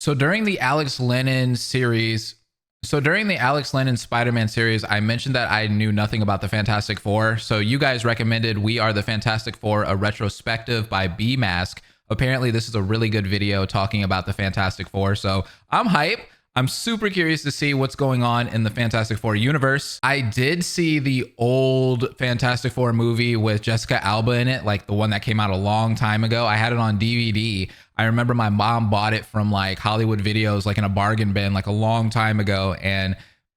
So during the Alex Lennon series, during the Alex Lennon Spider-Man series, I mentioned that I knew nothing about the Fantastic Four. So you guys recommended We Are the Fantastic Four, a retrospective by B Mask. Apparently this is a really good video talking about the Fantastic Four. So I'm hype. I'm super curious to see what's going on in the Fantastic Four universe. I did see the old Fantastic Four movie with Jessica Alba in it, like the one that came out a long time ago. I had it on DVD. I remember my mom bought it from like Hollywood Videos, like in a bargain bin, like a long time ago. And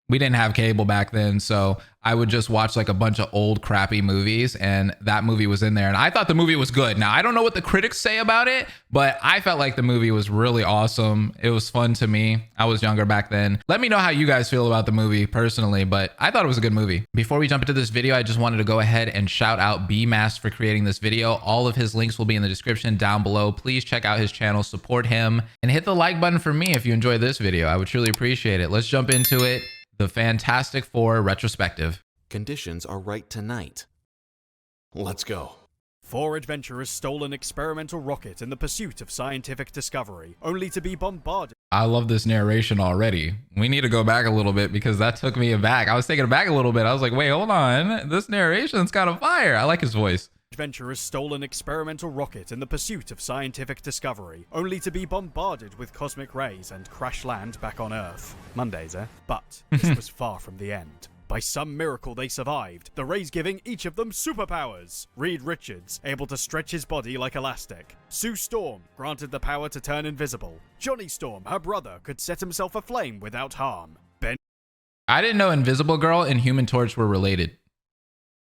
we didn't have cable back then. So I would just watch like a bunch of old crappy movies, and that movie was in there. And I thought the movie was good. Now, I don't know what the critics say about it, but I felt like the movie was really awesome. It was fun to me. I was younger back then. Let me know how you guys feel about the movie personally, but I thought it was a good movie. Before we jump into this video, I just wanted to go ahead and shout out B-Mask for creating this video. All of his links will be in the description down below. Please check out his channel, support him, and hit the like button for me if you enjoyed this video. I would truly appreciate it. Let's jump into it. The Fantastic Four retrospective. Conditions are right tonight. Let's go. Four adventurers stole an experimental rocket in the pursuit of scientific discovery, only to be bombarded. I love this narration already. We need to go back a little bit because that took me aback. I was taken aback a little bit. I was like, wait, hold on. This narration's kind of fire. I like his voice. Adventurers stole an experimental rocket in the pursuit of scientific discovery, only to be bombarded with cosmic rays and crash land back on Earth. Mondays, eh? But this was far from the end. By some miracle they survived, the rays giving each of them superpowers. Reed Richards, able to stretch his body like elastic. Sue Storm, granted the power to turn invisible. Johnny Storm, her brother, could set himself aflame without harm. Ben... I didn't know Invisible Girl and Human Torch were related.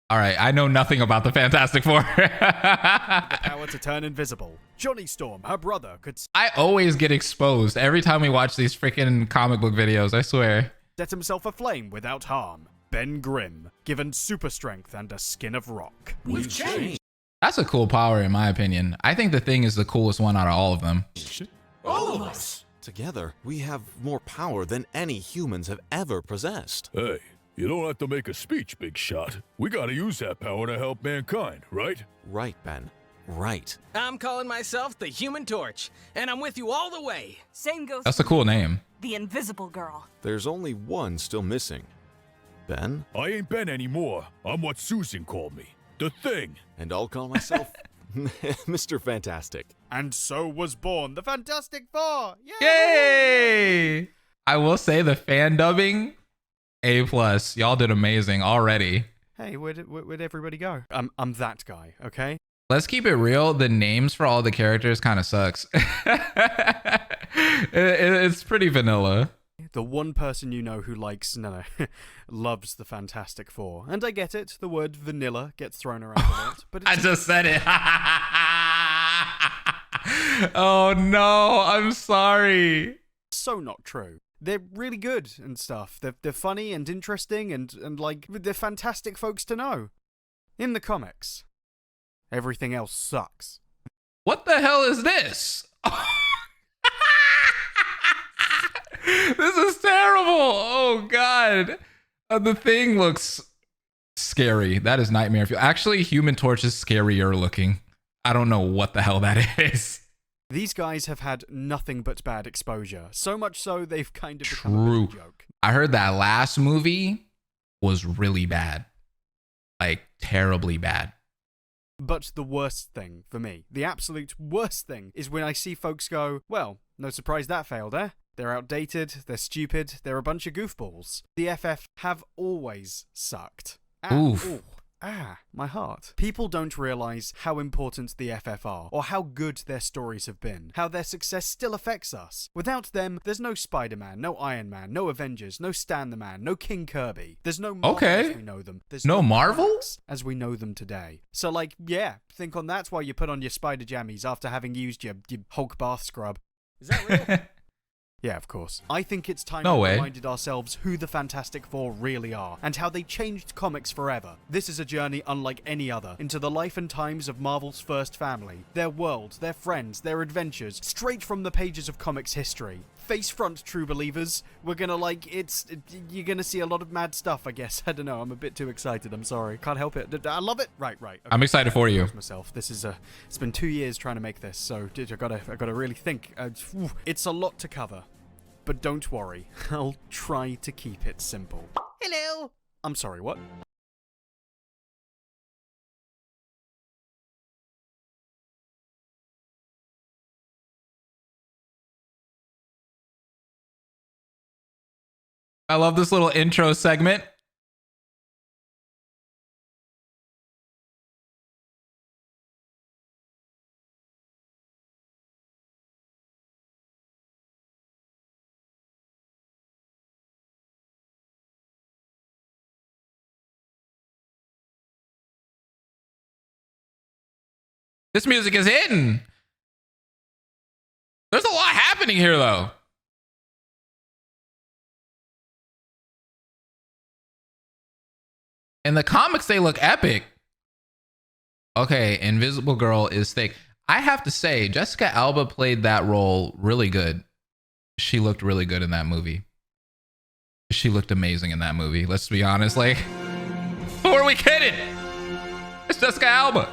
All right, I know nothing about the Fantastic Four. the power to turn invisible. Johnny Storm, her brother, could... I always get exposed every time we watch these freaking comic book videos, I swear. Set himself aflame without harm. Ben Grimm, given super strength and a skin of rock. We've changed. That's a cool power in my opinion. I think the Thing is the coolest one out of all of them. All of us. Together, we have more power than any humans have ever possessed. Hey, you don't have to make a speech, big shot. We gotta use that power to help mankind, right? Right, Ben. Right. I'm calling myself the Human Torch, and I'm with you all the way. Same goes That's a cool name. the Invisible Girl. There's only one still missing. Ben? I ain't Ben anymore. I'm what Susan called me. The Thing. And I'll call myself Mr. Fantastic. And so was born the Fantastic Four! Yay! Yay! I will say the fan dubbing, A+. Y'all did amazing already. Hey, where'd everybody go? I'm that guy, okay? Let's keep it real. The names for all the characters kind of sucks. It's pretty vanilla. The one person you know who likes, loves the Fantastic Four. And I get it, the word vanilla gets thrown around a lot. But I just said it. Oh no, I'm sorry. So not true. They're really good and stuff. They're funny and interesting and like, they're fantastic folks to know. In the comics. Everything else sucks. What the hell is this? This is terrible. Oh God. The Thing looks scary. That is nightmare fuel. Actually, Human Torch is scarier looking. I don't know what the hell that is. These guys have had nothing but bad exposure. So much so they've kind of become a bit of a joke. I heard that last movie was really bad. Like terribly bad. But the worst thing for me, the absolute worst thing, is when I see folks go, well, no surprise that failed, eh? They're outdated, they're stupid, they're a bunch of goofballs. The FF have always sucked. Oof. My heart. People don't realise how important the FF are, or how good their stories have been, how their success still affects us. Without them, there's no Spider-Man, no Iron Man, no Avengers, no Stan the Man, no King Kirby. There's no Marvel as we know them. There's no Marvel? comics as we know them today. So like, yeah, think on that while you put on your spider jammies after having used your Hulk bath scrub. Is that real? Yeah, of course. I think it's time No we way. reminded ourselves who the Fantastic Four really are, and how they changed comics forever. This is a journey unlike any other, into the life and times of Marvel's first family, their world, their friends, their adventures, straight from the pages of comics history. Face front, true believers. We're gonna you're gonna see a lot of mad stuff, I guess. I don't know, I'm a bit too excited, I'm sorry. Can't help it. I love it. Right. Okay. I'm excited for you. Myself. This is it's been 2 years trying to make this, so I gotta really think. It's a lot to cover. But don't worry, I'll try to keep it simple. Hello! I'm sorry, what? I love this little intro segment. This music is hitting. There's a lot happening here, though. In the comics, they look epic. Okay, Invisible Girl is thick. I have to say, Jessica Alba played that role really good. She looked really good in that movie. She looked amazing in that movie. Let's be honest. Like, who are we kidding? It's Jessica Alba.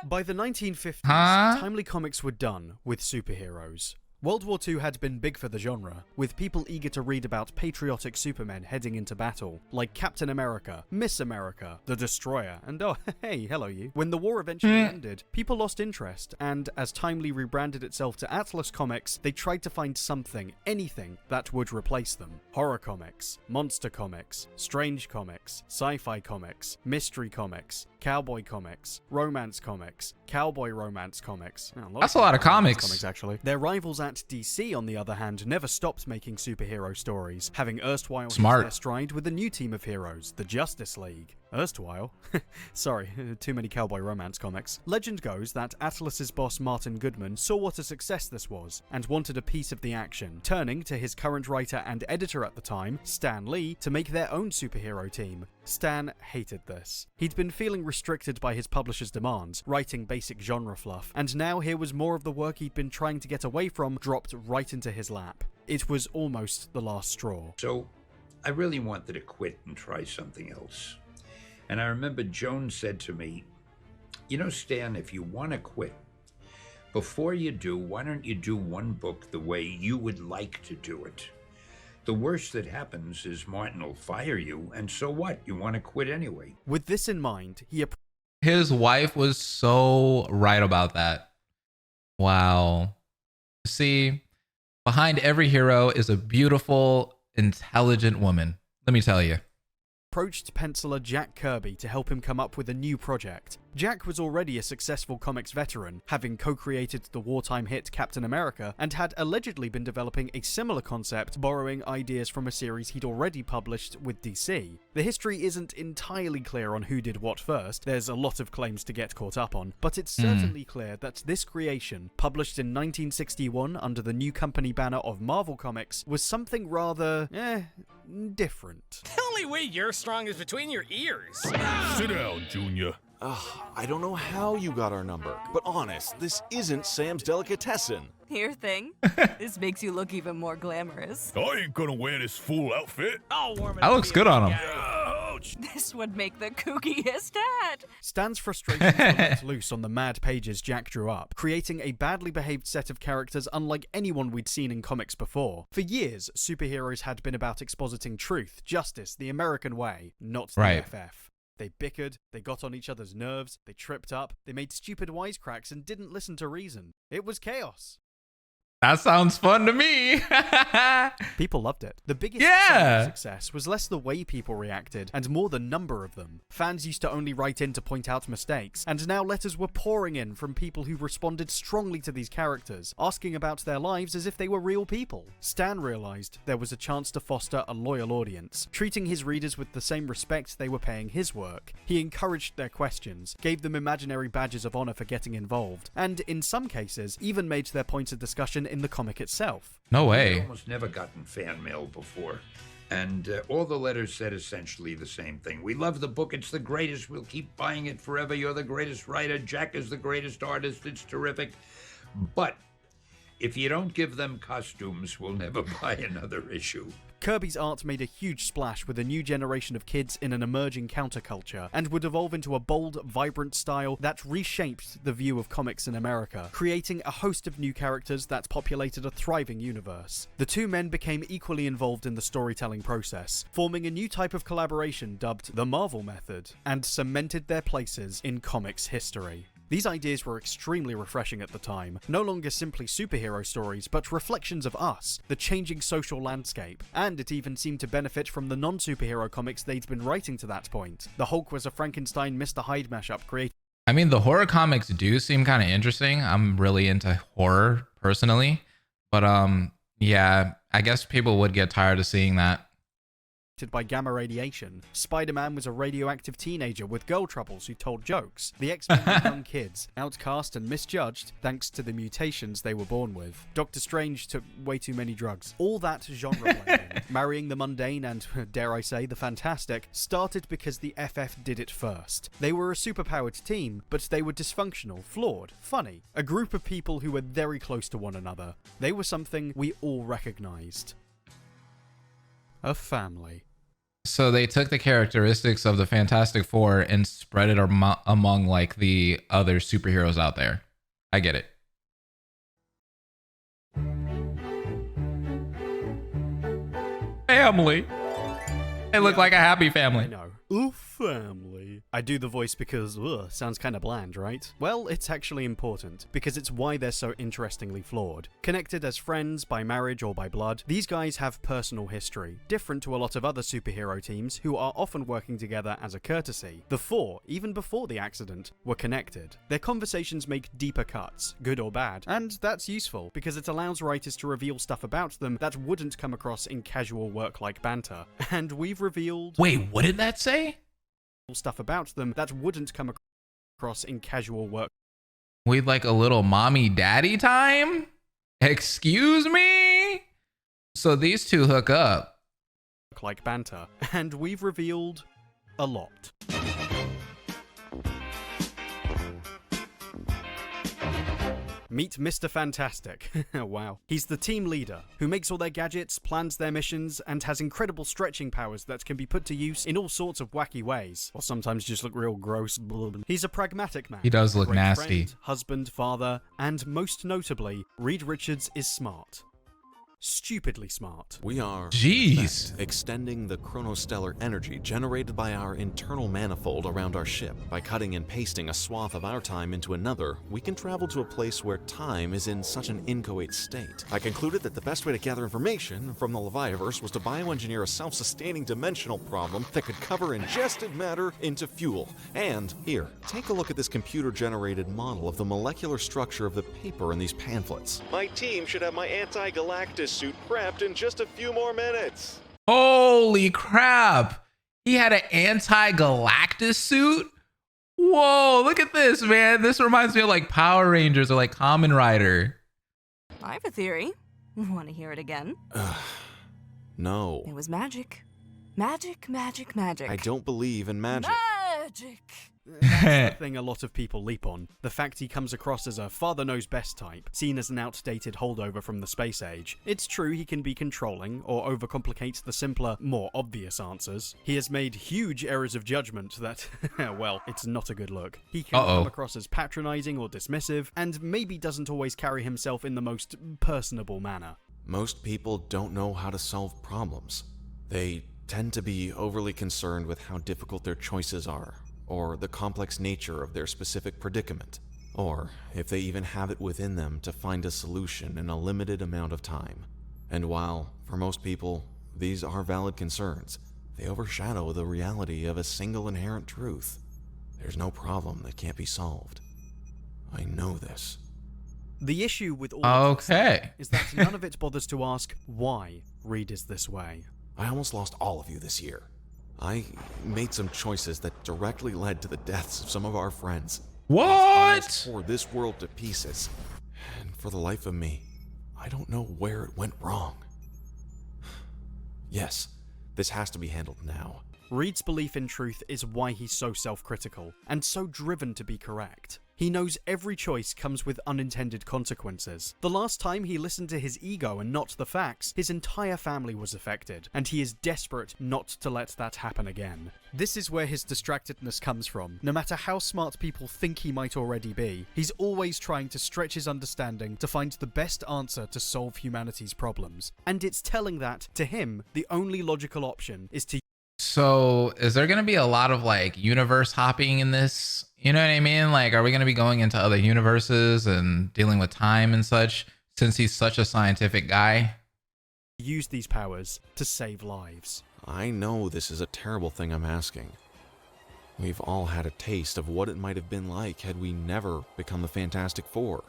By the 1950s, timely comics were done with superheroes. World War II had been big for the genre, with people eager to read about patriotic supermen heading into battle, like Captain America, Miss America, the Destroyer, and oh, hey, hello you. When the war eventually ended, people lost interest, and as Timely rebranded itself to Atlas Comics, they tried to find something, anything, that would replace them. Horror comics, monster comics, strange comics, sci-fi comics, mystery comics, cowboy comics, romance comics, cowboy romance comics. That's a lot of comics. Actually. Their rivals at DC, on the other hand, never stopped making superhero stories, having erstwhile hit their stride with a new team of heroes, the Justice League. Erstwhile? Sorry, too many cowboy romance comics. Legend goes that Atlas's boss Martin Goodman saw what a success this was, and wanted a piece of the action, turning to his current writer and editor at the time, Stan Lee, to make their own superhero team. Stan hated this. He'd been feeling restricted by his publisher's demands, writing basic genre fluff, and now here was more of the work he'd been trying to get away from dropped right into his lap. It was almost the last straw. So, I really wanted to quit and try something else. And I remember Joan said to me, you know, Stan, if you want to quit, before you do, why don't you do one book the way you would like to do it? The worst that happens is Martin will fire you, and so what? You want to quit anyway. With this in mind, his wife was so right about that. Wow. See, behind every hero is a beautiful, intelligent woman. Let me tell you. Approached penciler Jack Kirby to help him come up with a new project. Jack was already a successful comics veteran, having co-created the wartime hit Captain America, and had allegedly been developing a similar concept, borrowing ideas from a series he'd already published with DC. The history isn't entirely clear on who did what first, there's a lot of claims to get caught up on, but it's certainly clear that this creation, published in 1961 under the new company banner of Marvel Comics, was something rather, different. The only way you're strong is between your ears. Sit down, Junior. I don't know how you got our number, but honest, this isn't Sam's Delicatessen. Here thing. This makes you look even more glamorous. I ain't gonna wear this full outfit. I'll warm it That up looks for good you. on him. Ouch. This would make the kookiest hat. Stan's frustrations were let loose on the mad pages Jack drew up, creating a badly behaved set of characters unlike anyone we'd seen in comics before. For years, superheroes had been about expositing truth, justice, the American way, not the FF. They bickered, they got on each other's nerves, they tripped up, they made stupid wisecracks and didn't listen to reason. It was chaos. That sounds fun to me. People loved it. The biggest Yeah. success was less the way people reacted and more the number of them. Fans used to only write in to point out mistakes, and now letters were pouring in from people who responded strongly to these characters, asking about their lives as if they were real people. Stan realized there was a chance to foster a loyal audience, treating his readers with the same respect they were paying his work. He encouraged their questions, gave them imaginary badges of honor for getting involved, and in some cases, even made their points of discussion in the comic itself. No I've way. almost never gotten fan mail before. And all the letters said essentially the same thing. We love the book. It's the greatest. We'll keep buying it forever. You're the greatest writer. Jack is the greatest artist. It's terrific. But if you don't give them costumes, we'll never buy another issue. Kirby's art made a huge splash with a new generation of kids in an emerging counterculture, and would evolve into a bold, vibrant style that reshaped the view of comics in America, creating a host of new characters that populated a thriving universe. The two men became equally involved in the storytelling process, forming a new type of collaboration dubbed the Marvel Method, and cemented their places in comics history. These ideas were extremely refreshing at the time, no longer simply superhero stories, but reflections of us, the changing social landscape, and it even seemed to benefit from the non-superhero comics they'd been writing to that point. The Hulk was a Frankenstein Mr. Hyde mashup created. I mean, the horror comics do seem kind of interesting. I'm really into horror personally, but yeah, I guess people would get tired of seeing that. By gamma radiation. Spider-Man was a radioactive teenager with girl troubles who told jokes. The X-Men were young kids, outcast and misjudged thanks to the mutations they were born with. Doctor Strange took way too many drugs. All that genre blending, marrying the mundane and, dare I say, the fantastic, started because the FF did it first. They were a superpowered team, but they were dysfunctional, flawed, funny. A group of people who were very close to one another. They were something we all recognized. A family. So they took the characteristics of the Fantastic Four and spread it among like the other superheroes out there. I get it. Family. They look like a happy family. I know. Ooh, family. I do the voice because, sounds kind of bland, right? Well, it's actually important, because it's why they're so interestingly flawed. Connected as friends, by marriage or by blood, these guys have personal history, different to a lot of other superhero teams who are often working together as a courtesy. The four, even before the accident, were connected. Their conversations make deeper cuts, good or bad, and that's useful, because it allows writers to reveal stuff about them that wouldn't come across in casual work-like banter. And we've revealed... Wait, what did that say? Stuff about them that wouldn't come across in casual work. We'd like a little mommy daddy time? Excuse me? So these two hook up. Like banter. And we've revealed a lot. Meet Mr. Fantastic. Wow. He's the team leader, who makes all their gadgets, plans their missions, and has incredible stretching powers that can be put to use in all sorts of wacky ways, or sometimes just look real gross. He's a pragmatic man. He does look a great nasty. friend, husband, father, and most notably, Reed Richards is smart. Stupidly smart. We are, Jeez. in fact, extending the chronostellar energy generated by our internal manifold around our ship. By cutting and pasting a swath of our time into another, we can travel to a place where time is in such an inchoate state. I concluded that the best way to gather information from the Leviaverse was to bioengineer a self-sustaining dimensional problem that could cover ingested matter into fuel. And here, take a look at this computer-generated model of the molecular structure of the paper in these pamphlets. My team should have my anti-galactus suit prepped in just a few more minutes. Holy crap. He had an anti-Galactus suit? Whoa, look at this, man. This reminds me of like Power Rangers or like Kamen Rider. I have a theory. Want to hear it again? No. It was magic. Magic, magic, magic. I don't believe in magic. Magic! That's the thing a lot of people leap on. The fact he comes across as a father-knows-best type, seen as an outdated holdover from the space age. It's true he can be controlling, or overcomplicate the simpler, more obvious answers. He has made huge errors of judgment that, well, it's not a good look. He can come across as patronizing or dismissive, and maybe doesn't always carry himself in the most personable manner. Most people don't know how to solve problems. They tend to be overly concerned with how difficult their choices are, or the complex nature of their specific predicament. or if they even have it within them to find a solution in a limited amount of time. And while, for most people, these are valid concerns, they overshadow the reality of a single inherent truth. There's no problem that can't be solved. I know this. The issue with all of this Okay. is that none of it bothers to ask why Reed is this way. I almost lost all of you this year. I made some choices that directly led to the deaths of some of our friends. What? Tore this world to pieces. And for the life of me, I don't know where it went wrong. Yes, this has to be handled now. Reed's belief in truth is why he's so self-critical, and so driven to be correct. He knows every choice comes with unintended consequences. The last time he listened to his ego and not the facts, his entire family was affected, and he is desperate not to let that happen again. This is where his distractedness comes from. No matter how smart people think he might already be, he's always trying to stretch his understanding to find the best answer to solve humanity's problems. And it's telling that, to him, the only logical option is to... So is there going to be a lot of like universe hopping in this? You know what I mean? Like, are we going to be going into other universes and dealing with time and such, since he's such a scientific guy? use these powers to save lives. I know this is a terrible thing I'm asking. We've all had a taste of what it might have been like had we never become the Fantastic Four.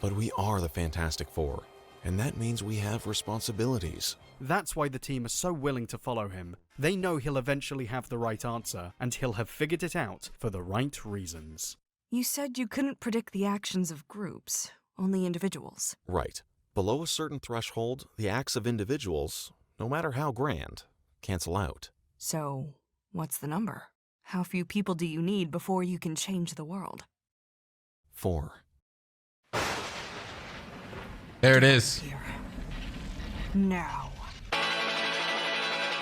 But we are the Fantastic Four, and that means we have responsibilities. That's why the team are so willing to follow him. They know he'll eventually have the right answer, and he'll have figured it out for the right reasons. You said you couldn't predict the actions of groups, only individuals. Right. Below a certain threshold, the acts of individuals, no matter how grand, cancel out. So, what's the number? How few people do you need before you can change the world? 4. There it is. Here. Now.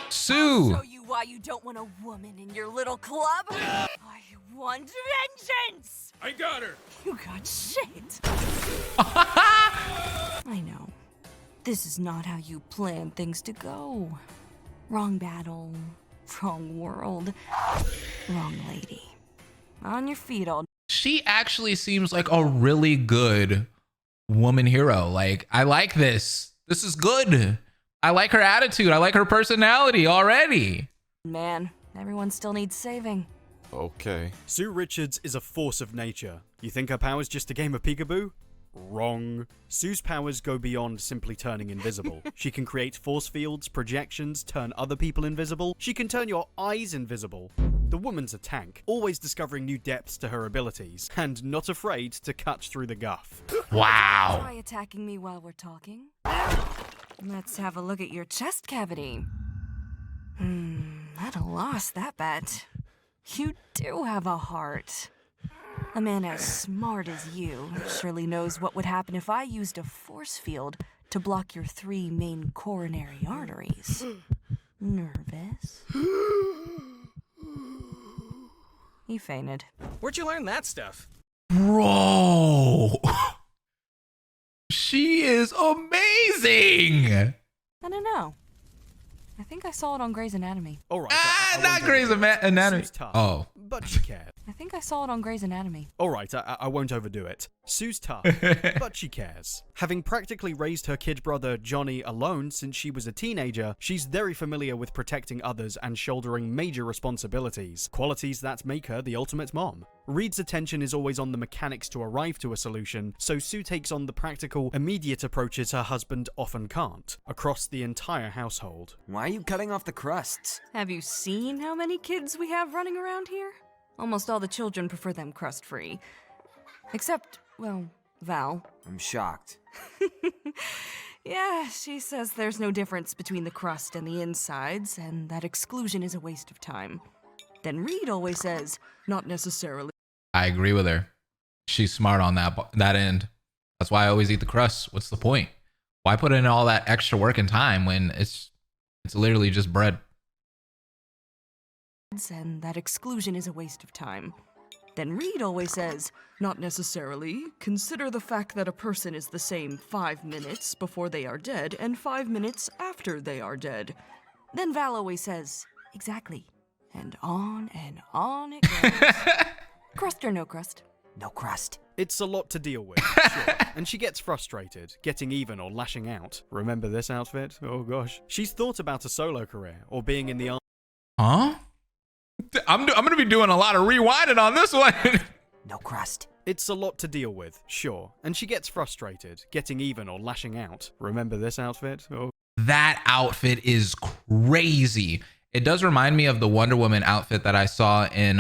Sue! Show you why you don't want a woman in your little club. I want vengeance! I got her! You got shit! I know. This is not how you plan things to go. Wrong battle, wrong world, wrong lady. On your feet all. She actually seems like a really good woman hero. Like, I like this. This is good. I like her attitude. I like her personality already. Man, everyone still needs saving. Okay. Sue Richards is a force of nature. You think her power's just a game of peekaboo? Wrong. Sue's powers go beyond simply turning invisible. She can create force fields, projections, turn other people invisible. She can turn your eyes invisible. The woman's a tank, always discovering new depths to her abilities, and not afraid to cut through the guff. Wow. Try attacking me while we're talking. Let's have a look at your chest cavity. I'd have lost that bet. You do have a heart. A man as smart as you surely knows what would happen if I used a force field to block your 3 main coronary arteries. Nervous? He fainted. Where'd you learn that stuff? Bro. She is amazing. I don't know. I think I saw it on Grey's Anatomy. Alright, Not Grey's Anatomy. Sue's tough, Oh. but she cares. I think I saw it on Grey's Anatomy. Alright, I won't overdo it. Sue's tough, but she cares. Having practically raised her kid brother Johnny alone since she was a teenager, she's very familiar with protecting others and shouldering major responsibilities, qualities that make her the ultimate mom. Reed's attention is always on the mechanics to arrive to a solution, so Sue takes on the practical, immediate approaches her husband often can't, across the entire household. Why are you cutting off the crusts? Have you seen how many kids we have running around here? Almost all the children prefer them crust-free. Except, well, Val. I'm shocked. Yeah, she says there's no difference between the crust and the insides, and that exclusion is a waste of time. Then Reed always says, not necessarily. I agree with her. She's smart on that end. That's why I always eat the crust. What's the point? Why put in all that extra work and time when it's literally just bread? And that exclusion is a waste of time. Then Reed always says, not necessarily. Consider the fact that a person is the same 5 minutes before they are dead and 5 minutes after they are dead. Then Val always says, exactly. And on it goes. Crust or no crust? No crust. It's a lot to deal with, sure. And she gets frustrated, getting even or lashing out. Remember this outfit? Oh gosh. She's thought about a solo career or being in the army. Huh? I'm gonna be doing a lot of rewinding on this one. No crust. It's a lot to deal with, sure. And she gets frustrated, getting even or lashing out. Remember this outfit? Oh. That outfit is crazy. It does remind me of the Wonder Woman outfit that I saw in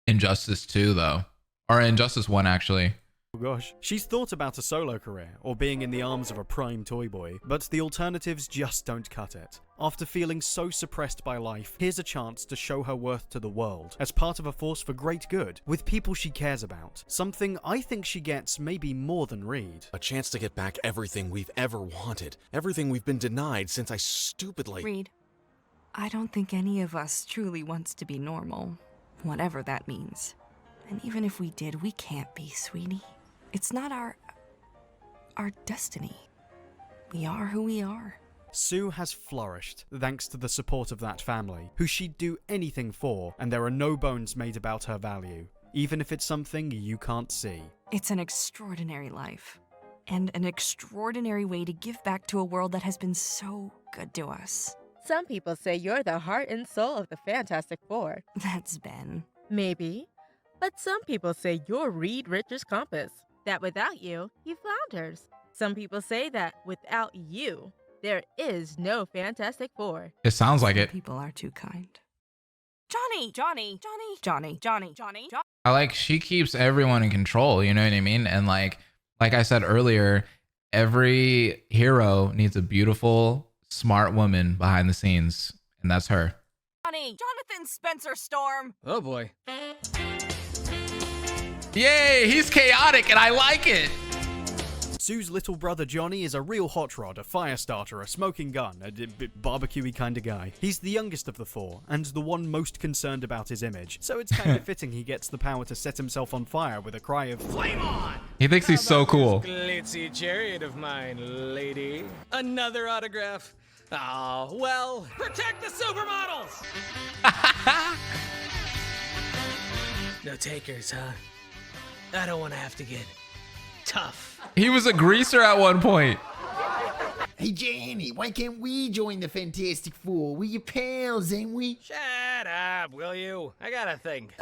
Injustice 2 though. Or Injustice 1 actually. Oh gosh. She's thought about a solo career or being in the arms of a prime toy boy, but the alternatives just don't cut it. After feeling so suppressed by life, here's a chance to show her worth to the world as part of a force for great good with people she cares about. Something I think she gets maybe more than Reed. A chance to get back everything we've ever wanted. Everything we've been denied since I stupidly... Reed, I don't think any of us truly wants to be normal, whatever that means. And even if we did, we can't be, sweetie. It's not our destiny. We are who we are. Sue has flourished thanks to the support of that family, who she'd do anything for, and there are no bones made about her value, even if it's something you can't see. It's an extraordinary life, and an extraordinary way to give back to a world that has been so good to us. Some people say you're the heart and soul of the Fantastic Four. That's Ben. Maybe. But some people say you're Reed Richards' compass. That without you, he flounders. Some people say that without you, there is no Fantastic Four. It sounds like it. People are too kind. Johnny. I like she keeps everyone in control, you know what I mean? And like I said earlier, every hero needs a beautiful, smart woman behind the scenes, and that's her. Jonathan Spencer Storm. Oh boy. Yay, he's chaotic and I like it. Sue's little brother Johnny is a real hot rod, a fire starter, a smoking gun, a barbecue-y kind of guy. He's the youngest of the four, and the one most concerned about his image, so it's kind of fitting he gets the power to set himself on fire with a cry of "Flame on!" He thinks he's so cool. Glitzy chariot of mine, lady. Another autograph. Oh, well, protect the supermodels! No takers, huh? I don't want to have to get tough. He was a greaser at one point. Hey, Janet, why can't we join the Fantastic Four? We're your pals, ain't we? Shut up, will you? I gotta think.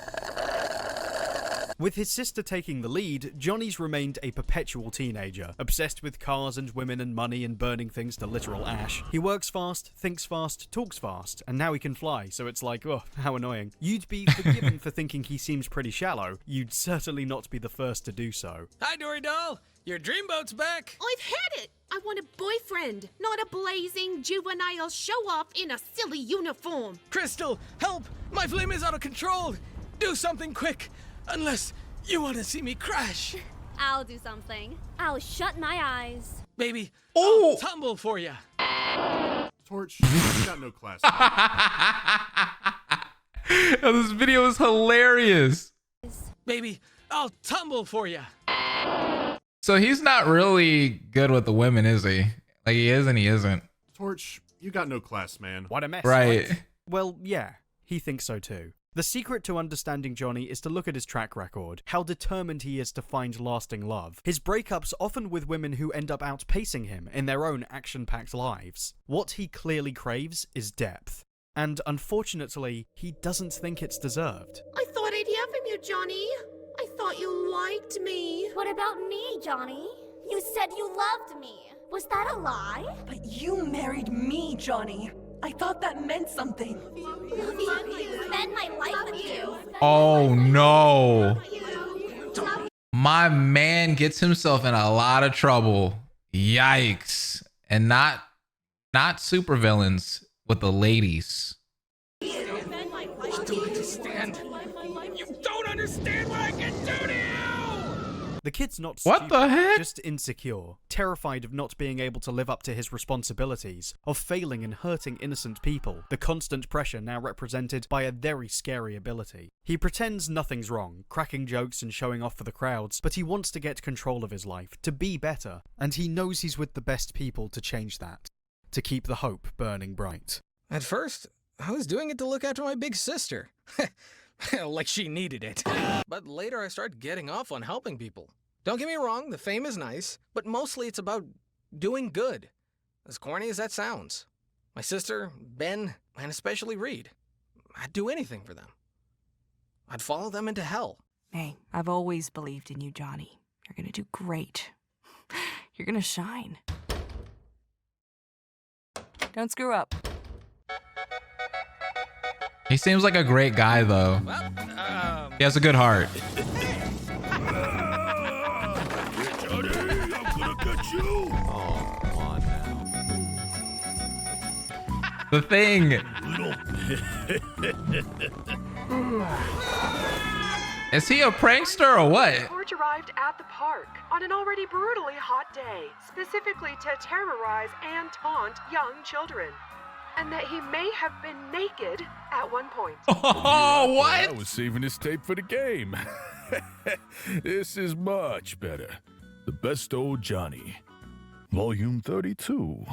With his sister taking the lead, Johnny's remained a perpetual teenager, obsessed with cars and women and money and burning things to literal ash. He works fast, thinks fast, talks fast, and now he can fly, so it's like, oh, how annoying. You'd be forgiven for thinking he seems pretty shallow. You'd certainly not be the first to do so. Hi, Dory Doll. Your dreamboat's back. I've had it! I want a boyfriend, not a blazing juvenile show-off in a silly uniform. Crystal, help! My flame is out of control. Do something quick. Unless you want to see me crash. I'll do something. I'll shut my eyes. Baby, I'll tumble for you. Torch, you got no class. Oh, this video is hilarious. Baby, I'll tumble for you. So he's not really good with the women, is he? Like he is and he isn't. Torch, you got no class, man. What a mess, Right. Well, yeah, he thinks so too. The secret to understanding Johnny is to look at his track record, how determined he is to find lasting love. His breakups often with women who end up outpacing him in their own action-packed lives. What he clearly craves is depth. And unfortunately, he doesn't think it's deserved. I thought I'd hear from you, Johnny. I thought you liked me. What about me, Johnny? You said you loved me. Was that a lie? But you married me, Johnny. I thought that meant something. Spend my life with you. Oh no. My man gets himself in a lot of trouble. Yikes. And not supervillains with the ladies. You don't understand. You don't understand what I can do to you! The kid's not What stupid, the heck? just insecure, terrified of not being able to live up to his responsibilities, of failing and hurting innocent people, the constant pressure now represented by a very scary ability. He pretends nothing's wrong, cracking jokes and showing off for the crowds, but he wants to get control of his life, to be better, and he knows he's with the best people to change that, to keep the hope burning bright. At first, I was doing it to look after my big sister. Like she needed it. But later I started getting off on helping people. Don't get me wrong, the fame is nice, but mostly it's about doing good. As corny as that sounds. My sister, Ben, and especially Reed. I'd do anything for them. I'd follow them into hell. Hey, I've always believed in you, Johnny. You're gonna do great. You're gonna shine. Don't screw up. He seems like a great guy, though. He has a good heart. Johnny, I'm gonna get you. Oh, come on now. The Thing. Is he a prankster or what? Torch arrived at the park on an already brutally hot day, specifically to terrorize and taunt young children. And that he may have been naked at one point. Oh, what? I was saving this tape for the game. This is much better. The Best Old Johnny, Volume 32.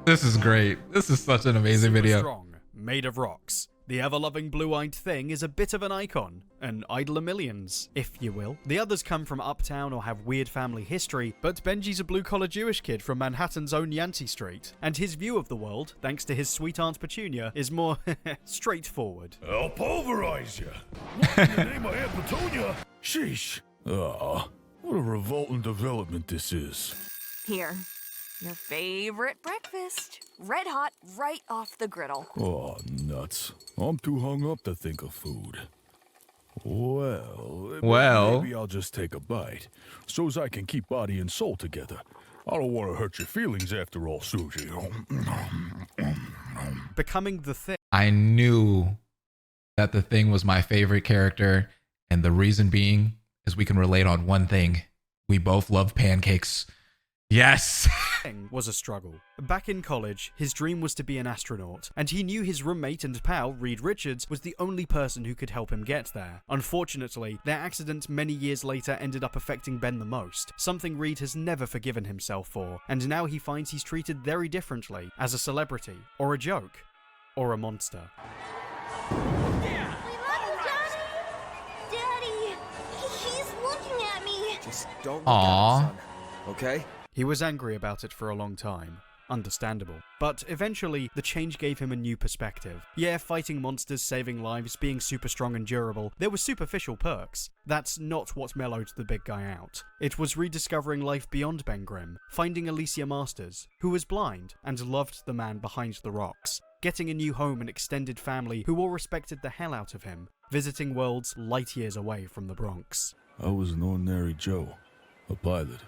This is great. This is such an amazing video. Strong, made of rocks. The ever-loving blue-eyed thing is a bit of an icon, an idol of millions, if you will. The others come from uptown or have weird family history, but Benji's a blue-collar Jewish kid from Manhattan's own Yancey Street, and his view of the world, thanks to his sweet Aunt Petunia, is more straightforward. I'll pulverize you. What in the name of Aunt Petunia? Sheesh. Ah, what a revolting development this is. Here, your favorite breakfast. Red hot, right off the griddle. Oh, nuts. I'm too hung up to think of food. Well, maybe I'll just take a bite, so's I can keep body and soul together. I don't want to hurt your feelings after all, Susie. Becoming the Thing. I knew that the Thing was my favorite character, and the reason being is we can relate on one thing. We both love pancakes. Yes! Was a struggle. Back in college, his dream was to be an astronaut, and he knew his roommate and pal, Reed Richards, was the only person who could help him get there. Unfortunately, their accident many years later ended up affecting Ben the most, something Reed has never forgiven himself for, and now he finds he's treated very differently, as a celebrity, or a joke, or a monster. We love you, Johnny! Daddy! He's looking at me! Just don't look at him, son. Okay? He was angry about it for a long time. Understandable. But eventually, the change gave him a new perspective. Yeah, fighting monsters, saving lives, being super strong and durable, there were superficial perks. That's not what mellowed the big guy out. It was rediscovering life beyond Ben Grimm, finding Alicia Masters, who was blind and loved the man behind the rocks, getting a new home and extended family who all respected the hell out of him, visiting worlds light years away from the Bronx. I was an ordinary Joe, a pilot.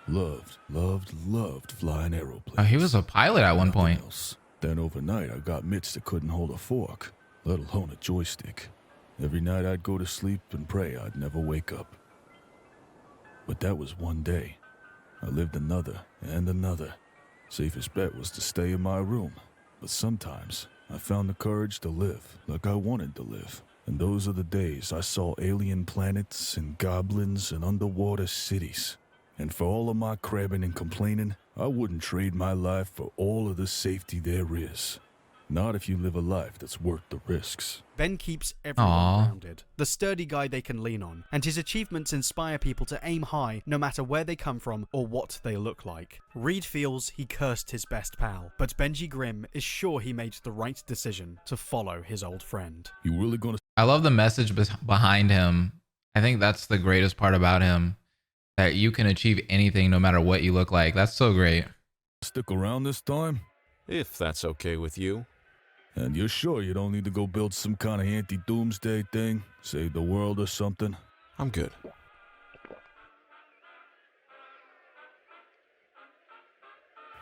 Loved flying aeroplanes. Oh, he was a pilot at one point. Else. Then overnight, I got mitts that couldn't hold a fork, let alone a joystick. Every night I'd go to sleep and pray I'd never wake up. But that was one day. I lived another and another. Safest bet was to stay in my room. But sometimes I found the courage to live like I wanted to live. And those are the days I saw alien planets and goblins and underwater cities. And for all of my crabbing and complaining, I wouldn't trade my life for all of the safety there is. Not if you live a life that's worth the risks. Ben keeps everyone grounded, the sturdy guy they can lean on, and his achievements inspire people to aim high no matter where they come from or what they look like. Reed feels he cursed his best pal, but Benji Grimm is sure he made the right decision to follow his old friend. You really gonna... I love the message behind him. I think that's the greatest part about him. That you can achieve anything no matter what you look like. That's so great. Stick around this time? If that's okay with you. And you're sure you don't need to go build some kind of anti-doomsday thing? Save the world or something? I'm good.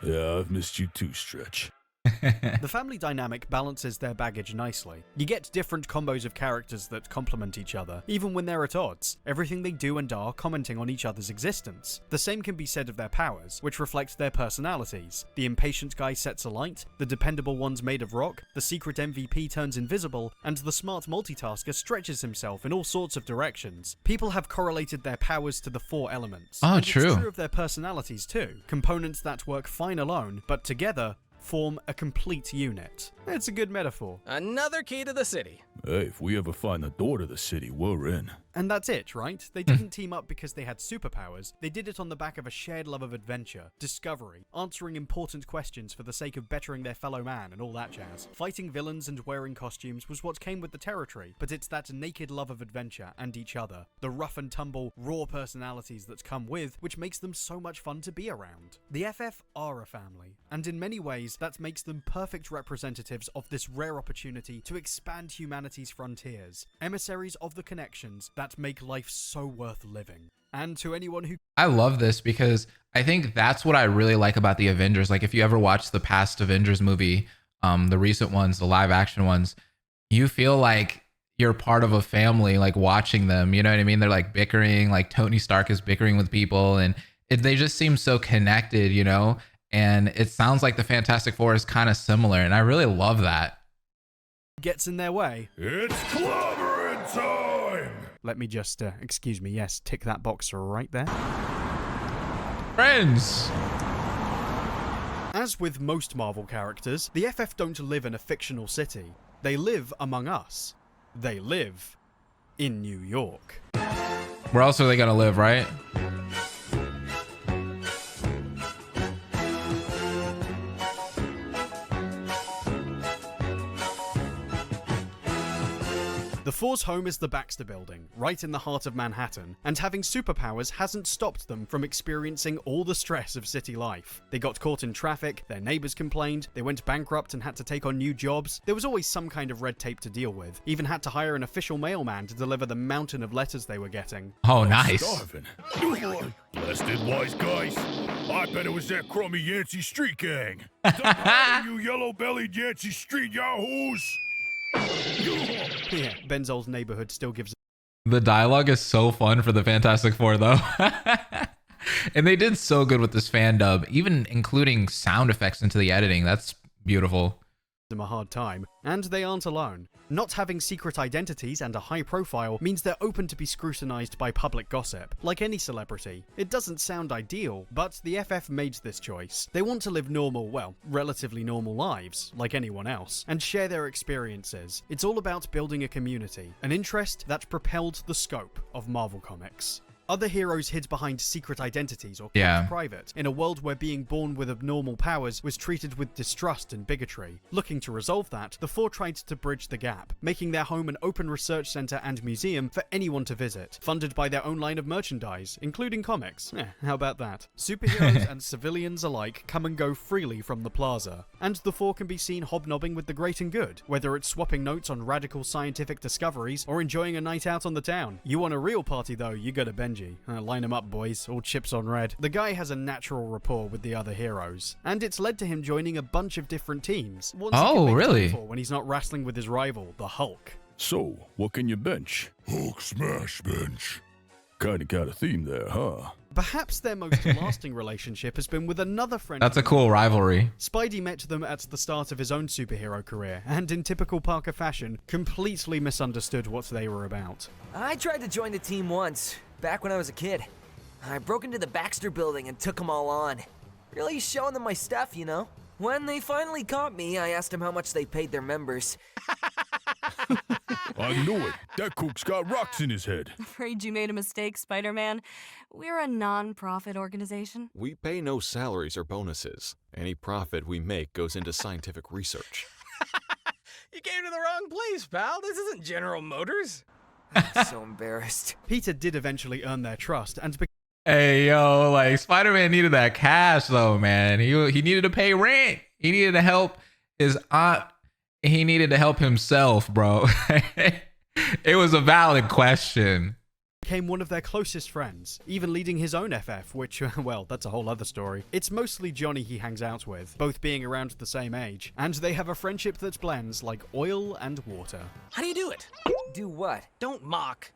Yeah, I've missed you too, Stretch. The family dynamic balances their baggage nicely. You get different combos of characters that complement each other, even when they're at odds, everything they do and are commenting on each other's existence. The same can be said of their powers, which reflect their personalities. The impatient guy sets alight, the dependable one's made of rock, the secret MVP turns invisible, and the smart multitasker stretches himself in all sorts of directions. People have correlated their powers to the 4 elements. Oh, and true. It's true of their personalities too. Components that work fine alone, but together form a complete unit. It's a good metaphor. Another key to the city. Hey, if we ever find the door to the city, we're in. And that's it, right? They didn't team up because they had superpowers. They did it on the back of a shared love of adventure, discovery, answering important questions for the sake of bettering their fellow man and all that jazz. Fighting villains and wearing costumes was what came with the territory, but it's that naked love of adventure and each other, the rough and tumble, raw personalities that come with, which makes them so much fun to be around. The FF are a family, and in many ways that makes them perfect representatives of this rare opportunity to expand humanity's frontiers, emissaries of the connections that make life so worth living. And to anyone who... I love this because I think that's what I really like about the Avengers. Like if you ever watched the past Avengers movie, the recent ones, the live action ones, you feel like you're part of a family, like watching them, you know what I mean? They're like bickering, like Tony Stark is bickering with people, and they just seem so connected, you know? And it sounds like the Fantastic Four is kind of similar, and I really love that. Gets in their way. It's clobbering time! Let me just, excuse me, yes, tick that box right there. Friends! As with most Marvel characters, the FF don't live in a fictional city. They live among us. They live in New York. Where else are they gonna live, right? The Four's home is the Baxter Building, right in the heart of Manhattan, and having superpowers hasn't stopped them from experiencing all the stress of city life. They got caught in traffic, their neighbors complained, they went bankrupt and had to take on new jobs. There was always some kind of red tape to deal with, even had to hire an official mailman to deliver the mountain of letters they were getting. Oh, nice. Starving. Blasted wise guys. I bet it was that crummy Yancey Street gang. You yellow-bellied Yancey Street yahoos. Yeah, Ben's old neighborhood still gives... The dialogue is so fun for the Fantastic Four, though. And they did so good with this fan dub, even including sound effects into the editing. That's beautiful. Them a hard time, and they aren't alone. Not having secret identities and a high profile means they're open to be scrutinized by public gossip, like any celebrity. It doesn't sound ideal, but the FF made this choice. They want to live normal, well, relatively normal lives, like anyone else, and share their experiences. It's all about building a community, an interest that propelled the scope of Marvel Comics. Other heroes hid behind secret identities or kept private, in a world where being born with abnormal powers was treated with distrust and bigotry. Looking to resolve that, the Four tried to bridge the gap, making their home an open research center and museum for anyone to visit, funded by their own line of merchandise, including comics. How about that? Superheroes and civilians alike come and go freely from the plaza, and the Four can be seen hobnobbing with the great and good, whether it's swapping notes on radical scientific discoveries or enjoying a night out on the town. You want a real party though, you go to Benji. Line them up, boys. All chips on red. The guy has a natural rapport with the other heroes, and it's led to him joining a bunch of different teams. Oh, really? When he's not wrestling with his rival, the Hulk. So, what can you bench? Hulk smash bench. Kinda got a theme there, huh? Perhaps their most lasting relationship has been with another friend. That's a cool rivalry. Spidey met them at the start of his own superhero career, and in typical Parker fashion, completely misunderstood what they were about. I tried to join the team once, back when I was a kid. I broke into the Baxter Building and took them all on. Really showing them my stuff, you know? When they finally caught me, I asked them how much they paid their members. I knew it. That kook's got rocks in his head. Afraid you made a mistake, Spider-Man. We're a non-profit organization. We pay no salaries or bonuses. Any profit we make goes into scientific research. You came to the wrong place, pal. This isn't General Motors. I'm so embarrassed. Peter did eventually earn their trust and Hey, yo, like Spider-Man needed that cash though, man. He needed to pay rent. He needed to help his aunt. He needed to help himself, bro. It was a valid question. Became one of their closest friends, even leading his own FF, which, well, that's a whole other story. It's mostly Johnny he hangs out with, both being around the same age, and they have a friendship that blends like oil and water. How do you do it? Do what? Don't mock.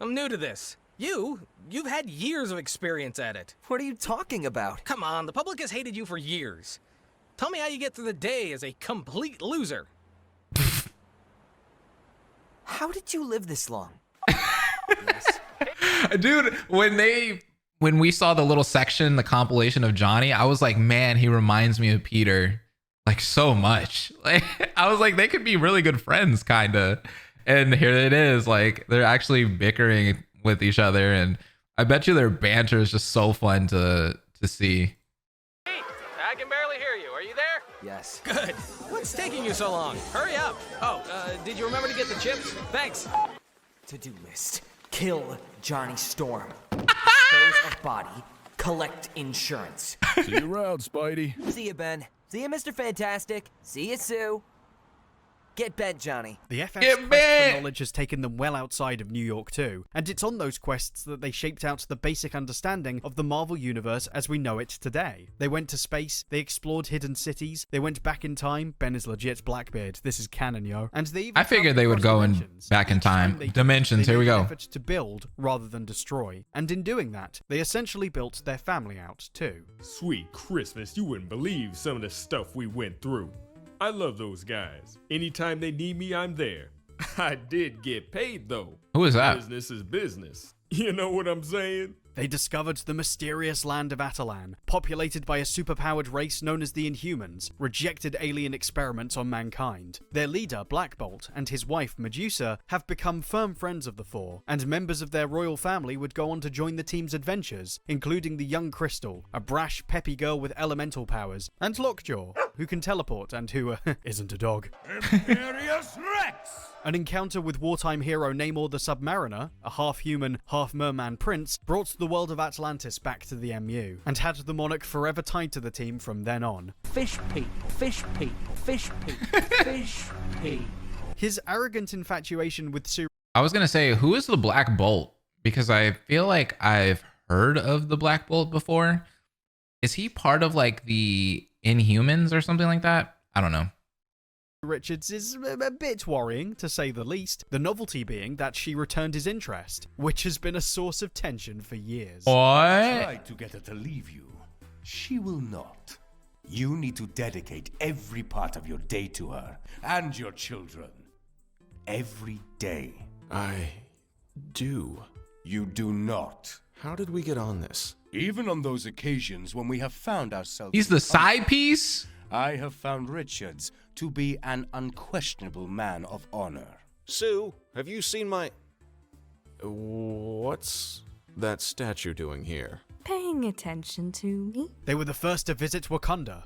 I'm new to this. You've had years of experience at it. What are you talking about? Come on, the public has hated you for years. Tell me how you get through the day as a complete loser. How did you live this long? Yes. Dude, when we saw the little section, the compilation of Johnny, I was like, man, he reminds me of Peter. like so much. Like I was like, they could be really good friends, kind of. And here it is, like they're actually bickering with each other, and I bet you their banter is just so fun to see. Hey, I can barely hear you. Are you there? Yes. Good. What's taking you so long? Hurry up. Oh, did you remember to get the chips? Thanks. To-do list. Kill Johnny Storm. Dispose of body. Collect insurance. See you around, Spidey. See you, Ben. See you, Mr. Fantastic. See you, Sue. Get bent, Johnny. The FF's quest for knowledge has taken them well outside of New York too, and it's on those quests that they shaped out the basic understanding of the Marvel Universe as we know it today. They went to space, they explored hidden cities, they went back in time. Ben is legit Blackbeard. This is canon, yo. And they even I figured they would go in back in time. Dimensions, here we go. Effort to build rather than destroy, and in doing that, they essentially built their family out too. Sweet Christmas, you wouldn't believe some of the stuff we went through. I love those guys. Anytime they need me, I'm there. I did get paid though. Who is that? Business is business. You know what I'm saying? They discovered the mysterious land of Atalan, populated by a superpowered race known as the Inhumans, rejected alien experiments on mankind. Their leader, Black Bolt, and his wife, Medusa, have become firm friends of the Four, and members of their royal family would go on to join the team's adventures, including the young Crystal, a brash, peppy girl with elemental powers, and Lockjaw, who can teleport and who isn't a dog. Imperious Rex! An encounter with wartime hero Namor the Submariner, a half-human, half-merman prince, brought the world of Atlantis back to the MU, and had the Monarch forever tied to the team from then on. Fish people, fish people, fish people, fish people. His arrogant infatuation with Sue... I was going to say, who is the Black Bolt? Because I feel like I've heard of the Black Bolt before. Is he part of like the Inhumans or something like that? I don't know. Richards is a bit worrying, to say the least, the novelty being that she returned his interest, which has been a source of tension for years. What? Try to get her to leave you. She will not. You need to dedicate every part of your day to her and your children. Every day. I do. You do not. How did we get on this? Even on those occasions when we have found ourselves... He's the side piece? I have found Richards to be an unquestionable man of honor. Sue, have you seen my... What's that statue doing here? Paying attention to me? They were the first to visit Wakanda.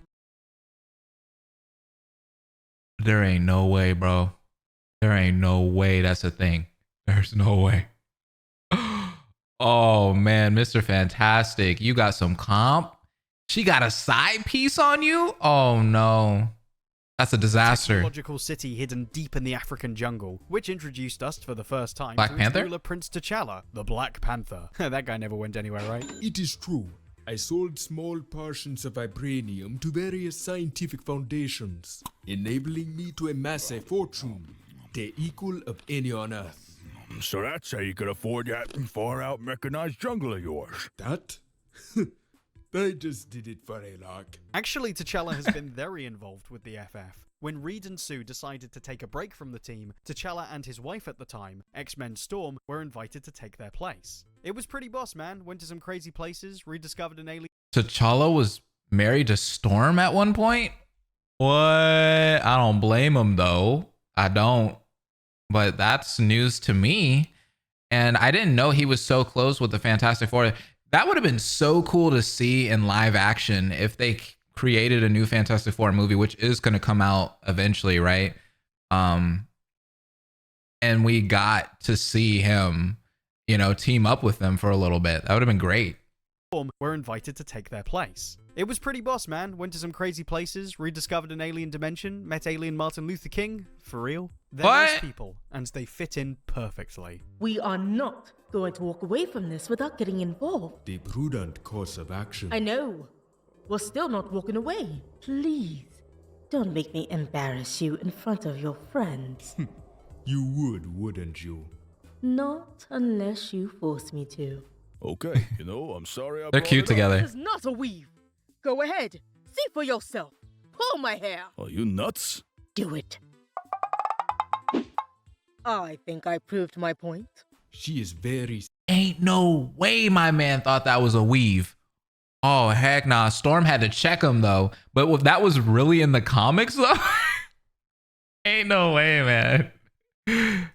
There ain't no way, bro. There ain't no way that's a thing. There's no way. Oh, man, Mr. Fantastic. You got some comp? She got a side piece on you? Oh, no. That's a disaster. A technological city hidden deep in the African jungle, which introduced us for the first time Black to Panther? its ruler, Prince T'Challa, the Black Panther. That guy never went anywhere, right? It is true. I sold small portions of vibranium to various scientific foundations, enabling me to amass a fortune, the equal of any on Earth. So that's how you could afford that far-out mechanized jungle of yours. That? I just did it for a lark. Actually, T'Challa has been very involved with the FF. When Reed and Sue decided to take a break from the team, T'Challa and his wife at the time, X-Men Storm, were invited to take their place. It was pretty boss, man. Went to some crazy places, rediscovered an alien... T'Challa was married to Storm at one point? What? I don't blame him, though. I don't. But that's news to me. And I didn't know he was so close with the Fantastic Four. That would have been so cool to see in live action if they created a new Fantastic Four movie, which is going to come out eventually, right? And we got to see him, you know, team up with them for a little bit. That would have been great. Were invited to take their place. It was pretty boss, man. Went to some crazy places, rediscovered an alien dimension, met alien Martin Luther King. For real. They're nice people, and they fit in perfectly. We are not going to walk away from this without getting involved. The prudent course of action. I know. We're still not walking away. Please, don't make me embarrass you in front of your friends. You would, wouldn't you? Not unless you force me to. Okay, you know, I'm sorry I They're cute together. This is not a weave. Go ahead. See for yourself. Pull my hair. Are you nuts? Do it. I think I proved my point. She is very... Ain't no way my man thought that was a weave. Oh, heck nah. Storm had to check him, though. But that was really in the comics, though? Ain't no way, man.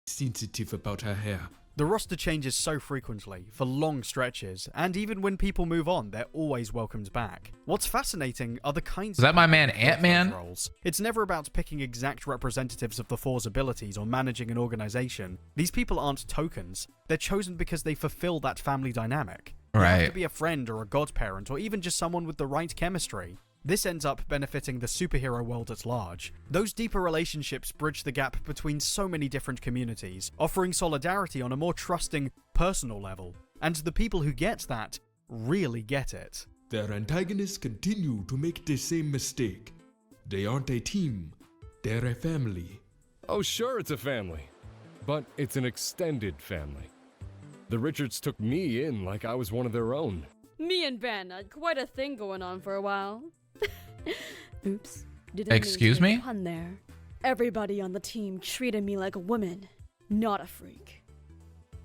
Sensitive about her hair. The roster changes so frequently, for long stretches, and even when people move on, they're always welcomed back. What's fascinating are the kinds Is that my man Ant-Man? roles. It's never about picking exact representatives of the Four's abilities or managing an organization. These people aren't tokens. They're chosen because they fulfill that family dynamic. They have to be a friend or a godparent or even just someone with the right chemistry. This ends up benefiting the superhero world at large. Those deeper relationships bridge the gap between so many different communities, offering solidarity on a more trusting, personal level. And the people who get that really get it. Their antagonists continue to make the same mistake. They aren't a team, they're a family. Oh, sure, it's a family. But it's an extended family. The Richards took me in like I was one of their own. Me and Ben had quite a thing going on for a while. Oops. Excuse me? Pun there. Everybody on the team treated me like a woman, not a freak.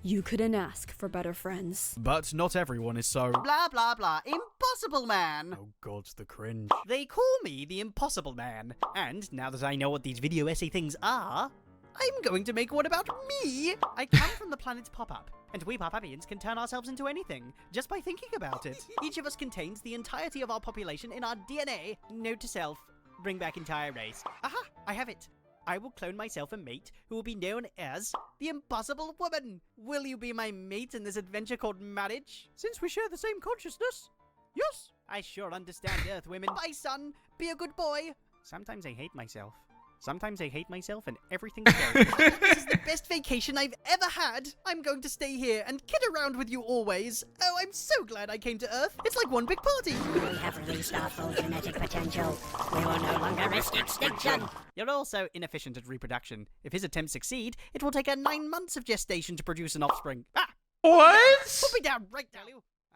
You couldn't ask for better friends. But not everyone is so... Blah, blah, blah. Impossible Man. Oh god, the cringe. They call me the Impossible Man. And now that I know what these video essay things are, I'm going to make one about me. I come from the planet Pop-Up, and we Pop-Upians can turn ourselves into anything, just by thinking about it. Each of us contains the entirety of our population in our DNA. Note to self, bring back entire race. Aha, I have it. I will clone myself a mate who will be known as the Impossible Woman. Will you be my mate in this adventure called marriage? Since we share the same consciousness. Yes, I sure understand Earth women. Bye, son. Be a good boy. Sometimes I hate myself. Sometimes I hate myself and everything's going. This is the best vacation I've ever had. I'm going to stay here and kid around with you always. Oh, I'm so glad I came to Earth. It's like one big party. We have released our full genetic potential. We will no longer risk extinction. You're also inefficient at reproduction. If his attempts succeed, it will take her 9 months of gestation to produce an offspring. Ah! What? Put me down right now.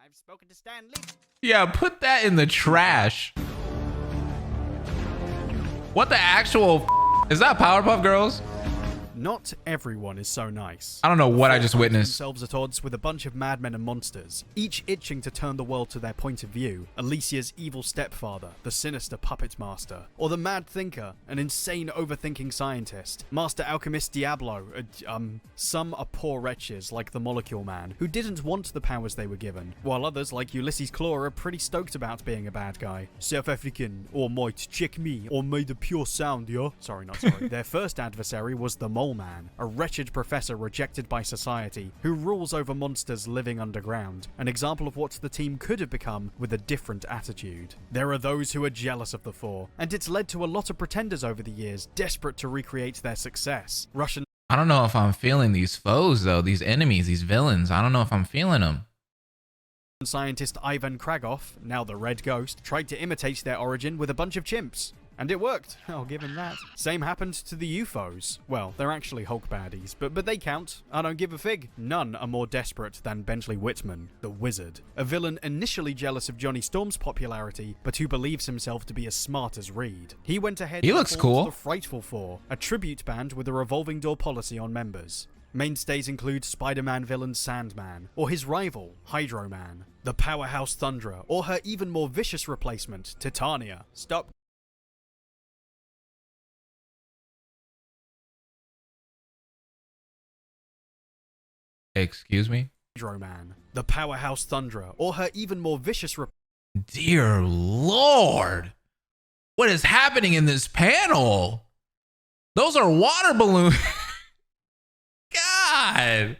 I've spoken to Stan Lee. Yeah, put that in the trash. What the actual is that Powerpuff Girls? Not everyone is so nice. I don't know what I just Find witnessed. Themselves at odds with a bunch of madmen and monsters, each itching to turn the world to their point of view. Alicia's evil stepfather, the sinister puppet master, or the mad thinker, an insane overthinking scientist, Master Alchemist Diablo. Some are poor wretches like the Molecule Man, who didn't want the powers they were given, while others like Ulysses Claw are pretty stoked about being a bad guy. South African, or might check me, or made a pure sound, yeah? Sorry, not sorry. Their first adversary was the Mole Man, a wretched professor rejected by society who rules over monsters living underground, an example of what the team could have become with a different attitude. There are those who are jealous of the Four, and it's led to a lot of pretenders over the years desperate to recreate their success. Russian I don't know if I'm feeling these foes though, these enemies, these villains. I don't know if I'm feeling them. scientist Ivan Kragoff, now the Red Ghost, tried to imitate their origin with a bunch of chimps. And it worked. I'll give him that. Same happened to the UFOs. Well, they're actually Hulk baddies, but they count. I don't give a fig. None are more desperate than Bentley Whitman, the Wizard. A villain initially jealous of Johnny Storm's popularity, but who believes himself to be as smart as Reed. He went ahead He and looks formed cool. the Frightful Four, a tribute band with a revolving door policy on members. Mainstays include Spider-Man villain Sandman, or his rival, Hydro Man, the powerhouse Thunderer, or her even more vicious replacement, Titania. Stop. Excuse me? Hydro Man, the powerhouse Thunderer, or her even more vicious Dear Lord. What is happening in this panel? Those are water balloons. God.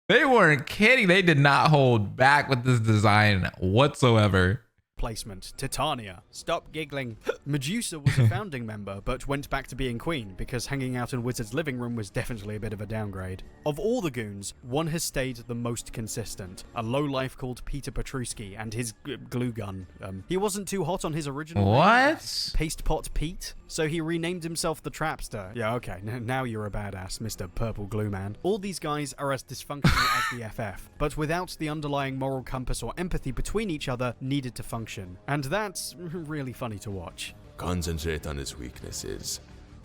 They weren't kidding. They did not hold back with this design whatsoever. replacement, Titania. Stop giggling. Medusa was a founding member, but went back to being queen because hanging out in Wizard's living room was definitely a bit of a downgrade. Of all the goons, one has stayed the most consistent. A lowlife called Peter Petruski and his glue gun. He wasn't too hot on his original name, Paste Pot Pete, so he renamed himself the Trapster. Yeah, okay, now you're a badass, Mr. Purple Glue Man. All these guys are as dysfunctional as the FF, but without the underlying moral compass or empathy between each other needed to function. And that's really funny to watch. Concentrate on his weaknesses.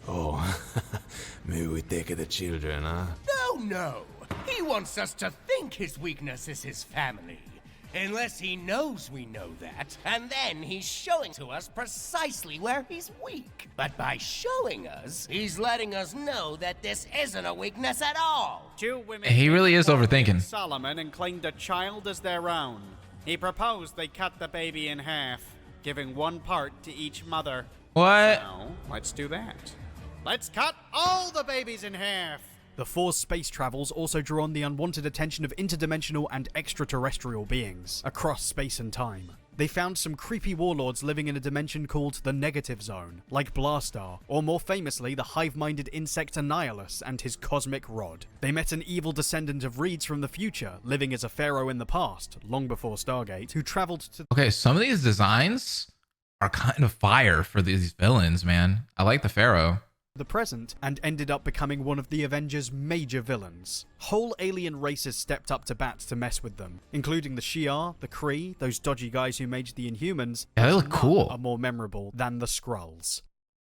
Oh, maybe we take the children, huh? No. He wants us to think his weakness is his family. Unless he knows we know that, and then he's showing to us precisely where he's weak. But by showing us, he's letting us know that this isn't a weakness at all. 2 women He really is overthinking. Solomon and claimed a child as their own. He proposed they cut the baby in half, giving 1 part to each mother. What? So, let's do that. Let's cut all the babies in half. The 4 space travels also drew on the unwanted attention of interdimensional and extraterrestrial beings across space and time. They found some creepy warlords living in a dimension called the Negative Zone, like Blastar, or more famously, the hive-minded insect Annihilus and his cosmic rod. They met an evil descendant of Reeds from the future, living as a pharaoh in the past, long before Stargate, who traveled to... Okay, some of these designs are kind of fire for these villains, man. I like the Pharaoh. The present, and ended up becoming one of the Avengers' major villains. Whole alien races stepped up to bat to mess with them, including the Shi'ar, the Kree, those dodgy guys who made the Inhumans. Yeah, they look None cool. Are more memorable than the Skrulls.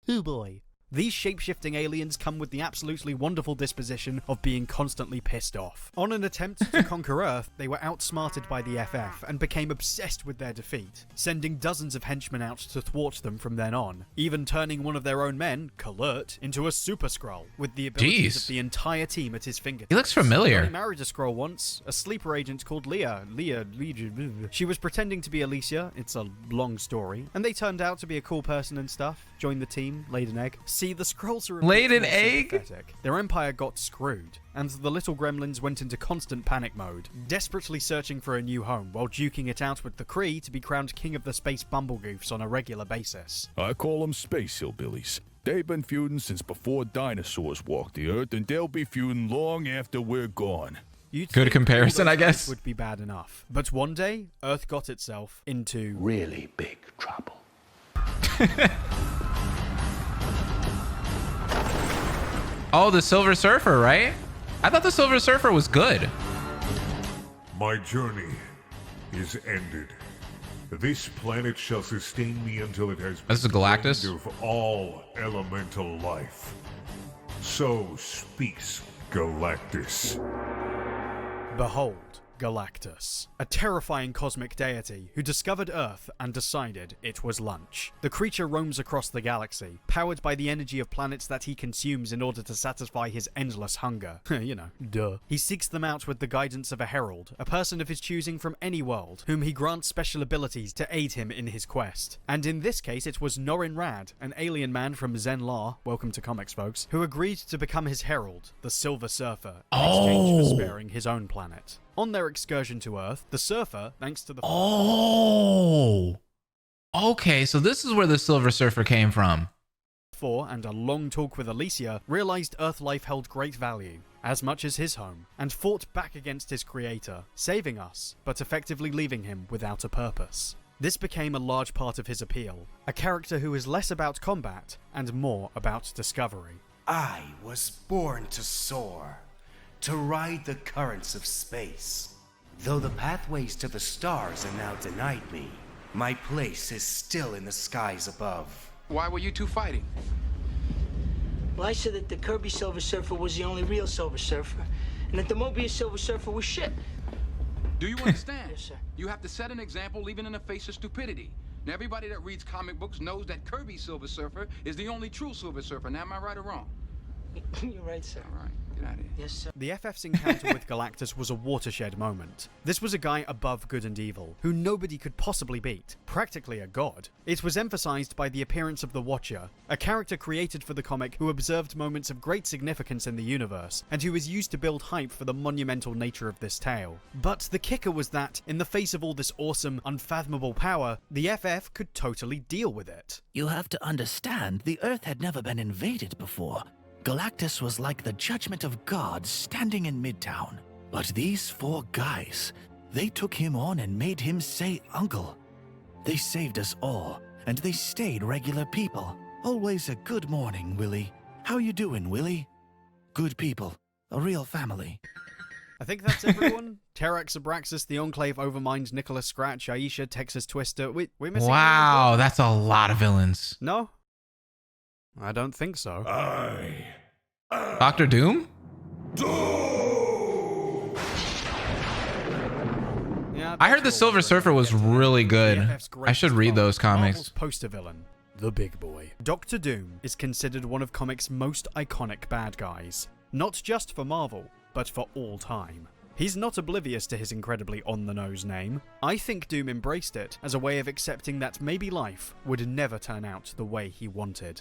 Oh boy. These shape-shifting aliens come with the absolutely wonderful disposition of being constantly pissed off. On an attempt to conquer Earth, they were outsmarted by the FF and became obsessed with their defeat, sending dozens of henchmen out to thwart them from then on, even turning one of their own men, Kalurt, into a super Skrull, with the abilities of the entire team at his fingertips. He looks familiar. He married a Skrull once, a sleeper agent called Leah. She was pretending to be Alicia, it's a long story, and they turned out to be a cool person and stuff, joined the team, laid an egg. See, the Skrulls are a Laid bit an more egg? sympathetic. Their empire got screwed, and the little gremlins went into constant panic mode, desperately searching for a new home while duking it out with the Kree to be crowned king of the space bumblegoofs on a regular basis. I call them space hillbillies. They've been feuding since before dinosaurs walked the earth, and they'll be feuding long after we're gone. You'd Good think comparison, all I those guess. would be bad enough, but one day Earth got itself into really big trouble. Oh, the Silver Surfer, right? I thought the Silver Surfer was good. My journey is ended. This planet shall sustain me until it has This is Galactus? been drained of all elemental life. So speaks Galactus. Behold, Galactus, a terrifying cosmic deity who discovered Earth and decided it was lunch. The creature roams across the galaxy, powered by the energy of planets that he consumes in order to satisfy his endless hunger. You know, duh. He seeks them out with the guidance of a herald, a person of his choosing from any world, whom he grants special abilities to aid him in his quest. And in this case, it was Norin Rad, an alien man from Zen-La, welcome to comics folks, who agreed to become his herald, the Silver Surfer, in exchange for sparing his own planet. On their excursion to Earth, the Surfer, thanks to the... Oh! Okay, so this is where the Silver Surfer came from. And a long talk with Alicia, realized Earth life held great value, as much as his home, and fought back against his creator, saving us, but effectively leaving him without a purpose. This became a large part of his appeal, a character who is less about combat and more about discovery. I was born to soar, to ride the currents of space. Though the pathways to the stars are now denied me, my place is still in the skies above. Why were you two fighting? Well, I said that the Kirby Silver Surfer was the only real Silver Surfer, and that the Mobius Silver Surfer was shit. Do you understand? Yes, sir. You have to set an example even in the face of stupidity. Now, everybody that reads comic books knows that Kirby Silver Surfer is the only true Silver Surfer. Now, am I right or wrong? You're right, sir. All right. Get out of here. Yes, sir. The FF's encounter with Galactus was a watershed moment. This was a guy above good and evil, who nobody could possibly beat, practically a god. It was emphasized by the appearance of the Watcher, a character created for the comic who observed moments of great significance in the universe, and who was used to build hype for the monumental nature of this tale. But the kicker was that, in the face of all this awesome, unfathomable power, the FF could totally deal with it. You have to understand, the Earth had never been invaded before. Galactus was like the judgment of God standing in Midtown. But these 4 guys, they took him on and made him say uncle. They saved us all, and they stayed regular people. Always a good morning, Willie. How you doing, Willie? Good people. A real family. I think that's everyone. Terax, Abraxas, the Enclave, Overmind, Nicholas Scratch, Aisha, Texas Twister. We're missing Wow, that's a lot of villains. No? I don't think so. Dr. Doom? Yeah, I heard the Silver Surfer was really good. I should read those comics. Marvel's poster villain, the Big Boy. Doctor Doom is considered one of comics' most iconic bad guys, not just for Marvel, but for all time. He's not oblivious to his incredibly on-the-nose name. I think Doom embraced it as a way of accepting that maybe life would never turn out the way he wanted.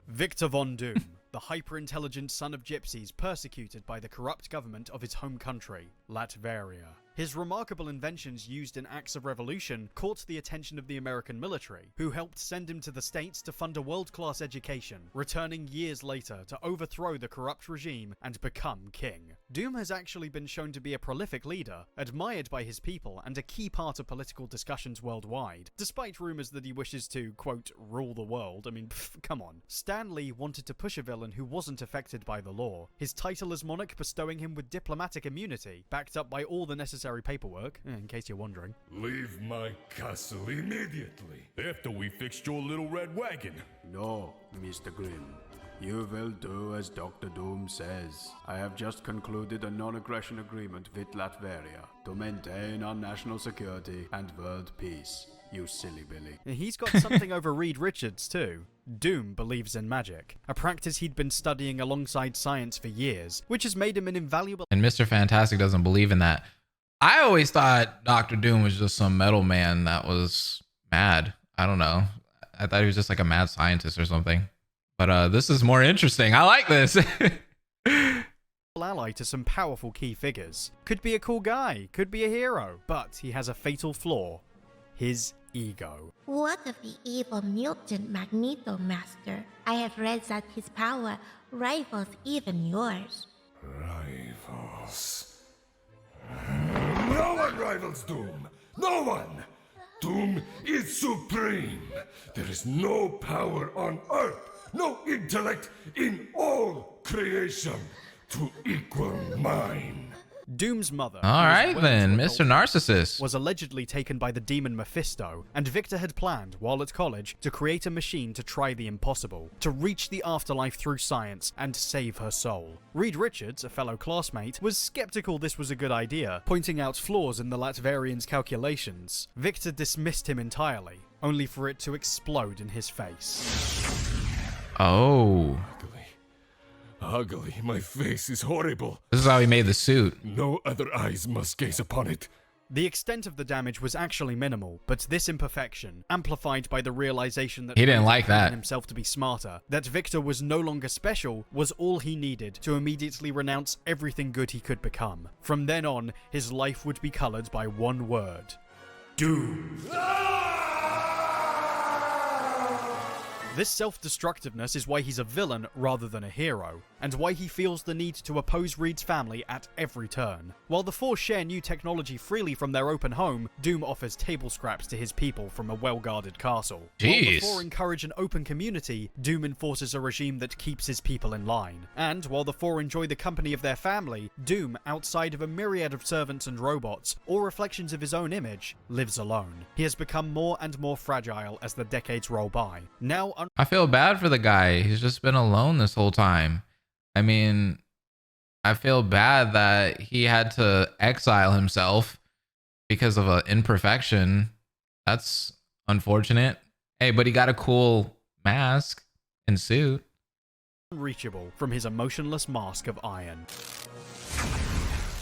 Victor Von Doom, the hyper-intelligent son of gypsies persecuted by the corrupt government of his home country, Latveria. His remarkable inventions used in acts of revolution caught the attention of the American military, who helped send him to the States to fund a world-class education, returning years later to overthrow the corrupt regime and become king. Doom has actually been shown to be a prolific leader, admired by his people and a key part of political discussions worldwide, despite rumors that he wishes to, quote, rule the world. I mean, come on. Stan Lee wanted to push a villain who wasn't affected by the law, his title as monarch bestowing him with diplomatic immunity, backed up by all the necessary paperwork, in case you're wondering. Leave my castle immediately, after we fixed your little red wagon. No, Mr. Grimm. You will do as Dr. Doom says. I have just concluded a non-aggression agreement with Latveria to maintain our national security and world peace. You silly Billy. He's got something over Reed Richards too. Doom believes in magic, a practice he'd been studying alongside science for years, which has made him an invaluable... And Mr. Fantastic doesn't believe in that. I always thought Dr. Doom was just some metal man that was mad. I don't know. I thought he was just like a mad scientist or something. But this is more interesting. I like this. Ally to some powerful key figures. Could be a cool guy, could be a hero, but he has a fatal flaw. His ego. What of the evil mutant Magneto Master? I have read that his power rivals even yours. Rivals. No one rivals Doom. No one. Doom is supreme. There is no power on Earth, no intellect in all creation to equal mine. Doom's mother, all right then, Mr. Narcissist, was allegedly taken by the demon Mephisto, and Victor had planned, while at college, to create a machine to try the impossible, to reach the afterlife through science and save her soul. Reed Richards, a fellow classmate, was skeptical this was a good idea, pointing out flaws in the Latverian's calculations. Victor dismissed him entirely, only for it to explode in his face. Oh. Ugly, my face is horrible. This is how he made the suit. No other eyes must gaze upon it. The extent of the damage was actually minimal, but this imperfection, amplified by the realization that he didn't like that himself to be smarter, that Victor was no longer special, was all he needed to immediately renounce everything good he could become. From then on, his life would be colored by one word: Doom. This self-destructiveness is why he's a villain rather than a hero, and why he feels the need to oppose Reed's family at every turn. While the four share new technology freely from their open home, Doom offers table scraps to his people from a well-guarded castle. While the four encourage an open community, Doom enforces a regime that keeps his people in line. And while the four enjoy the company of their family, Doom, outside of a myriad of servants and robots, or reflections of his own image, lives alone. He has become more and more fragile as the decades roll by. Now, I feel bad for the guy. He's just been alone this whole time. I mean, I feel bad that he had to exile himself because of an imperfection. That's unfortunate. Hey, but he got a cool mask and suit. Unreachable from his emotionless mask of iron.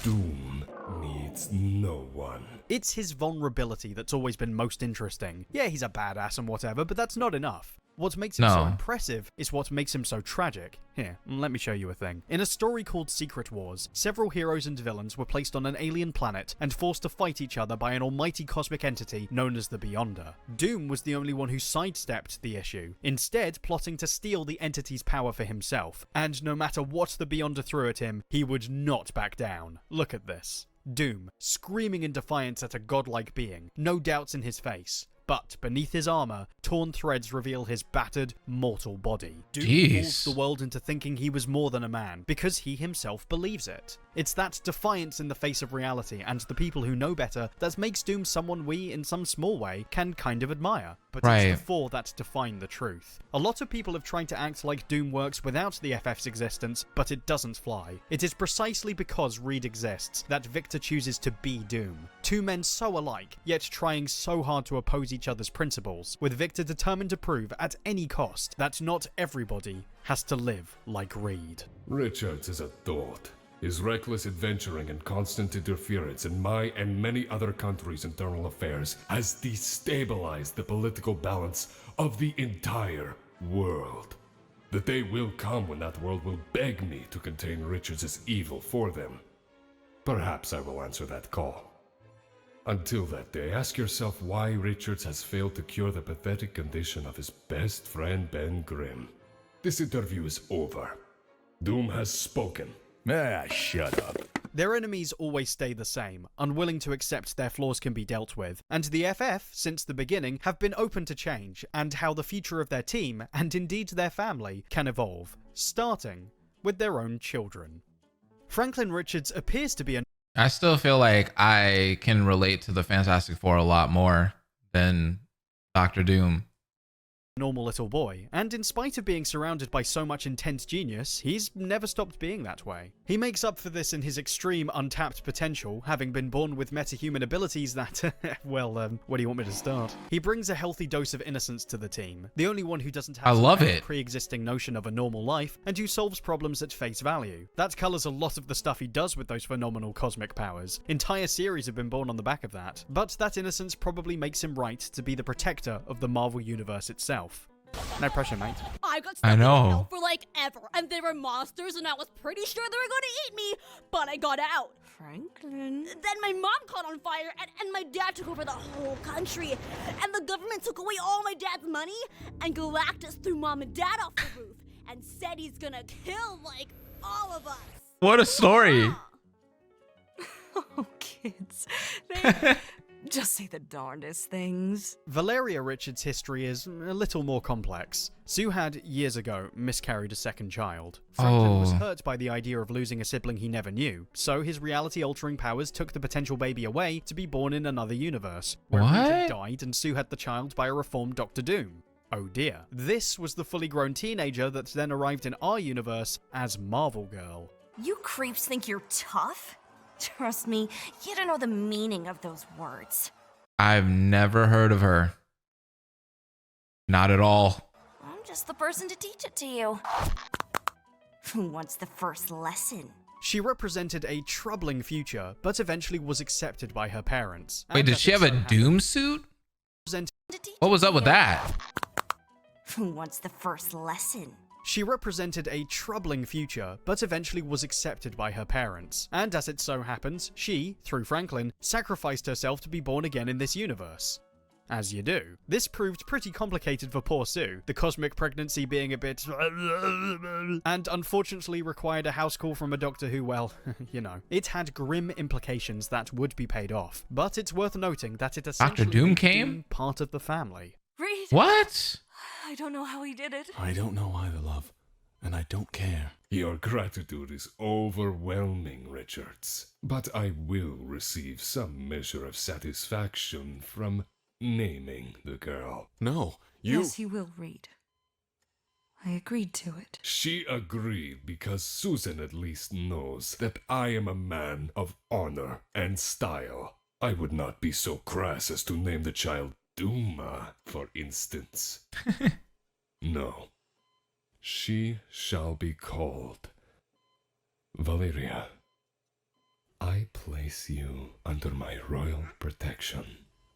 Doom needs no one. It's his vulnerability that's always been most interesting. Yeah, he's a badass and whatever, but that's not enough. What makes him so impressive is what makes him so tragic. Here, let me show you a thing. In a story called Secret Wars, several heroes and villains were placed on an alien planet and forced to fight each other by an almighty cosmic entity known as the Beyonder. Doom was the only one who sidestepped the issue, instead plotting to steal the entity's power for himself. And no matter what the Beyonder threw at him, he would not back down. Look at this. Doom, screaming in defiance at a godlike being, no doubts in his face. But beneath his armor, torn threads reveal his battered, mortal body. Doom fools the world into thinking he was more than a man, because he himself believes it. It's that defiance in the face of reality and the people who know better that makes Doom someone we, in some small way, can kind of admire. But it's the four that define the truth. A lot of people have tried to act like Doom works without the FF's existence, but it doesn't fly. It is precisely because Reed exists that Victor chooses to be Doom. Two men so alike, yet trying so hard to oppose each other's principles, with Victor determined to prove at any cost that not everybody has to live like Reed. Richards is a dolt. His reckless adventuring and constant interference in my and many other countries' internal affairs has destabilized the political balance of the entire world. The day will come when that world will beg me to contain Richards' evil for them. Perhaps I will answer that call. Until that day, ask yourself why Richards has failed to cure the pathetic condition of his best friend Ben Grimm. This interview is over. Doom has spoken. Ah, shut up. Their enemies always stay the same, unwilling to accept their flaws can be dealt with, and the FF, since the beginning, have been open to change, and how the future of their team, and indeed their family, can evolve, starting with their own children. Franklin Richards appears to be a I still feel like I can relate to the Fantastic Four a lot more than Dr. Doom. normal little boy, and in spite of being surrounded by so much intense genius, he's never stopped being that way. He makes up for this in his extreme untapped potential, having been born with metahuman abilities that, well, where do you want me to start? He brings a healthy dose of innocence to the team, the only one who doesn't have a pre-existing notion of a normal life, and who solves problems at face value. That colours a lot of the stuff he does with those phenomenal cosmic powers. Entire series have been born on the back of that, but that innocence probably makes him right to be the protector of the Marvel Universe itself. No pressure, mate. I got stuck in hell for like ever, and there were monsters, and I was pretty sure they were going to eat me, but I got out. Franklin. Then my mom caught on fire, and my dad took over the whole country, and the government took away all my dad's money, and Galactus threw mom and dad off the roof, and said he's gonna kill, like, all of us. What a story. Oh, kids. They just say the darndest things. Valeria Richards' history is a little more complex. Sue had, years ago, miscarried a second child. Franklin was hurt by the idea of losing a sibling he never knew, so his reality-altering powers took the potential baby away to be born in another universe, where Reed had died and Sue had the child by a reformed Dr. Doom. Oh dear. This was the fully grown teenager that then arrived in our universe as Marvel Girl. You creeps think you're tough? Trust me, you don't know the meaning of those words. I've never heard of her. Not at all. I'm just the person to teach it to you. Who wants the first lesson? She represented a troubling future, but eventually was accepted by her parents. Wait, did she have a Doom suit? What was up with that? Who wants the first lesson? She represented a troubling future, but eventually was accepted by her parents. And as it so happens, she, through Franklin, sacrificed herself to be born again in this universe. As you do. This proved pretty complicated for poor Sue, the cosmic pregnancy being a bit and unfortunately required a house call from a doctor who, well, you know. It had grim implications that would be paid off, but it's worth noting that it essentially Dr. Doom made came? Doom part of the family. Reed! What? I don't know how he did it. I don't know either, love. And I don't care. Your gratitude is overwhelming, Richards. But I will receive some measure of satisfaction from naming the girl. No, you... Yes, you will, Reed. I agreed to it. She agreed because Susan at least knows that I am a man of honor and style. I would not be so crass as to name the child Duma, for instance. No. She shall be called Valeria. I place you under my royal protection,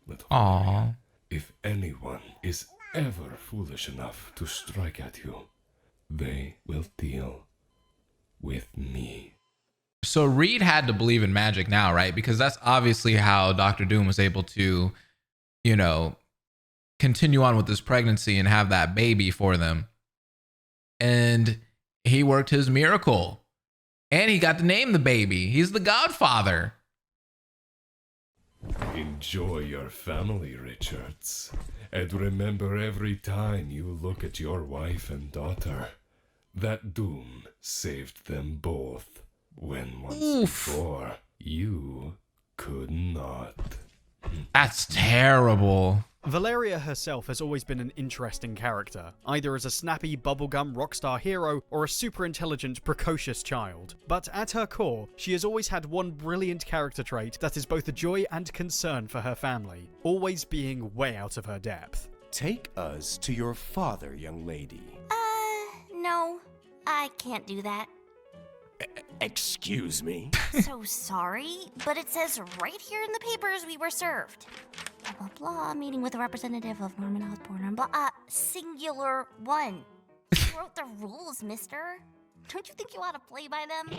little Valeria. If anyone is ever foolish enough to strike at you, they will deal with me. So Reed had to believe in magic now, right? Because that's obviously how Dr. Doom was able to, you know, continue on with this pregnancy and have that baby for them. And he worked his miracle. And he got to name the baby. He's the godfather. Enjoy your family, Richards. And remember every time you look at your wife and daughter, that Doom saved them both. when once before you could not. That's terrible. Valeria herself has always been an interesting character, either as a snappy bubblegum rockstar hero or a super intelligent, precocious child. But at her core, she has always had one brilliant character trait that is both a joy and concern for her family, always being way out of her depth. Take us to your father, young lady. No, I can't do that. Excuse me? So sorry, but it says right here in the papers we were served. Blah, blah, blah, meeting with a representative of Norman Osborn, blah, singular one. You wrote the rules, mister. Don't you think you ought to play by them?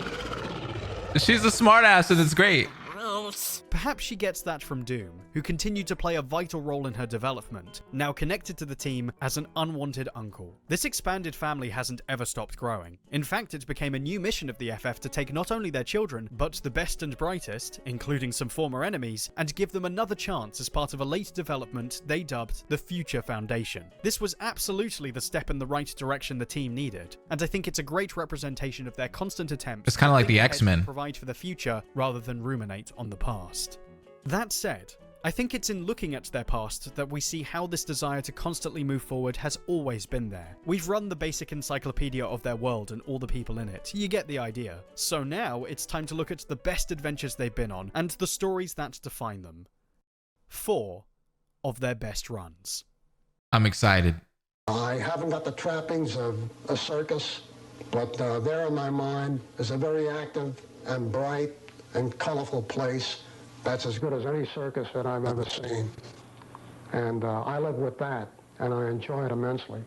She's a smartass and it's great. Gross. Perhaps she gets that from Doom, who continued to play a vital role in her development, now connected to the team as an unwanted uncle. This expanded family hasn't ever stopped growing. In fact, it became a new mission of the FF to take not only their children, but the best and brightest, including some former enemies, and give them another chance as part of a late development they dubbed the Future Foundation. This was absolutely the step in the right direction the team needed, and I think it's a great representation of their constant attempts. It's kind of like the to X-Men. provide for the future rather than ruminate on the past. That said, I think it's in looking at their past that we see how this desire to constantly move forward has always been there. We've run the basic encyclopedia of their world and all the people in it. You get the idea. So now it's time to look at the best adventures they've been on and the stories that define them. 4 of their best runs. I'm excited. I haven't got the trappings of a circus, but there in my mind is a very active and bright and colorful place that's as good as any circus that I've ever seen. And I live with that, and I enjoy it immensely.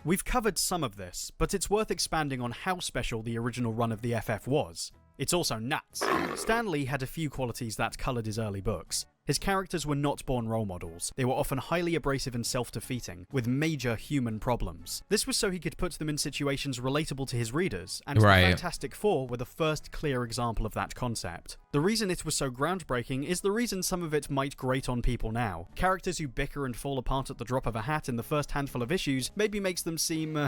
We've covered some of this, but it's worth expanding on how special the original run of the FF was. It's also nuts. Stan Lee had a few qualities that coloured his early books. His characters were not born role models. They were often highly abrasive and self-defeating, with major human problems. This was so he could put them in situations relatable to his readers, and the Fantastic Four were the first clear example of that concept. The reason it was so groundbreaking is the reason some of it might grate on people now. Characters who bicker and fall apart at the drop of a hat in the first handful of issues maybe makes them seem,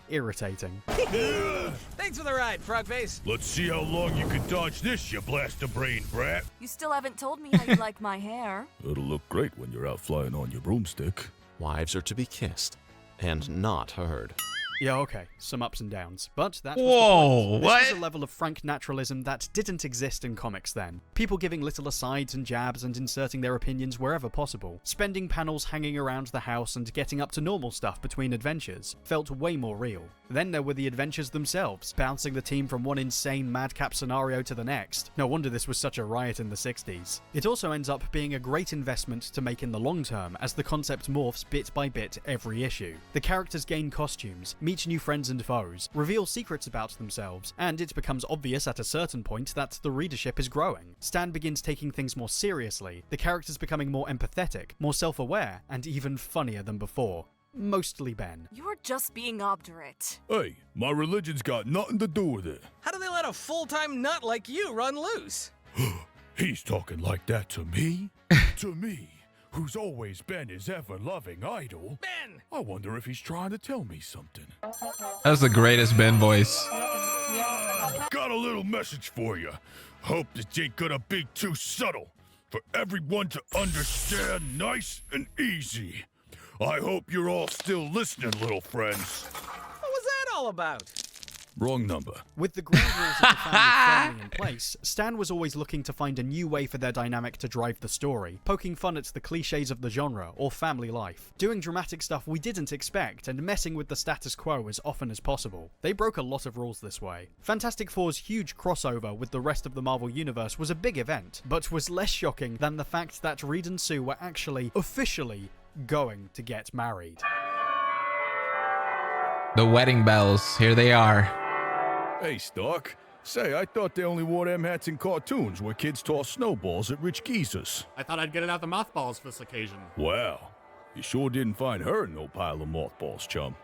irritating. Thanks for the ride, Frogface. Let's see how long you can dodge this, you blast-a-brain brat. You still haven't told me how you like my hair. It'll look great when you're out flying on your broomstick. Wives are to be kissed and not heard. Yeah, okay, some ups and downs, but that was Whoa, the point. what? This was a level of frank naturalism that didn't exist in comics then. People giving little asides and jabs and inserting their opinions wherever possible. Spending panels hanging around the house and getting up to normal stuff between adventures felt way more real. Then there were the adventures themselves, bouncing the team from one insane madcap scenario to the next. No wonder this was such a riot in the 60s. It also ends up being a great investment to make in the long term, as the concept morphs bit by bit every issue. The characters gain costumes, meet new friends and foes, reveal secrets about themselves, and it becomes obvious at a certain point that the readership is growing. Stan begins taking things more seriously, the characters becoming more empathetic, more self-aware, and even funnier than before. Mostly Ben. You're just being obdurate. Hey, my religion's got nothing to do with it. How do they let a full-time nut like you run loose? He's talking like that to me? To me, who's always been his ever-loving idol? Ben! I wonder if he's trying to tell me something. That's the greatest Ben voice. Got a little message for you. Hope this ain't gonna be too subtle. For everyone to understand nice and easy. I hope you're all still listening, little friends. What was that all about? Wrong number. With the ground rules of the family firmly in place, Stan was always looking to find a new way for their dynamic to drive the story, poking fun at the cliches of the genre or family life, doing dramatic stuff we didn't expect, and messing with the status quo as often as possible. They broke a lot of rules this way. Fantastic Four's huge crossover with the rest of the Marvel Universe was a big event, but was less shocking than the fact that Reed and Sue were actually, officially, going to get married. The wedding bells, here they are. Hey, Stark. Say, I thought they only wore them hats in cartoons where kids toss snowballs at rich geezers. I thought I'd get it out the mothballs for this occasion. Well, you sure didn't find her in no pile of mothballs, chum.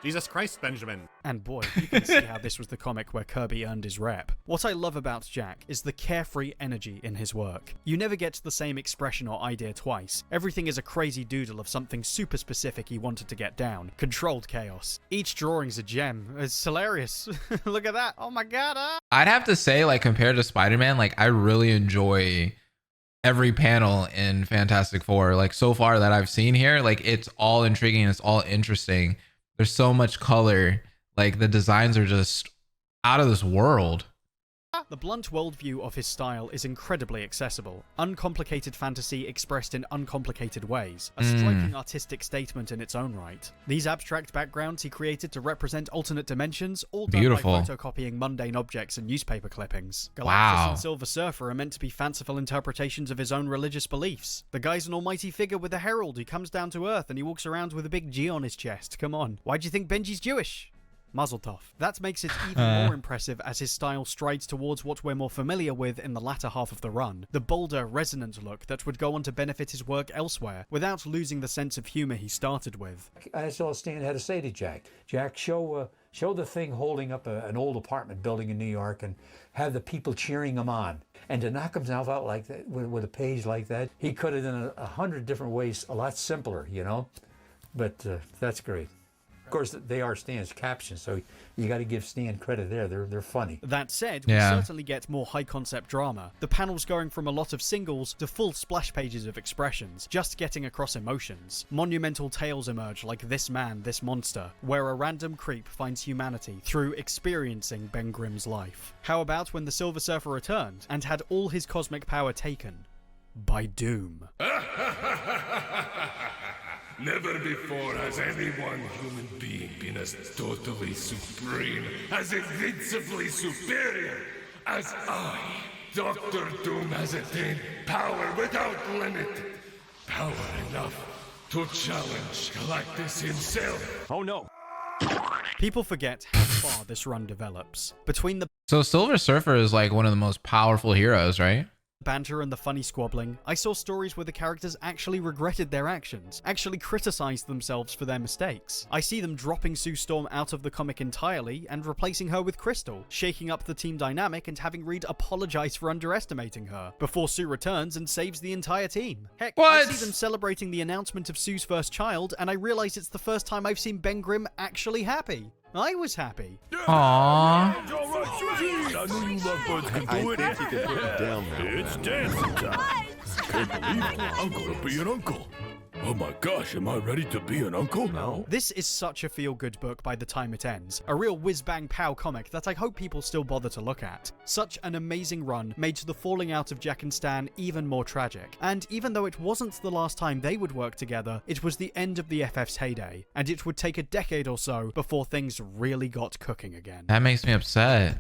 Jesus Christ, Benjamin. And boy, you can see how this was the comic where Kirby earned his rep. What I love about Jack is the carefree energy in his work. You never get the same expression or idea twice. Everything is a crazy doodle of something super specific he wanted to get down. Controlled chaos. Each drawing's a gem. It's hilarious. Look at that. Oh my god. I'd have to say, like, compared to Spider-Man, like, I really enjoy every panel in Fantastic Four. Like, so far that I've seen here, like, it's all intriguing. It's all interesting. There's so much color. Like, the designs are just out of this world. The blunt worldview of his style is incredibly accessible. Uncomplicated fantasy expressed in uncomplicated ways. A striking artistic statement in its own right. These abstract backgrounds he created to represent alternate dimensions, all done Beautiful. by photocopying mundane objects and newspaper clippings. Galactus Wow. and Silver Surfer are meant to be fanciful interpretations of his own religious beliefs. The guy's an almighty figure with a herald. He comes down to Earth and he walks around with a big G on his chest. Come on. Why do you think Benji's Jewish? Mazel tov. That makes it even more impressive as his style strides towards what we're more familiar with in the latter half of the run, the bolder, resonant look that would go on to benefit his work elsewhere, without losing the sense of humor he started with. That's all Stan had to say to Jack. Jack, show the thing holding up an old apartment building in New York and have the people cheering him on. And to knock himself out like that, with a page like that, he could have done 100 different ways, a lot simpler, you know? But that's great. Of course, they are Stan's captions, so you got to give Stan credit there. They're funny. That said, we certainly get more high-concept drama. The panels going from a lot of singles to full splash pages of expressions, just getting across emotions. Monumental tales emerge like This Man, This Monster, where a random creep finds humanity through experiencing Ben Grimm's life. How about when the Silver Surfer returned and had all his cosmic power taken by Doom? Never before has any one human being been as totally supreme, as invincibly superior as I. Dr. Doom has attained power without limit. Power enough to challenge Galactus himself. Oh no. People forget how far this run develops. Between the So Silver Surfer is like one of the most powerful heroes, right? banter and the funny squabbling, I saw stories where the characters actually regretted their actions, actually criticized themselves for their mistakes. I see them dropping Sue Storm out of the comic entirely and replacing her with Crystal, shaking up the team dynamic and having Reed apologize for underestimating her, before Sue returns and saves the entire team. Heck, I see them celebrating the announcement of Sue's first child, and I realize it's the first time I've seen Ben Grimm actually happy. I was happy. Aww. I knew you lovebirds could do it. I think you can put it down now. It's dancing time. Can't believe it. I'm gonna be an uncle. Oh my gosh, am I ready to be an uncle now? This is such a feel-good book by the time it ends. A real whiz-bang-pow comic that I hope people still bother to look at. Such an amazing run made the falling out of Jack and Stan even more tragic. And even though it wasn't the last time they would work together, it was the end of the FF's heyday. And it would take a decade or so before things really got cooking again. That makes me upset.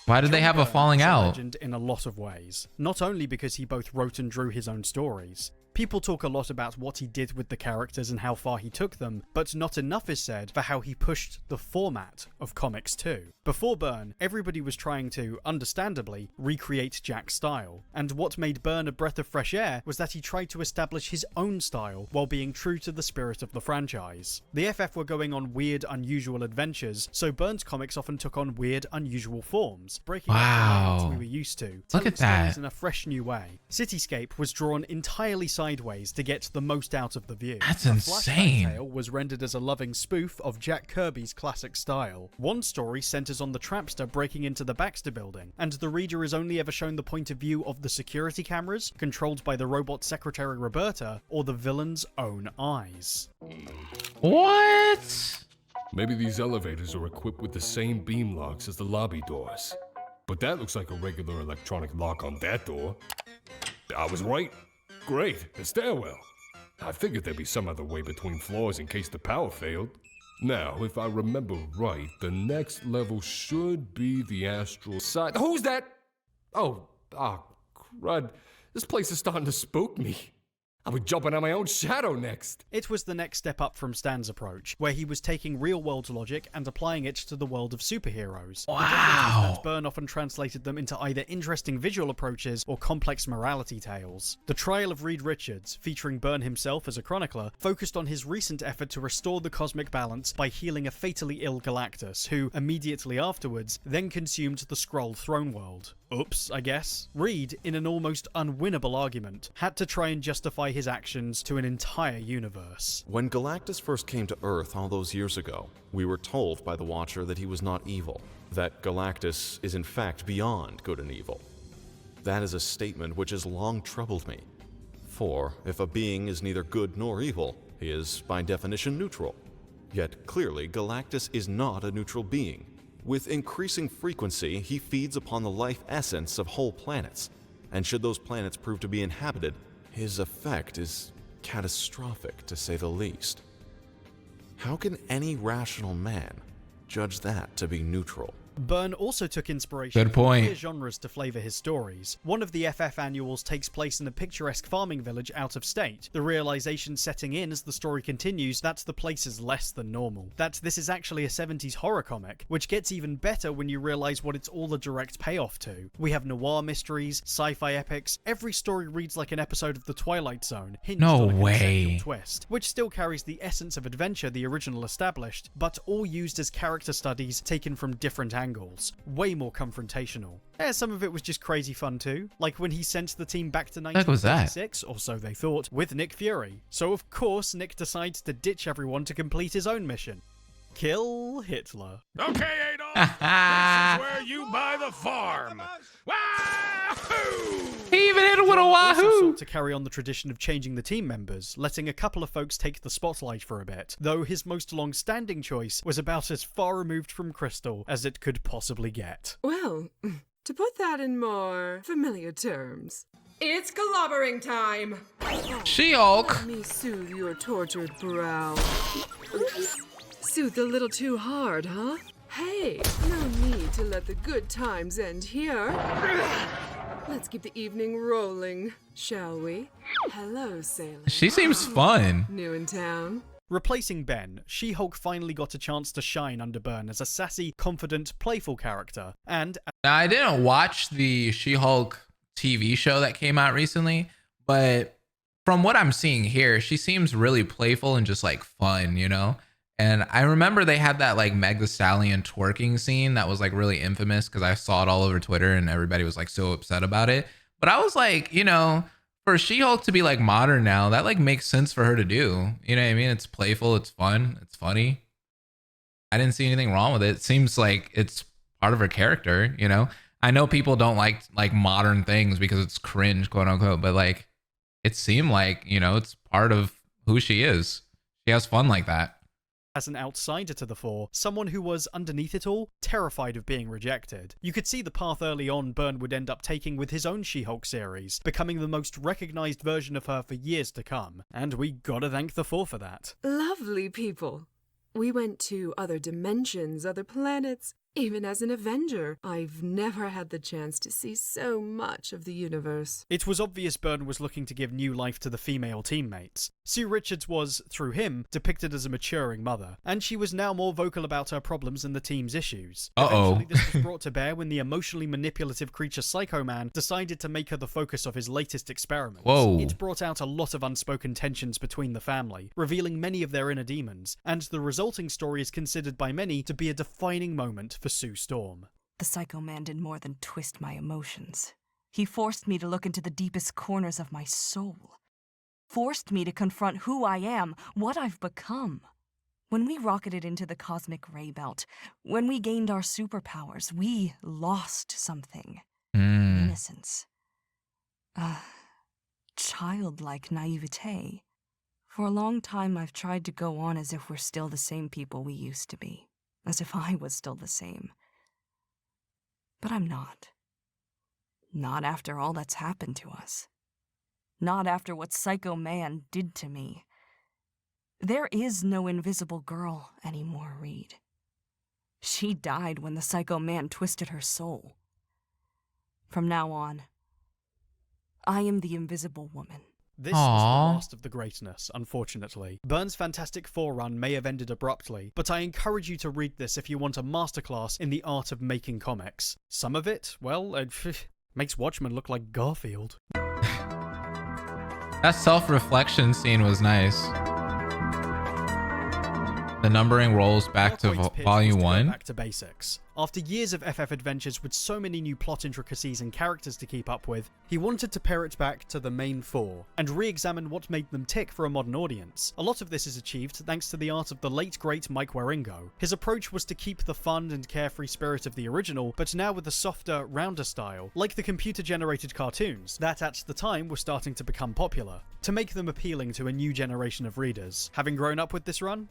Why did they have a falling out? Legend in a lot of ways. Not only because he both wrote and drew his own stories. People talk a lot about what he did with the characters and how far he took them, but not enough is said for how he pushed the format of comics too. Before Byrne, everybody was trying to, understandably, recreate Jack's style, and what made Byrne a breath of fresh air was that he tried to establish his own style while being true to the spirit of the franchise. The FF were going on weird, unusual adventures, so Byrne's comics often took on weird, unusual forms, breaking up the lines we were used to, Look at telling stories that. in a fresh new way. Cityscape was drawn entirely sideways to get the most out of the view. That's A insane. Flashback Tale was rendered as a loving spoof of Jack Kirby's classic style. One story centers on the Trapster breaking into the Baxter building, and the reader is only ever shown the point of view of the security cameras, controlled by the robot secretary Roberta, or the villain's own eyes. What? Maybe these elevators are equipped with the same beam locks as the lobby doors. But that looks like a regular electronic lock on that door. I was right. Great, the stairwell. I figured there'd be some other way between floors in case the power failed. Now, if I remember right, the next level should be the astral side. Who's that? Oh, crud. This place is starting to spook me. I'll be jumping on my own shadow next. It was the next step up from Stan's approach, where he was taking real-world logic and applying it to the world of superheroes. Wow. The difference is that Byrne often translated them into either interesting visual approaches or complex morality tales. The Trial of Reed Richards, featuring Byrne himself as a chronicler, focused on his recent effort to restore the cosmic balance by healing a fatally ill Galactus, who, immediately afterwards, then consumed the Skrull throne world. Oops, I guess. Reed, in an almost unwinnable argument, had to try and justify his actions to an entire universe. When Galactus first came to Earth all those years ago, we were told by the Watcher that he was not evil, that Galactus is in fact beyond good and evil. That is a statement which has long troubled me. For if a being is neither good nor evil, he is by definition neutral. Yet clearly Galactus is not a neutral being. With increasing frequency, he feeds upon the life essence of whole planets, and should those planets prove to be inhabited, his effect is catastrophic to say the least. How can any rational man judge that to be neutral? Byrne also took inspiration Good from point. queer genres to flavour his stories. One of the FF annuals takes place in a picturesque farming village out of state, the realization setting in as the story continues that the place is less than normal. That this is actually a 70s horror comic, which gets even better when you realise what it's all a direct payoff to. We have noir mysteries, sci-fi epics, every story reads like an episode of The Twilight Zone, hinged No on a way. conceptual twist, which still carries the essence of adventure the original established, but all used as character studies taken from different angles. Way more confrontational. Some of it was just crazy fun too, like when he sent the team back to heck was that? 1936, or so they thought, with Nick Fury. So of course Nick decides to ditch everyone to complete his own mission. Kill Hitler. Okay, Adolf, this is where you buy the farm. He even hit it with a Also wahoo! sought to carry on the tradition of changing the team members, letting a couple of folks take the spotlight for a bit, though his most long-standing choice was about as far removed from Crystal as it could possibly get. Well, to put that in more familiar terms, it's clobbering time! She-Hulk! Let me soothe your tortured brow. Oops. Soothed a little too hard, huh? Hey, no need to let the good times end here. Let's keep the evening rolling, shall we? Hello, sailor. She seems fun. New in town? Replacing Ben, She-Hulk finally got a chance to shine under Byrne as a sassy, confident, playful character, and Now, I didn't watch the She-Hulk TV show that came out recently, but from what I'm seeing here, she seems really playful and just like fun, you know? And I remember they had that like Meg Thee Stallion twerking scene that was like really infamous because I saw it all over Twitter and everybody was like so upset about it. But I was like, you know, for She-Hulk to be like modern now, that like makes sense for her to do. You know what I mean? It's playful, it's fun, it's funny. I didn't see anything wrong with it. It seems like it's part of her character, you know? I know people don't like modern things because it's cringe, quote unquote, but like it seemed like, you know, it's part of who she is. She has fun like that. as an outsider to the fore, someone who was, underneath it all, terrified of being rejected. You could see the path early on Byrne would end up taking with his own She-Hulk series, becoming the most recognised version of her for years to come, and we gotta thank the Four for that. Lovely people. We went to other dimensions, other planets. Even as an Avenger, I've never had the chance to see so much of the universe. It was obvious Byrne was looking to give new life to the female teammates. Sue Richards was, through him, depicted as a maturing mother, and she was now more vocal about her problems and the team's issues. Eventually, this was brought to bear when the emotionally manipulative creature Psycho Man decided to make her the focus of his latest experiments. Whoa. It brought out a lot of unspoken tensions between the family, revealing many of their inner demons, and the resulting story is considered by many to be a defining moment for Sue Storm. The Psycho Man did more than twist my emotions. He forced me to look into the deepest corners of my soul. Forced me to confront who I am, what I've become. When we rocketed into the cosmic ray belt, when we gained our superpowers, we lost something. Innocence. Childlike naivete. For a long time, I've tried to go on as if we're still the same people we used to be. As if I was still the same. But I'm not. Not after all that's happened to us. Not after what Psycho Man did to me. There is no invisible girl anymore, Reed. She died when the Psycho Man twisted her soul. From now on, I am the Invisible Woman. This is the last of the greatness, unfortunately. Byrne's Fantastic Four run may have ended abruptly, but I encourage you to read this if you want a masterclass in the art of making comics. Some of it, well, makes Watchmen look like Garfield. That self-reflection scene was nice. The numbering rolls back to volume 1. Back to basics. After years of FF adventures with so many new plot intricacies and characters to keep up with, he wanted to pare it back to the main 4 and re-examine what made them tick for a modern audience. A lot of this is achieved thanks to the art of the late great Mike Waringo. His approach was to keep the fun and carefree spirit of the original, but now with a softer, rounder style, like the computer-generated cartoons that at the time were starting to become popular, to make them appealing to a new generation of readers. Having grown up with this run,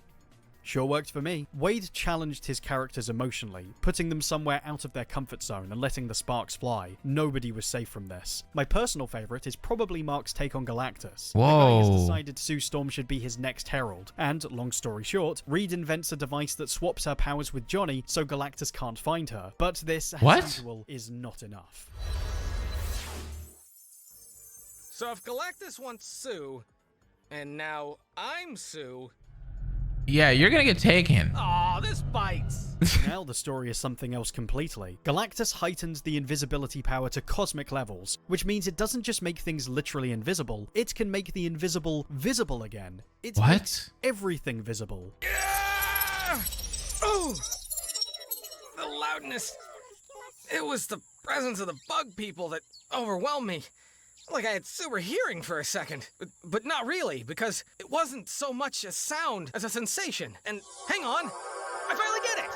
sure worked for me. Wade challenged his characters emotionally, putting them somewhere out of their comfort zone and letting the sparks fly. Nobody was safe from this. My personal favourite is probably Mark's take on Galactus. Whoa. The guy has decided Sue Storm should be his next herald, and, long story short, Reed invents a device that swaps her powers with Johnny so Galactus can't find her. But this, as usual, is not enough. So if Galactus wants Sue, and now I'm Sue... Yeah, you're gonna get taken. Aw, this bites. Now the story is something else completely. Galactus heightens the invisibility power to cosmic levels, which means it doesn't just make things literally invisible, it can make the invisible visible again. It makes everything visible. Oh! The loudness. It was the presence of the bug people that overwhelmed me. Like I had super hearing for a second, but not really, because it wasn't so much a sound as a sensation. And hang on, I finally get it!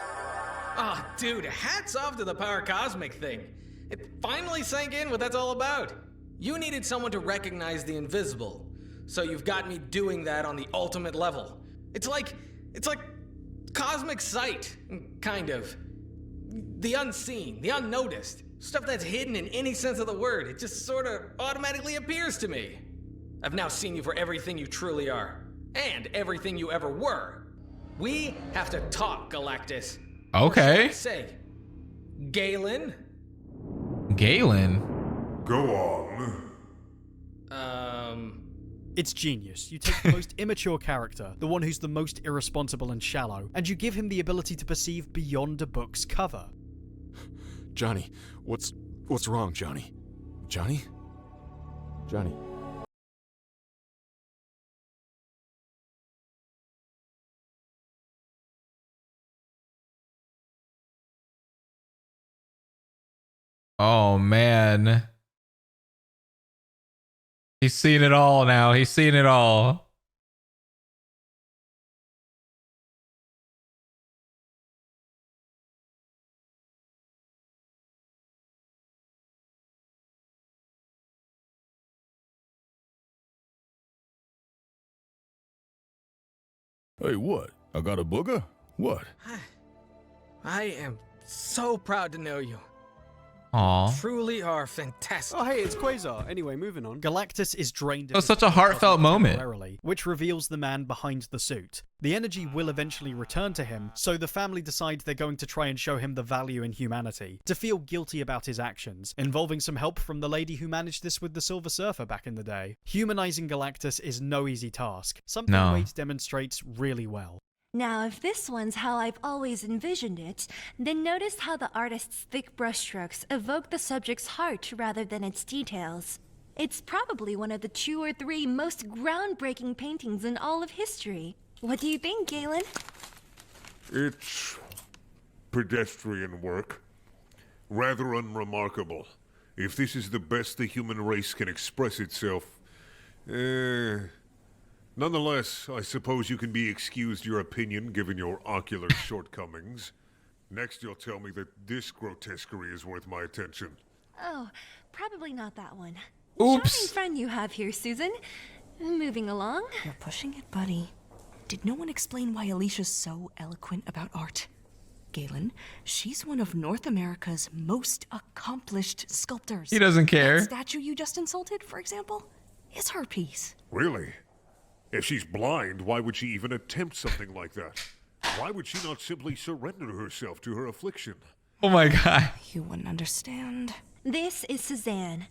Oh, dude, hats off to the Power Cosmic thing. It finally sank in what that's all about. You needed someone to recognize the invisible, so you've got me doing that on the ultimate level. It's like cosmic sight, kind of. The unseen, the unnoticed. Stuff that's hidden in any sense of the word. It just sort of automatically appears to me. I've now seen you for everything you truly are. And everything you ever were. We have to talk, Galactus. Okay. Or should I say, Galen? Galen? Go on. It's genius. You take the most immature character, the one who's the most irresponsible and shallow, and you give him the ability to perceive beyond a book's cover. Johnny, what's wrong, Johnny? Johnny? Johnny. Oh man. He's seen it all now. He's seen it all. Hey, what? I got a booger? What? I am so proud to know you. Aw. Truly are fantastic. Oh, hey, it's Quasar. Anyway, moving on. Galactus is drained. It was such a heartfelt moment. Which reveals the man behind the suit. The energy will eventually return to him, so the family decide they're going to try and show him the value in humanity, to feel guilty about his actions, involving some help from the lady who managed this with the Silver Surfer back in the day. Humanizing Galactus is no easy task, something Wade demonstrates really well. Now, if this one's how I've always envisioned it, then notice how the artist's thick brushstrokes evoke the subject's heart rather than its details. It's probably one of the 2 or 3 most groundbreaking paintings in all of history. What do you think, Galen? It's pedestrian work. Rather unremarkable. If this is the best the human race can express itself, nonetheless, I suppose you can be excused your opinion given your ocular shortcomings. Next, you'll tell me that this grotesquerie is worth my attention. Oh, probably not that one. Oops. Charming friend you have here, Susan. Moving along. You're pushing it, buddy. Did no one explain why Alicia's so eloquent about art? Galen, she's one of North America's most accomplished sculptors. He doesn't care. That statue you just insulted, for example, is her piece. Really? If she's blind, why would she even attempt something like that? Why would she not simply surrender herself to her affliction? Oh my god. You wouldn't understand. This is Suzanne.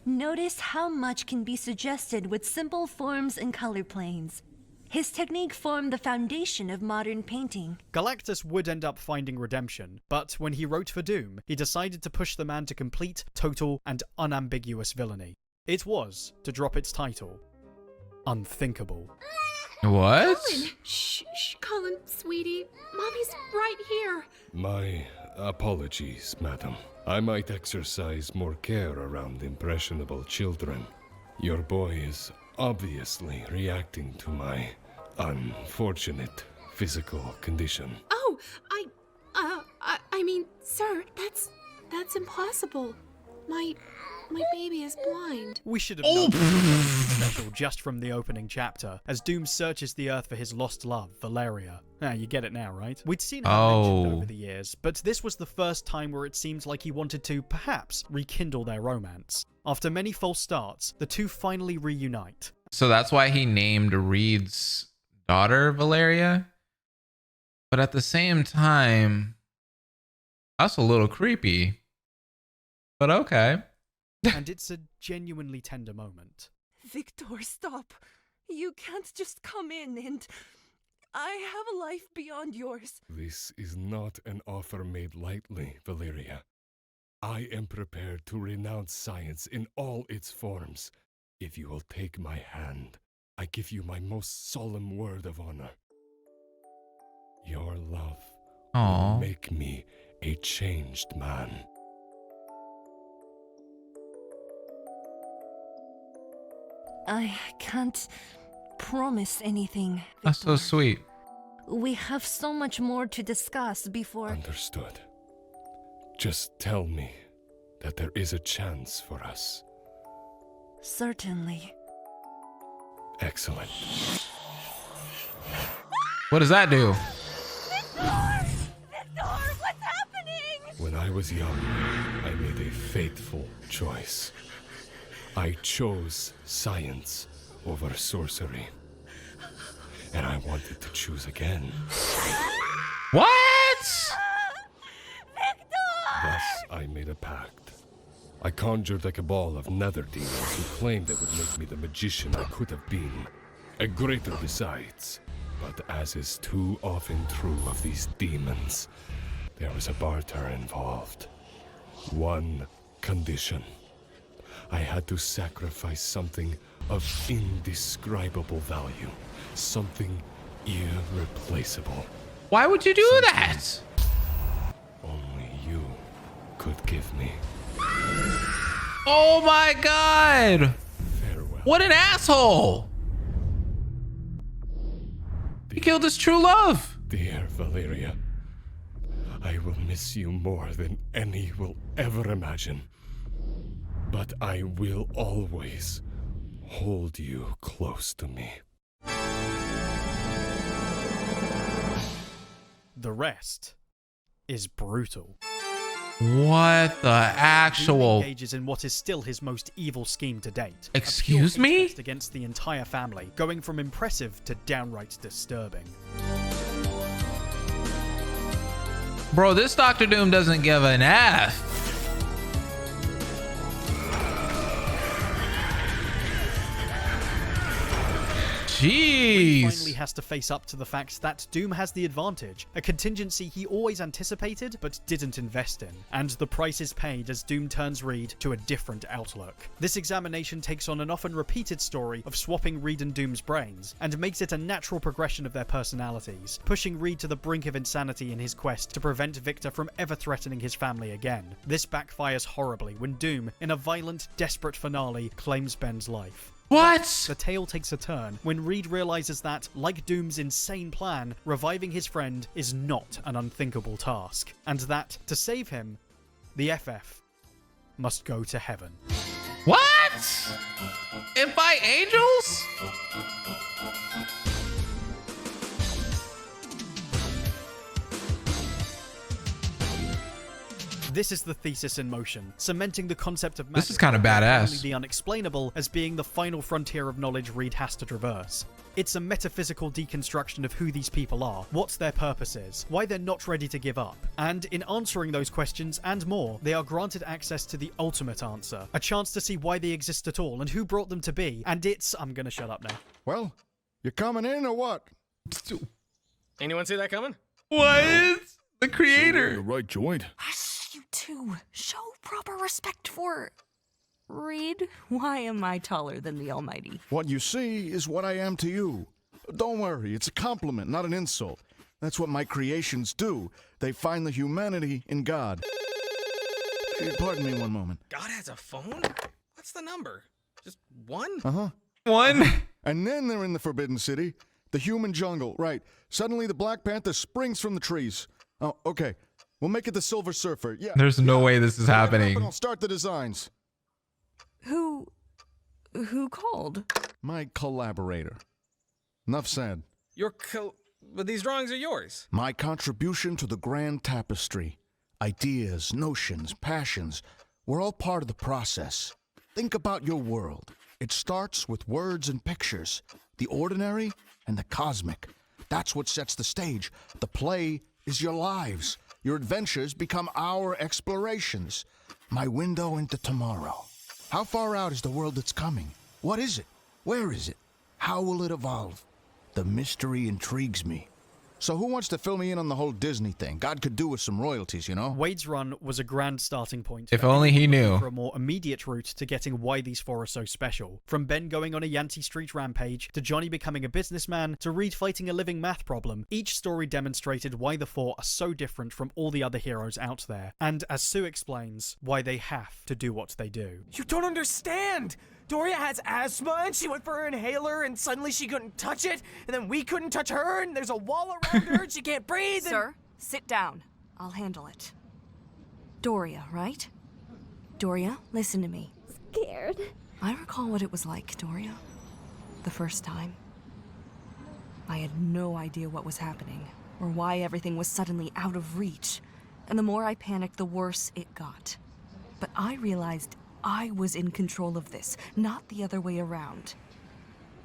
Notice how much can be suggested with simple forms and color planes. His technique formed the foundation of modern painting. Galactus would end up finding redemption, but when he wrote for Doom, he decided to push the man to complete, total, and unambiguous villainy. It was, to drop its title, unthinkable. What? Colin! Shh, Colin, sweetie. Mommy's right here. My apologies, madam. I might exercise more care around impressionable children. Your boy is obviously reacting to my unfortunate physical condition. Oh, I mean, sir, that's impossible. My baby is blind. We should have known something special just from the opening chapter, as Doom searches the Earth for his lost love, Valeria. You get it now, right? We'd seen her mentioned over the years, but this was the first time where it seemed like he wanted to, perhaps, rekindle their romance. After many false starts, the two finally reunite. So that's why he named Reed's daughter Valeria? But at the same time, that's a little creepy. But okay. And it's a genuinely tender moment. Victor, stop. You can't just come in and... I have a life beyond yours. This is not an offer made lightly, Valeria. I am prepared to renounce science in all its forms. If you will take my hand, I give you my most solemn word of honor. Your love will make me a changed man. I can't promise anything. That's so sweet. We have so much more to discuss before... Understood. Just tell me that there is a chance for us. Certainly. Excellent. What does that do? Victor, what's happening? When I was young, I made a fateful choice. I chose science over sorcery. And I wanted to choose again. What? Thus, I made a pact. I conjured a cabal of nether demons who claimed it would make me the magician I could have been. A greater besides. But as is too often true of these demons, there was a barter involved. One condition. I had to sacrifice something of indescribable value. Something irreplaceable. Why would you do that? Only you could give me. Oh my god! Farewell. What an asshole! He killed his true love! Dear Valeria, I will miss you more than any will ever imagine. But I will always hold you close to me. The rest is brutal. What the actual... Doom engages in what is still his most evil scheme to date. Excuse me? Against the entire family, going from impressive to downright disturbing. Bro, this Dr. Doom doesn't give an F. Jeez. He finally has to face up to the fact that Doom has the advantage, a contingency he always anticipated but didn't invest in, and the price is paid as Doom turns Reed to a different outlook. This examination takes on an often repeated story of swapping Reed and Doom's brains, and makes it a natural progression of their personalities, pushing Reed to the brink of insanity in his quest to prevent Victor from ever threatening his family again. This backfires horribly when Doom, in a violent, desperate finale, claims Ben's life. What? The tale takes a turn when Reed realizes that, like Doom's insane plan, reviving his friend is not an unthinkable task, and that, to save him, the FF must go to heaven. What? And fight angels? This is the thesis in motion, cementing the concept of magic. This is kind of badass. Only the unexplainable as being the final frontier of knowledge Reed has to traverse. It's a metaphysical deconstruction of who these people are, what their purpose is, why they're not ready to give up. And in answering those questions and more, they are granted access to the ultimate answer, a chance to see why they exist at all and who brought them to be. And it's... I'm gonna shut up now. Well, you coming in or what? Anyone see that coming? What? The creator. The right joint. You two, show proper respect for... Reed, why am I taller than the Almighty? What you see is what I am to you. Don't worry, it's a compliment, not an insult. That's what my creations do. They find the humanity in God. Pardon me one moment. God has a phone? What's the number? Just one? Uh-huh. One? And then they're in the Forbidden City. The human jungle, right. Suddenly the Black Panther springs from the trees. Oh, okay. We'll make it the Silver Surfer. Yeah. There's no way this is happening. I'll start the designs. Who called? My collaborator. Enough said. But these drawings are yours. My contribution to the grand tapestry. Ideas, notions, passions. We're all part of the process. Think about your world. It starts with words and pictures. The ordinary and the cosmic. That's what sets the stage. The play is your lives. Your adventures become our explorations. My window into tomorrow. How far out is the world that's coming? What is it? Where is it? How will it evolve? The mystery intrigues me. So who wants to fill me in on the whole Disney thing? God could do with some royalties, you know? Wade's run was a grand starting point. If only he knew. For a more immediate route to getting why these four are so special. From Ben going on a Yanti Street rampage, to Johnny becoming a businessman, to Reed fighting a living math problem, each story demonstrated why the four are so different from all the other heroes out there. And as Sue explains, why they have to do what they do. You don't understand! Doria has asthma and she went for her inhaler and suddenly she couldn't touch it and then we couldn't touch her and there's a wall around her and she can't breathe and... Sir, sit down. I'll handle it. Doria, right? Doria, listen to me. Scared. I recall what it was like, Doria. The first time. I had no idea what was happening or why everything was suddenly out of reach. And the more I panicked, the worse it got. But I realized I was in control of this, not the other way around.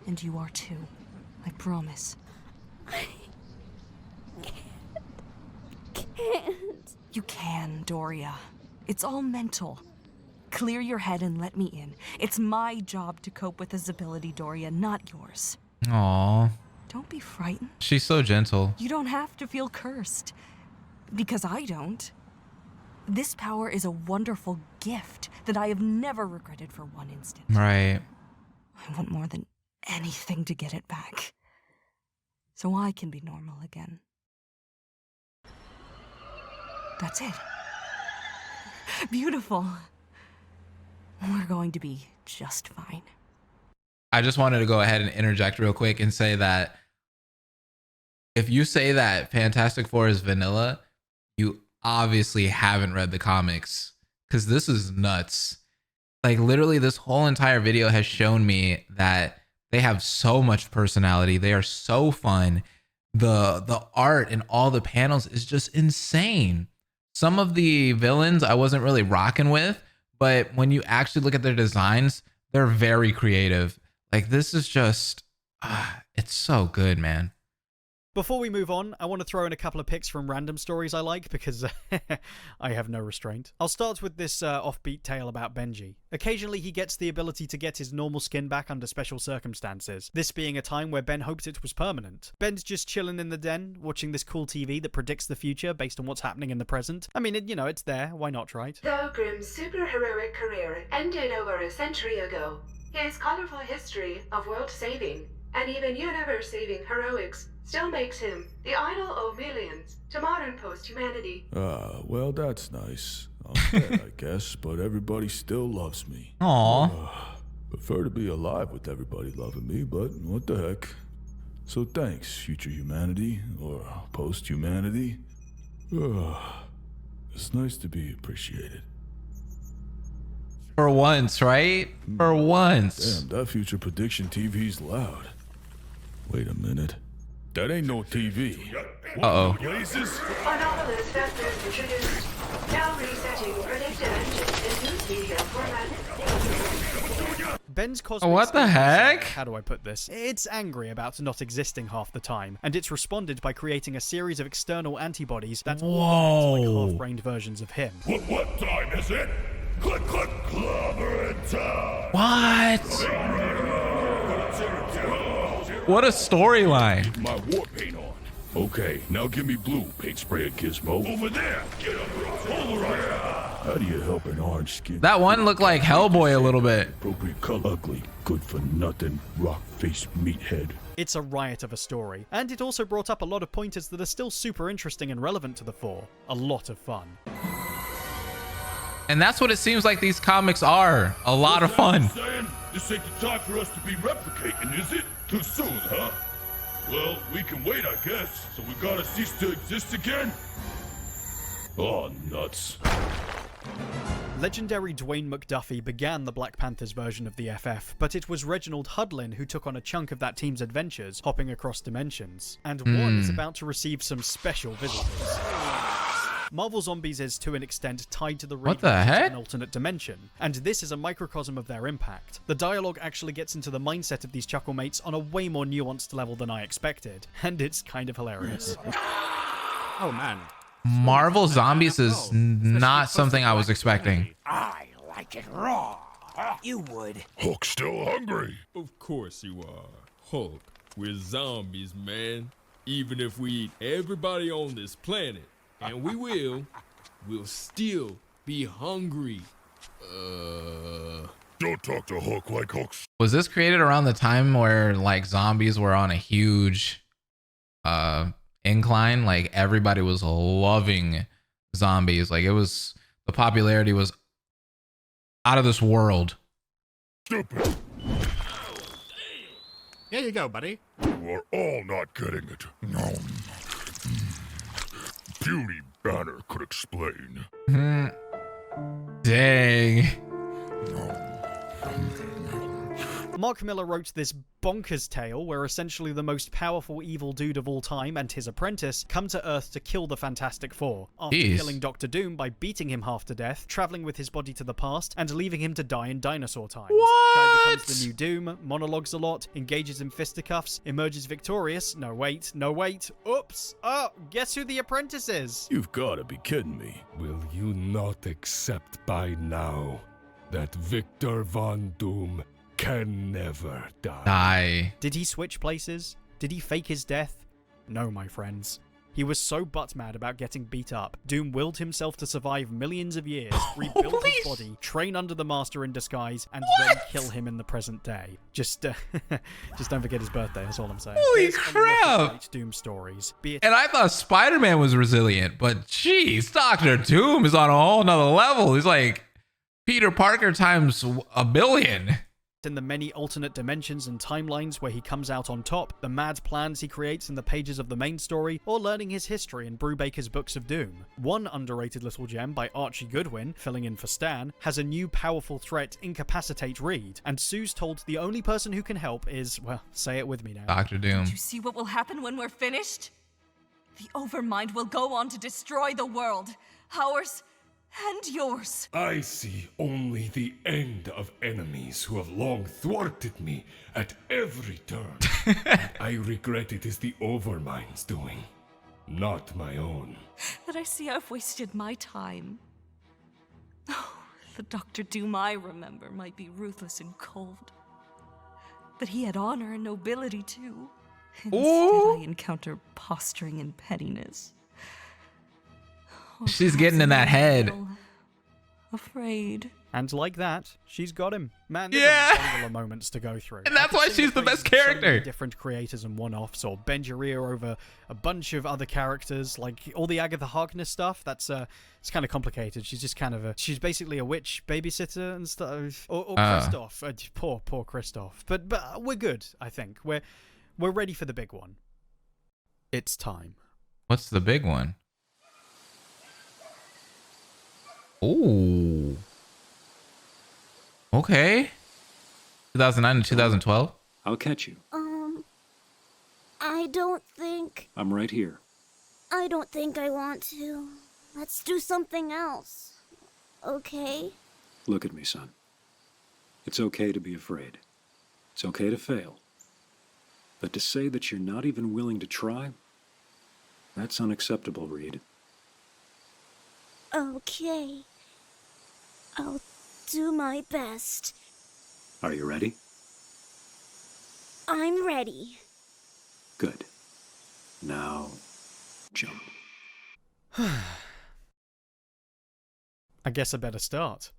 And you are too. I promise. I can't. You can, Doria. It's all mental. Clear your head and let me in. It's my job to cope with this ability, Doria, not yours. Aww. Don't be frightened. She's so gentle. You don't have to feel cursed. Because I don't. This power is a wonderful gift that I have never regretted for one instant. Right. I want more than anything to get it back. So I can be normal again. That's it. Beautiful. We're going to be just fine. I just wanted to go ahead and interject real quick and say that if you say that Fantastic Four is vanilla, you obviously haven't read the comics, because this is nuts. Like literally this whole entire video has shown me that they have so much personality. They are so fun. The art and all the panels is just insane. Some of the villains I wasn't really rocking with, but when you actually look at their designs, they're very creative. Like this is just, it's so good, man. Before we move on, I want to throw in a couple of pics from random stories I like because I have no restraint. I'll start with this offbeat tale about Benji. Occasionally he gets the ability to get his normal skin back under special circumstances, this being a time where Ben hoped it was permanent. Ben's just chilling in the den, watching this cool TV that predicts the future based on what's happening in the present. I mean, it's there, why not, right? Though Grimm's superheroic career ended over a century ago, his colorful history of world saving and even universe-saving heroics still makes him the idol of millions to modern post-humanity. Well, that's nice. I'm dead, I guess, but everybody still loves me. Aww. Prefer to be alive with everybody loving me, but what the heck. So thanks, future humanity, or post-humanity. It's nice to be appreciated. For once, right? For once. Damn, that future prediction TV's loud. Wait a minute. That ain't no TV. Uh-oh. Anomalous factors introduced. Now resetting predicted engines into medium format. Ben's cosmic What the speed heck? How do I put this? It's angry about not existing half the time, and it's responded by creating a series of external antibodies that all act like half-brained versions of him. What time is it? Click, click, clobber and time. What? What a storyline. My war paint on. Okay, now give me blue paint spray and gizmo. Over there. Get up, over there. How do you help an orange skin? That one looked like Hellboy a little bit. Appropriate color. Ugly, good for nothing, rock-faced meathead. It's a riot of a story, and it also brought up a lot of pointers that are still super interesting and relevant to the fore. A lot of fun. And that's what it seems like these comics are. A lot of fun. This ain't the time for us to be replicating, is it? Too soon, huh? Well, we can wait, I guess. So we gotta cease to exist again? Oh, nuts. Legendary Dwayne McDuffie began the Black Panthers version of the FF, but it was Reginald Hudlin who took on a chunk of that team's adventures, hopping across dimensions. And one is about to receive some special visitors. Marvel Zombies is, to an extent, tied to the What the heck? of an alternate dimension, and this is a microcosm of their impact. The dialogue actually gets into the mindset of these chucklemates on a way more nuanced level than I expected, and it's kind of hilarious. Oh man. Marvel Zombies is not something I was expecting. I like it raw. You would. Hulk's still hungry. Of course you are. Hulk, we're zombies, man. Even if we eat everybody on this planet, and we will, we'll still be hungry. Don't talk to Hulk like Hulk's. Was this created around the time where like zombies were on a huge incline? Like everybody was loving zombies. Like it was, the popularity was out of this world. Stupid. Here you go, buddy. You are all not getting it. No. Beauty Banner could explain. Dang. Mark Miller wrote this bonkers tale where essentially the most powerful evil dude of all time and his apprentice come to Earth to kill the Fantastic Four, after killing Doctor Doom by beating him half to death, traveling with his body to the past, and leaving him to die in dinosaur times. Guy becomes the new Doom, monologues a lot, engages in fisticuffs, emerges victorious. No wait, oops! Oh, guess who the apprentice is? You've gotta be kidding me. Will you not accept by now that Victor Von Doom can never die? Did he switch places? Did he fake his death? No, my friends. He was so butt-mad about getting beat up, Doom willed himself to survive millions of years, rebuild his body, train under the Master in disguise, and then kill him in the present day. Just don't forget his birthday, that's all I'm saying. Holy There's crap! great Doom stories. And I thought Spider-Man was resilient, but jeez, Dr. Doom is on a whole nother level. He's like Peter Parker times a billion. In the many alternate dimensions and timelines where he comes out on top, the mad plans he creates in the pages of the main story, or learning his history in Brubaker's Books of Doom. One underrated little gem by Archie Goodwin, filling in for Stan, has a new powerful threat incapacitate Reed, and Sue's told the only person who can help is, well, say it with me now. Dr. Doom. Do you see what will happen when we're finished? The Overmind will go on to destroy the world. Ours and yours. I see only the end of enemies who have long thwarted me at every turn. I regret it is the Overmind's doing, not my own. But I see I've wasted my time. Oh, the Dr. Doom I remember might be ruthless and cold. But he had honor and nobility too. Instead, I encounter posturing and pettiness. She's getting in that head. Afraid. And like that, she's got him. Man, yeah. There's a bundle of moments to go through. And that's why she's the best character. So many different creators and one-offs, or Benjaria over a bunch of other characters, like all the Agatha Harkness stuff. That's it's kind of complicated. She's just kind of she's basically a witch babysitter and stuff. Or Kristoff, poor Kristoff. But we're good. I think we're ready for the big one. It's time. What's the big one? Ooh. Okay. 2009 and 2012. I'll catch you. I don't think... I'm right here. I don't think I want to. Let's do something else. Okay? Look at me, son. It's okay to be afraid. It's okay to fail. But to say that you're not even willing to try, that's unacceptable, Reed. Okay. I'll do my best. Are you ready? I'm ready. Good. Now, jump. I guess I better start.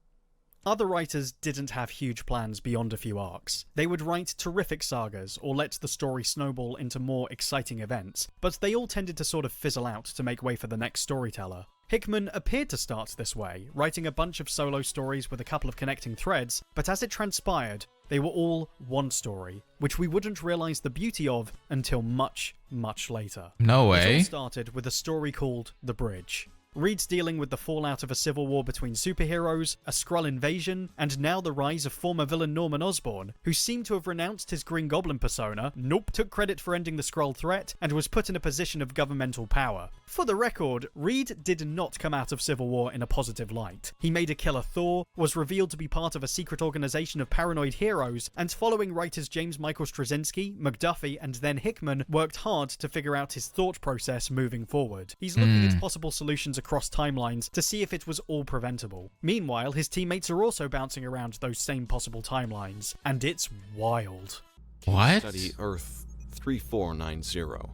Other writers didn't have huge plans beyond a few arcs. They would write terrific sagas or let the story snowball into more exciting events, but they all tended to sort of fizzle out to make way for the next storyteller. Hickman appeared to start this way, writing a bunch of solo stories with a couple of connecting threads, but as it transpired, they were all one story, which we wouldn't realise the beauty of until much, much later. No way. It all started with a story called The Bridge. Reed's dealing with the fallout of a civil war between superheroes, a Skrull invasion, and now the rise of former villain Norman Osborn, who seemed to have renounced his Green Goblin persona, took credit for ending the Skrull threat, and was put in a position of governmental power. For the record, Reed did not come out of Civil War in a positive light. He made a killer Thor, was revealed to be part of a secret organization of paranoid heroes, and following writers James Michael Straczynski, McDuffie, and then Hickman, worked hard to figure out his thought process moving forward. He's looking at possible solutions across timelines to see if it was all preventable. Meanwhile, his teammates are also bouncing around those same possible timelines, and it's wild. What? Study Earth 3490.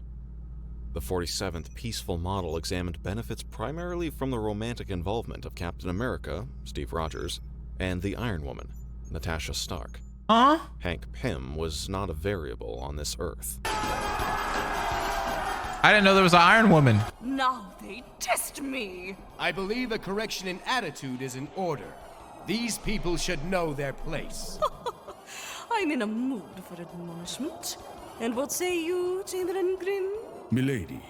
The 47th Peaceful Model examined benefits primarily from the romantic involvement of Captain America, Steve Rogers, and the Iron Woman, Natasha Stark. Huh? Hank Pym was not a variable on this Earth. I didn't know there was an Iron Woman. Now they test me. I believe a correction in attitude is in order. These people should know their place. I'm in a mood for admonishment. And what say you, Chamberlain Grimm? Milady,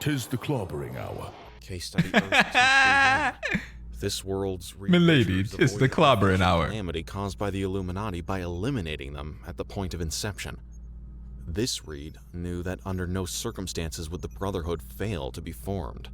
'tis the clobbering hour. Case study Earth 231. This world's Milady, 'tis the clobbering hour. Calamity caused by the Illuminati by eliminating them at the point of inception. This Reed knew that under no circumstances would the Brotherhood fail to be formed.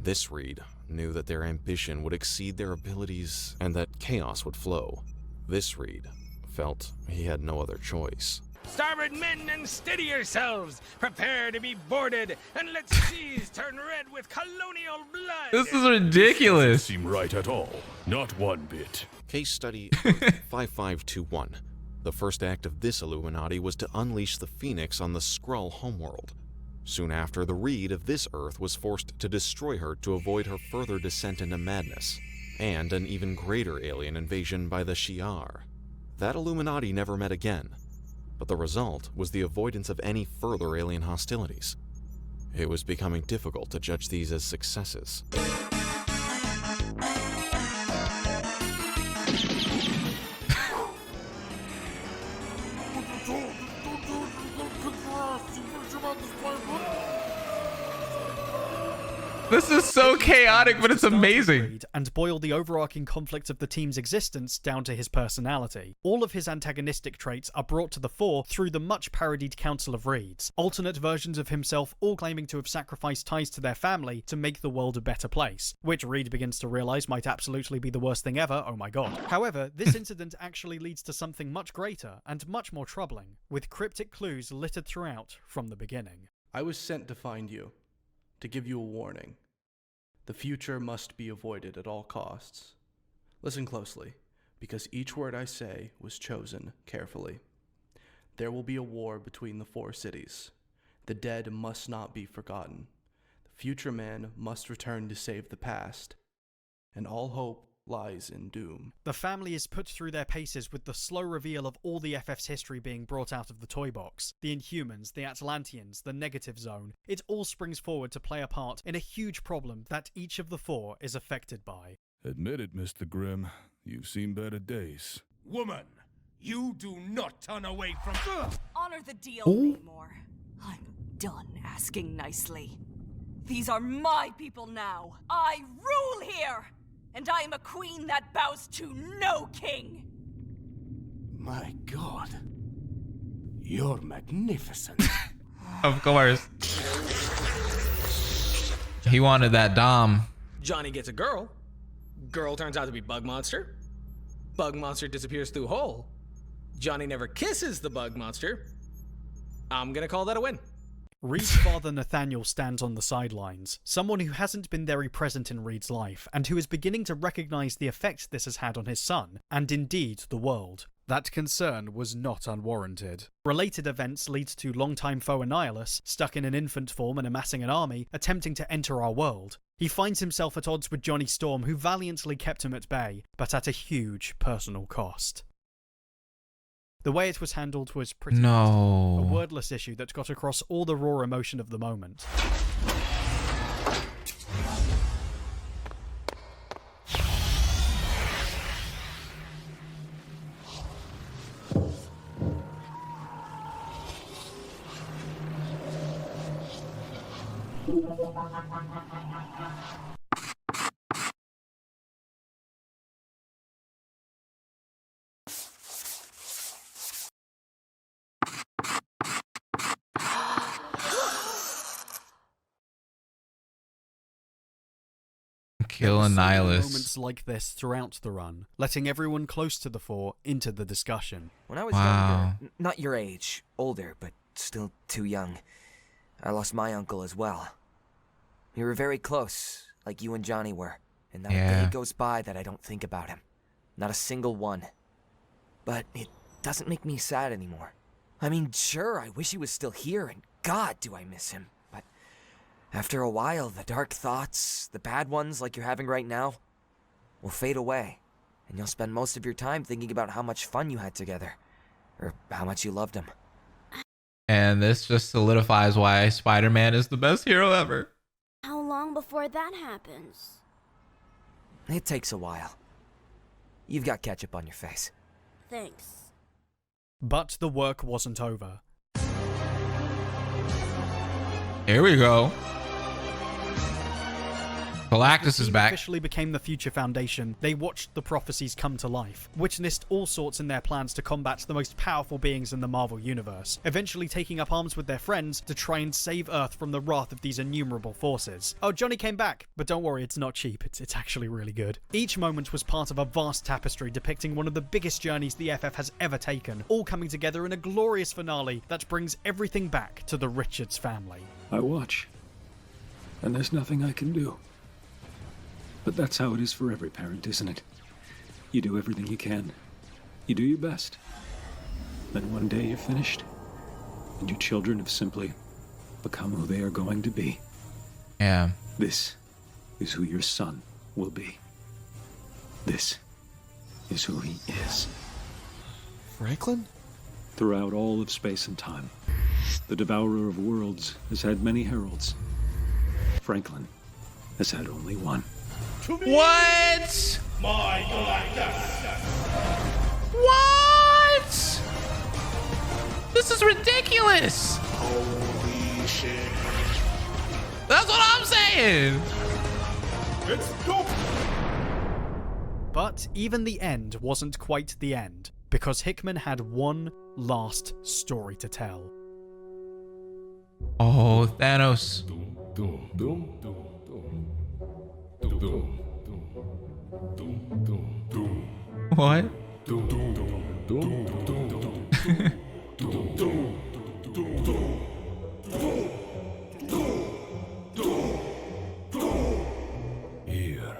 This Reed knew that their ambition would exceed their abilities and that chaos would flow. This Reed felt he had no other choice. Starboard men, and steady yourselves. Prepare to be boarded, and let seas turn red with colonial blood. This is ridiculous. Doesn't seem right at all. Not one bit. Case study 5521. The first act of this Illuminati was to unleash the Phoenix on the Skrull homeworld. Soon after, the Reed of this Earth was forced to destroy her to avoid her further descent into madness, and an even greater alien invasion by the Shi'ar. That Illuminati never met again, but the result was the avoidance of any further alien hostilities. It was becoming difficult to judge these as successes. This is so chaotic, but it's amazing. And boil the overarching conflict of the team's existence down to his personality. All of his antagonistic traits are brought to the fore through the much parodied Council of Reeds, alternate versions of himself all claiming to have sacrificed ties to their family to make the world a better place, which Reed begins to realize might absolutely be the worst thing ever, oh my god. However, this incident actually leads to something much greater and much more troubling, with cryptic clues littered throughout from the beginning. I was sent to find you, to give you a warning. The future must be avoided at all costs. Listen closely, because each word I say was chosen carefully. There will be a war between the four cities. The dead must not be forgotten. The future man must return to save the past. And all hope lies in doom. The family is put through their paces with the slow reveal of all the FF's history being brought out of the toy box. The Inhumans, the Atlanteans, the Negative Zone. It all springs forward to play a part in a huge problem that each of the four is affected by. Admit it, Mr. Grimm. You've seen better days. Woman, you do not turn away from... Honor the deal, Namor. I'm done asking nicely. These are my people now. I rule here! And I am a queen that bows to no king! My god. You're magnificent. Of course. He wanted that Dom. Johnny gets a girl. Girl turns out to be Bug Monster. Bug Monster disappears through hole. Johnny never kisses the Bug Monster. I'm gonna call that a win. Reed's father Nathaniel stands on the sidelines, someone who hasn't been very present in Reed's life, and who is beginning to recognise the effect this has had on his son, and indeed the world. That concern was not unwarranted. Related events lead to longtime foe Annihilus, stuck in an infant form and amassing an army, attempting to enter our world. He finds himself at odds with Johnny Storm, who valiantly kept him at bay, but at a huge personal cost. The way it was handled was pretty a wordless issue that got across all the raw emotion of the moment. Kill Annihilus. Moments like this throughout the run, letting everyone close to the fore into the discussion. When I was younger, not your age, older, but still too young, I lost my uncle as well. We were very close, like you and Johnny were, and not a day goes by that I don't think about him. Not a single one. But it doesn't make me sad anymore. I mean, sure, I wish he was still here, and God, do I miss him. But after a while, the dark thoughts, the bad ones like you're having right now, will fade away, and you'll spend most of your time thinking about how much fun you had together, or how much you loved him. And this just solidifies why Spider-Man is the best hero ever. How long before that happens? It takes a while. You've got ketchup on your face. Thanks. But the work wasn't over. Here we go. Galactus is back. Officially became the Future Foundation. They watched the prophecies come to life, witnessed all sorts in their plans to combat the most powerful beings in the Marvel Universe, eventually taking up arms with their friends to try and save Earth from the wrath of these innumerable forces. Oh, Johnny came back, but don't worry, it's not cheap. It's actually really good. Each moment was part of a vast tapestry depicting one of the biggest journeys the FF has ever taken, all coming together in a glorious finale that brings everything back to the Richards family. I watch, and there's nothing I can do. But that's how it is for every parent, isn't it? You do everything you can. You do your best. Then one day you're finished, and your children have simply become who they are going to be. Yeah. This is who your son will be. This is who he is. Franklin? Throughout all of space and time, the Devourer of Worlds has had many heralds. Franklin has had only one. What? My Galactus! What? This is ridiculous! Holy shit. That's what I'm saying! It's dope! But even the end wasn't quite the end, because Hickman had one last story to tell. Oh, Thanos. What? Here,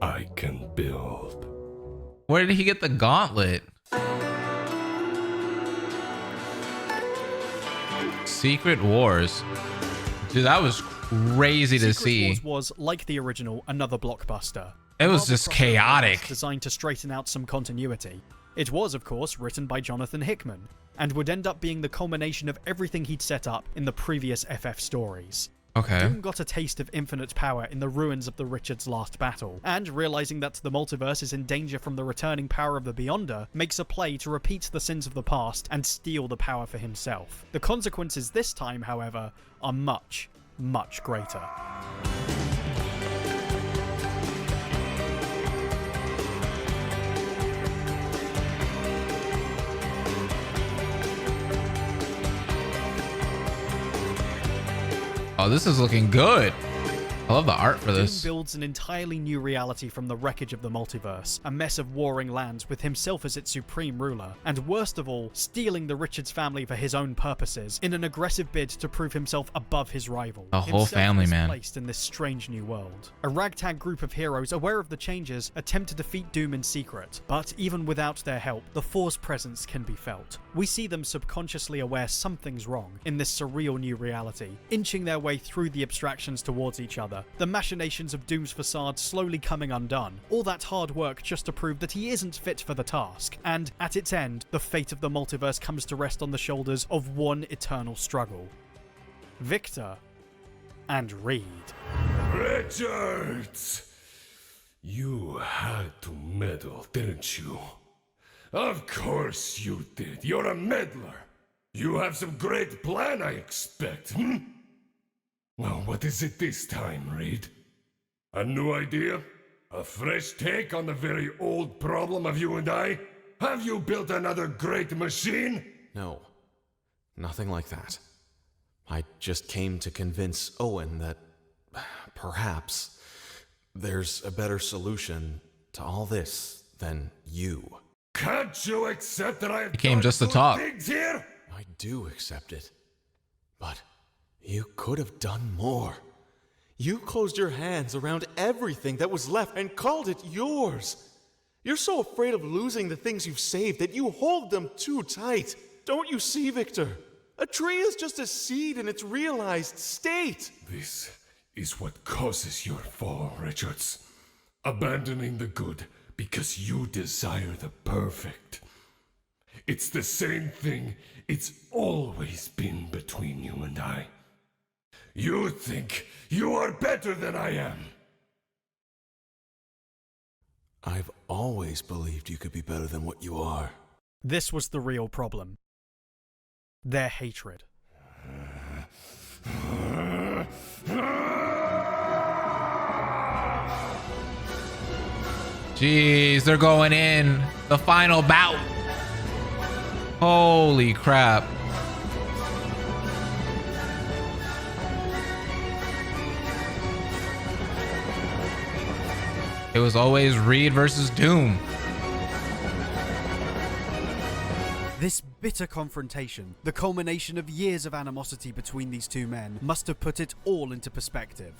I can build. Where did he get the gauntlet? Secret Wars. Dude, that was crazy to see. Secret Wars was, like the original, another blockbuster. It was just chaotic. Designed to straighten out some continuity. It was, of course, written by Jonathan Hickman, and would end up being the culmination of everything he'd set up in the previous FF stories. Okay. Doom got a taste of infinite power in the ruins of the Richards' last battle, and realizing that the multiverse is in danger from the returning power of the Beyonder, makes a play to repeat the sins of the past and steal the power for himself. The consequences this time, however, are much, much greater. Oh, this is looking good. I love the art for this. Doom builds an entirely new reality from the wreckage of the multiverse, a mess of warring lands with himself as its supreme ruler, and worst of all, stealing the Richards family for his own purposes in an aggressive bid to prove himself above his rival. The whole family, man. Placed in this strange new world. A ragtag group of heroes aware of the changes attempt to defeat Doom in secret, but even without their help, the Four's presence can be felt. We see them subconsciously aware something's wrong in this surreal new reality, inching their way through the abstractions towards each other, the machinations of Doom's facade slowly coming undone, all that hard work just to prove that he isn't fit for the task, and at its end, the fate of the multiverse comes to rest on the shoulders of one eternal struggle. Victor and Reed. Richards! You had to meddle, didn't you? Of course you did. You're a meddler. You have some great plan, I expect, hmm? Well, what is it this time, Reed? A new idea? A fresh take on the very old problem of you and I? Have you built another great machine? No, nothing like that. I just came to convince Owen that perhaps there's a better solution to all this than you. Can't you accept that I have He came just to talk. things here? I do accept it, but you could have done more. You closed your hands around everything that was left and called it yours. You're so afraid of losing the things you've saved that you hold them too tight. Don't you see, Victor? A tree is just a seed in its realized state. This is what causes your fall, Richards. Abandoning the good because you desire the perfect. It's the same thing it's always been between you and I. You think you are better than I am. I've always believed you could be better than what you are. This was the real problem. Their hatred. Jeez, they're going in. The final bout. Holy crap. It was always Reed versus Doom. This bitter confrontation, the culmination of years of animosity between these two men, must have put it all into perspective.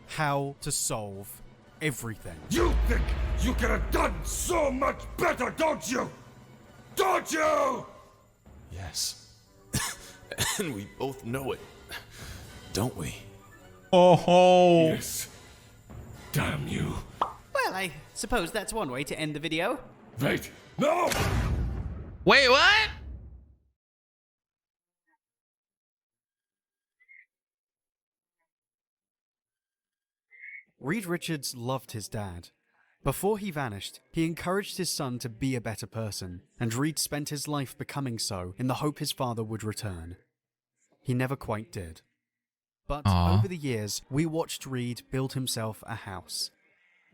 How to solve everything. You think you could have done so much better, don't you? Don't you? Yes. And we both know it. Don't we? Oh ho. Yes. Damn you. Well, I suppose that's one way to end the video. Wait. No! Wait, what? Reed Richards loved his dad. Before he vanished, he encouraged his son to be a better person, and Reed spent his life becoming so in the hope his father would return. He never quite did. But over the years, we watched Reed build himself a house.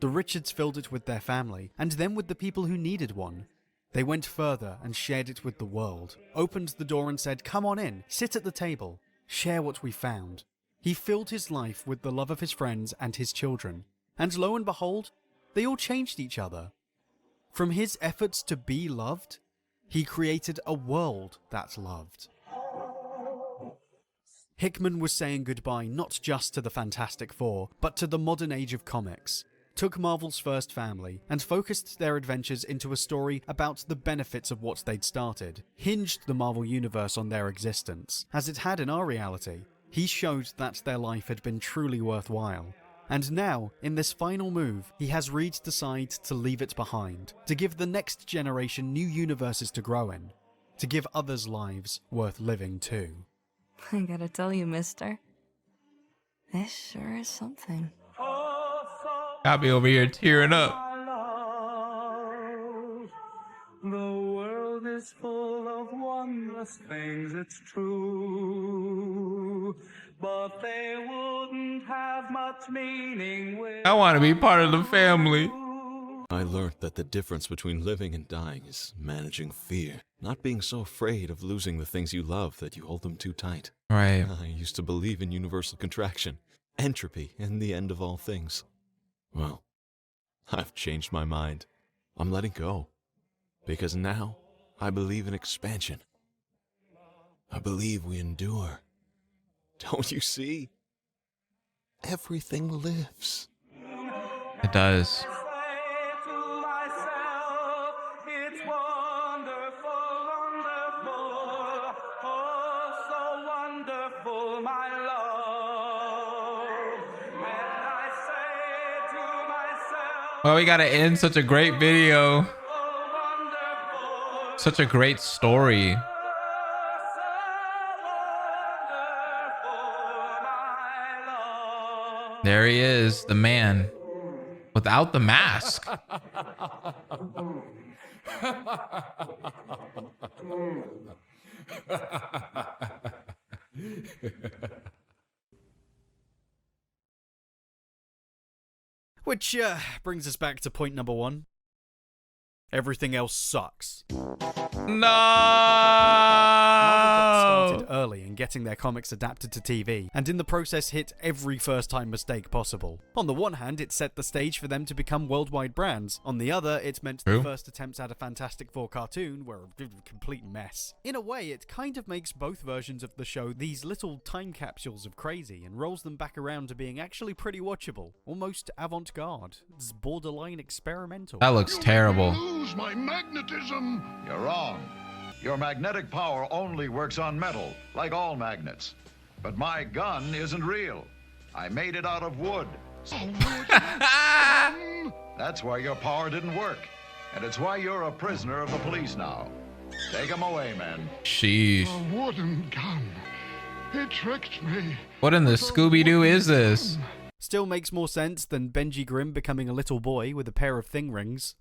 The Richards filled it with their family, and then with the people who needed one. They went further and shared it with the world, opened the door and said, "Come on in, sit at the table, share what we found." He filled his life with the love of his friends and his children, and lo and behold, they all changed each other. From his efforts to be loved, he created a world that loved. Hickman was saying goodbye not just to the Fantastic Four, but to the modern age of comics, took Marvel's first family, and focused their adventures into a story about the benefits of what they'd started, hinged the Marvel Universe on their existence, as it had in our reality. He showed that their life had been truly worthwhile. And now, in this final move, he has Reed decide to leave it behind, to give the next generation new universes to grow in, to give others lives worth living too. I gotta tell you, mister, this sure is something. Got me over here tearing up. The world is full of wondrous things, it's true. But they wouldn't have much meaning with I want to be part of the family. I learned that the difference between living and dying is managing fear. Not being so afraid of losing the things you love that you hold them too tight. Right. I used to believe in universal contraction. entropy and the end of all things. Well, I've changed my mind. I'm letting go. Because now, I believe in expansion. I believe we endure. Don't you see? Everything lives. It does. It's wonderful, wonderful, oh, so wonderful, my love. And I say to myself, Well, we gotta end such a great video. Such a great story. There he is, the man without the mask. Which brings us back to point number 1. Everything else sucks. No! Marvel got started early in getting their comics adapted to TV, and in the process hit every first-time mistake possible. On the one hand, it set the stage for them to become worldwide brands. On the other, it meant the first attempts at a Fantastic Four cartoon were a complete mess. In a way, it kind of makes both versions of the show these little time capsules of crazy, and rolls them back around to being actually pretty watchable. Almost avant-garde. It's borderline experimental. That looks terrible. Lose my magnetism. You're wrong. Your magnetic power only works on metal, like all magnets. But my gun isn't real. I made it out of wood. That's why your power didn't work. And it's why you're a prisoner of the police now. Take him away, men. Sheesh. A wooden gun. It tricked me. What in the Scooby-Doo is this? Still makes more sense than Benji Grimm becoming a little boy with a pair of thing rings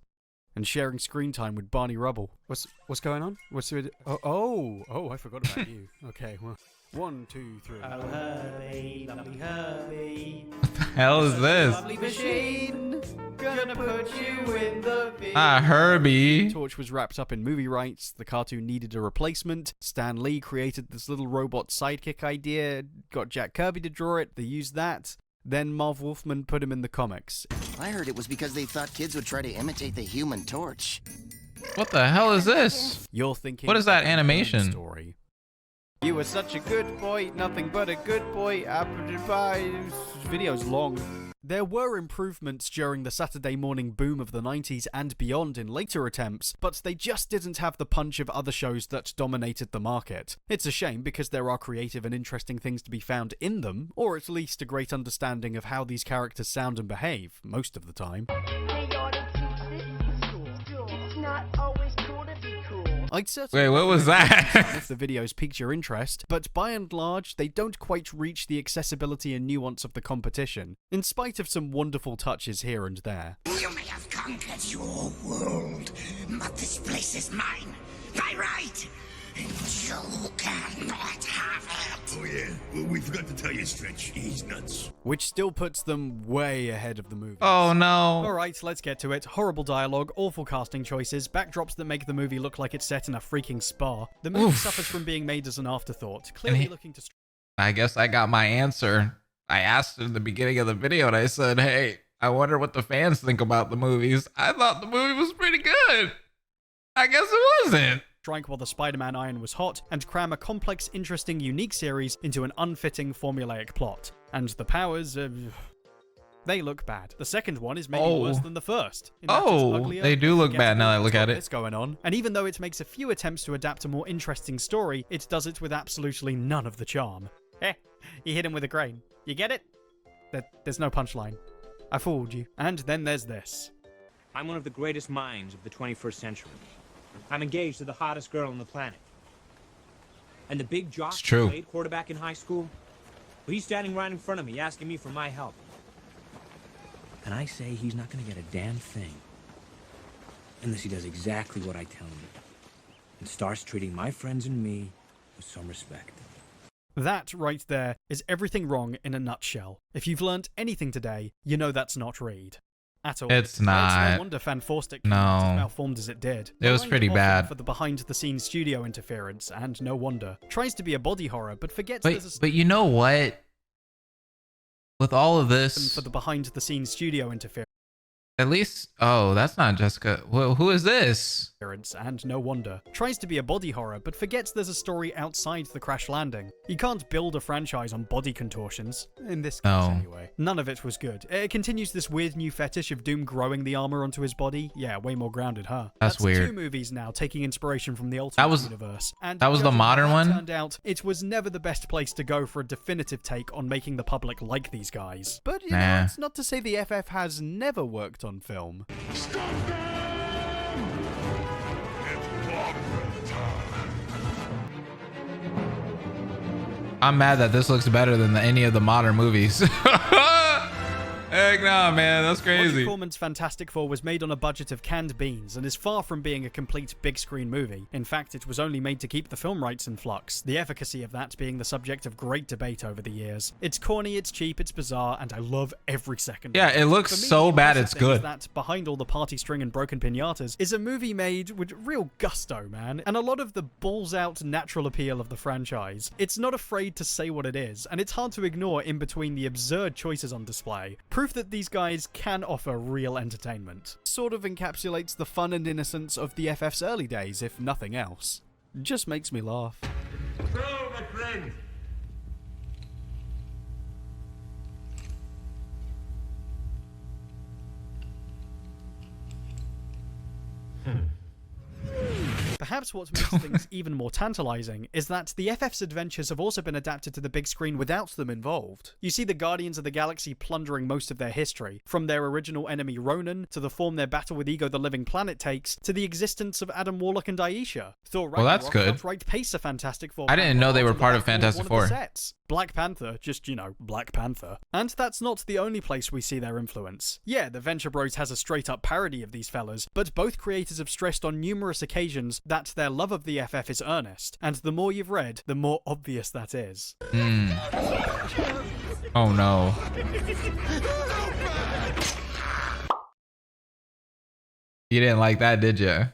and sharing screen time with Barney Rubble. What's going on? What's the... Oh, I forgot about you. Okay, well, 1, 2, 3. Oh, Herbie, lovely Herbie. What the hell is this? Lovely machine, gonna put you in the bin. Ah, Herbie. Torch was wrapped up in movie rights. The cartoon needed a replacement. Stan Lee created this little robot sidekick idea, got Jack Kirby to draw it. They used that. Then Marv Wolfman put him in the comics. I heard it was because they thought kids would try to imitate the Human Torch. What the hell is this? You're thinking... What is that animation? Story. You were such a good boy, nothing but a good boy. Video's long. There were improvements during the Saturday morning boom of the 90s and beyond in later attempts, but they just didn't have the punch of other shows that dominated the market. It's a shame because there are creative and interesting things to be found in them, or at least a great understanding of how these characters sound and behave, most of the time. I'd certainly... Wait, what was that? if the videos piqued your interest, but by and large, they don't quite reach the accessibility and nuance of the competition, in spite of some wonderful touches here and there. You may have conquered your world, but this place is mine, by right, and you cannot have it. Oh yeah, well, we forgot to tell you, Stretch, he's nuts. Which still puts them way ahead of the movie. Oh no. Alright, let's get to it. Horrible dialogue, awful casting choices, backdrops that make the movie look like it's set in a freaking spa. The movie suffers from being made as an afterthought, clearly looking to... I guess I got my answer. I asked in the beginning of the video and I said, hey, I wonder what the fans think about the movies. I thought the movie was pretty good. I guess it wasn't. Strike while the Spider-Man iron was hot, and cram a complex, interesting, unique series into an unfitting, formulaic plot. And the powers, they look bad. The second one is maybe worse than the first. They do look bad now that I look at it. What's going on? And even though it makes a few attempts to adapt a more interesting story, it does it with absolutely none of the charm. You hit him with a grain. You get it? There's no punchline. I fooled you. And then there's this. I'm one of the greatest minds of the 21st century. I'm engaged to the hottest girl on the planet. And the big jock who played quarterback in high school, well, he's standing right in front of me asking me for my help. And I say he's not going to get a damn thing unless he does exactly what I tell him and starts treating my friends and me with some respect. That right there is everything wrong in a nutshell. If you've learnt anything today, you know that's not Reed. At all. It's not. No wonder Fan Forstic No. malformed as it did. It was pretty bad. For the behind-the-scenes studio interference, and no wonder. Tries to be a body horror, but forgets there's a... But you know what? With all of this, for the behind-the-scenes studio interference. At least, oh, that's not Jessica. Well, who is this? And no wonder. Tries to be a body horror, but forgets there's a story outside the crash landing. You can't build a franchise on body contortions. In this case, anyway. None of it was good. It continues this weird new fetish of Doom growing the armor onto his body. Yeah, way more grounded, huh? That's weird. 2 movies now taking inspiration from the Ultimate Universe. And that was the modern one? Turned out, it was never the best place to go for a definitive take on making the public like these guys. But, you know, it's not to say the FF has never worked on film. Stop them! It's opera time. I'm mad that this looks better than any of the modern movies. Heck nah, man, that's crazy. Roger Corman's Fantastic Four was made on a budget of canned beans and is far from being a complete big screen movie. In fact, it was only made to keep the film rights in flux, the efficacy of that being the subject of great debate over the years. It's corny, it's cheap, it's bizarre, and I love every second. Yeah, it looks so bad it's good. That behind all the party string and broken piñatas is a movie made with real gusto, man, and a lot of the balls out natural appeal of the franchise. It's not afraid to say what it is, and it's hard to ignore in between the absurd choices on display. Proof that these guys can offer real entertainment. Sort of encapsulates the fun and innocence of the FF's early days, if nothing else. Just makes me laugh. So, my friend. Perhaps what makes things even more tantalizing is that the FF's adventures have also been adapted to the big screen without them involved. You see the Guardians of the Galaxy plundering most of their history, from their original enemy Ronan, to the form their battle with Ego the Living Planet takes, to the existence of Adam Warlock and Aisha. Thor well, that's good. Outright pace of Fantastic Four. I didn't know they were part of Fantastic Four. Black Panther, just, you know, Black Panther. And that's not the only place we see their influence. Yeah, the Venture Bros has a straight-up parody of these fellas, but both creators have stressed on numerous occasions that their love of the FF is earnest, and the more you've read, the more obvious that is. Oh no. You didn't like that, did you?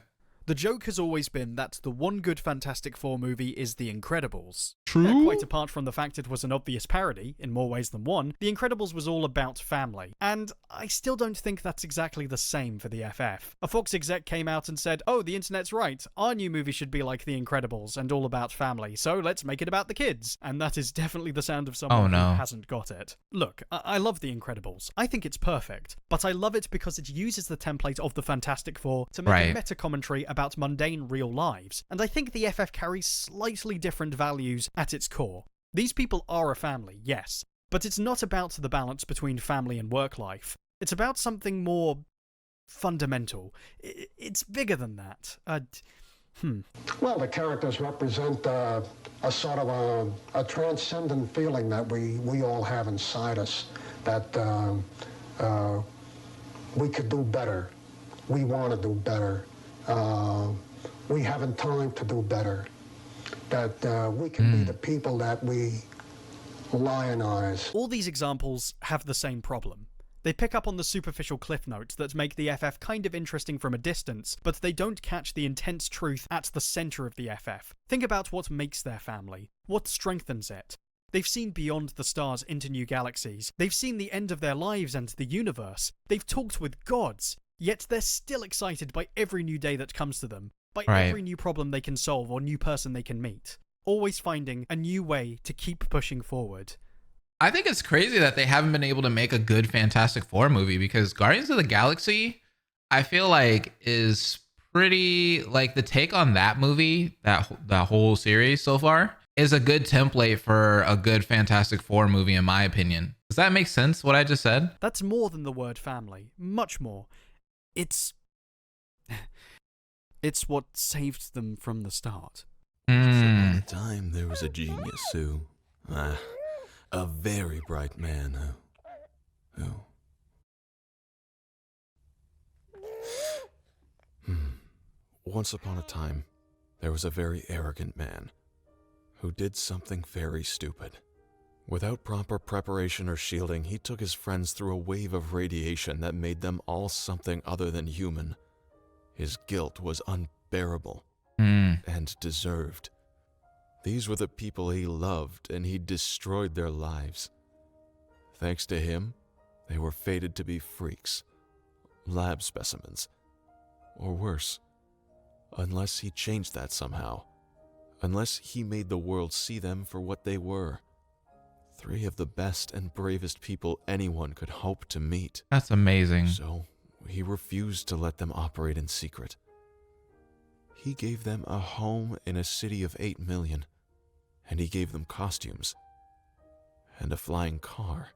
The joke has always been that the one good Fantastic Four movie is The Incredibles. True. Quite apart from the fact it was an obvious parody, in more ways than one, The Incredibles was all about family. And I still don't think that's exactly the same for the FF. A Fox exec came out and said, oh, the internet's right, our new movie should be like The Incredibles and all about family, so let's make it about the kids. And that is definitely the sound of someone who hasn't got it. Look, I love The Incredibles. I think it's perfect. But I love it because it uses the template of the Fantastic Four to make a meta-commentary about mundane real lives, and I think the FF carries slightly different values at its core. These people are a family, yes, but it's not about the balance between family and work life. It's about something more fundamental. It's bigger than that. Well, the characters represent a sort of a transcendent feeling that we all have inside us, that we could do better. We want to do better. We haven't time to do better. That we can be the people that we lionize. All these examples have the same problem. They pick up on the superficial cliff notes that make the FF kind of interesting from a distance, but they don't catch the intense truth at the center of the FF. Think about what makes their family, what strengthens it. They've seen beyond the stars into new galaxies. They've seen the end of their lives and the universe. They've talked with gods. Yet they're still excited by every new day that comes to them, by every new problem they can solve or new person they can meet, always finding a new way to keep pushing forward. I think it's crazy that they haven't been able to make a good Fantastic Four movie, because Guardians of the Galaxy, I feel like, is pretty, like, the take on that movie, that whole series so far, is a good template for a good Fantastic Four movie, in my opinion. Does that make sense, what I just said? That's more than the word family. Much more. It's what saved them from the start. At the time, there was a genius who, a very bright man who Once upon a time, there was a very arrogant man who did something very stupid. Without proper preparation or shielding, he took his friends through a wave of radiation that made them all something other than human. His guilt was unbearable and deserved. These were the people he loved, and he destroyed their lives. Thanks to him, they were fated to be freaks, lab specimens, or worse, unless he changed that somehow, unless he made the world see them for what they were. 3 of the best and bravest people anyone could hope to meet. That's amazing. So he refused to let them operate in secret. He gave them a home in a city of 8 million, and he gave them costumes and a flying car,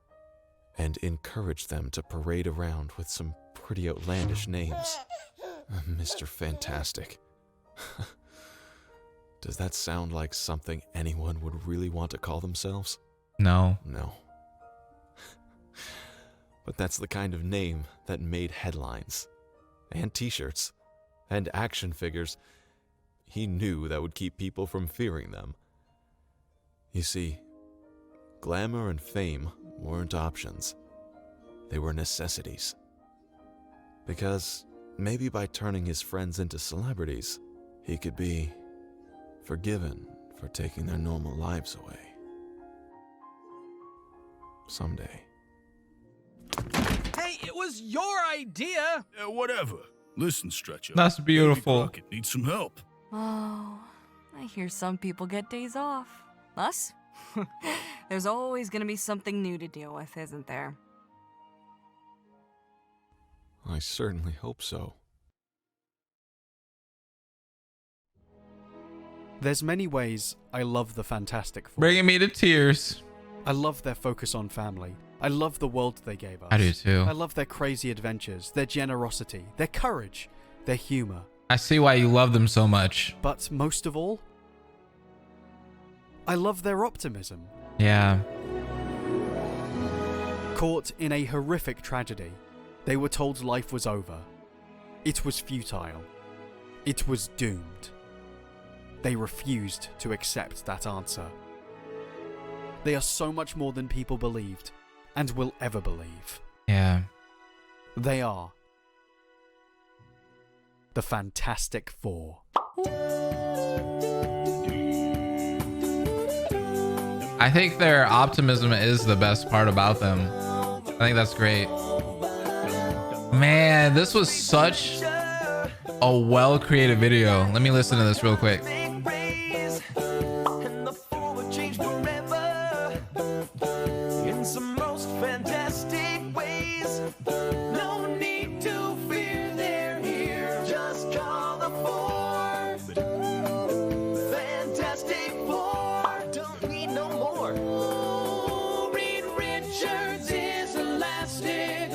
and encouraged them to parade around with some pretty outlandish names. Mr. Fantastic. Does that sound like something anyone would really want to call themselves? No. No. But that's the kind of name that made headlines, and t-shirts, and action figures. He knew that would keep people from fearing them. You see, glamour and fame weren't options. They were necessities. Because maybe by turning his friends into celebrities, he could be forgiven for taking their normal lives away. Someday. Hey, it was your idea! Yeah, whatever. Listen, Stretcher. That's beautiful. Rocket needs some help. Oh, I hear some people get days off. Us? There's always gonna be something new to deal with, isn't there? I certainly hope so. There's many ways I love the Fantastic Four. Bringing me to tears. I love their focus on family. I love the world they gave us. I do too. I love their crazy adventures, their generosity, their courage, their humor. I see why you love them so much. But most of all, I love their optimism. Yeah. Caught in a horrific tragedy, they were told life was over. It was futile. It was doomed. They refused to accept that answer. They are so much more than people believed, and will ever believe. Yeah. They are the Fantastic Four. I think their optimism is the best part about them. I think that's great. Man, this was such a well-created video. Let me listen to this real quick. In some most fantastic ways. No need to fear, they're here. Just call the Four. Fantastic Four. Don't need no more. Oh, Reed Richards is elastic.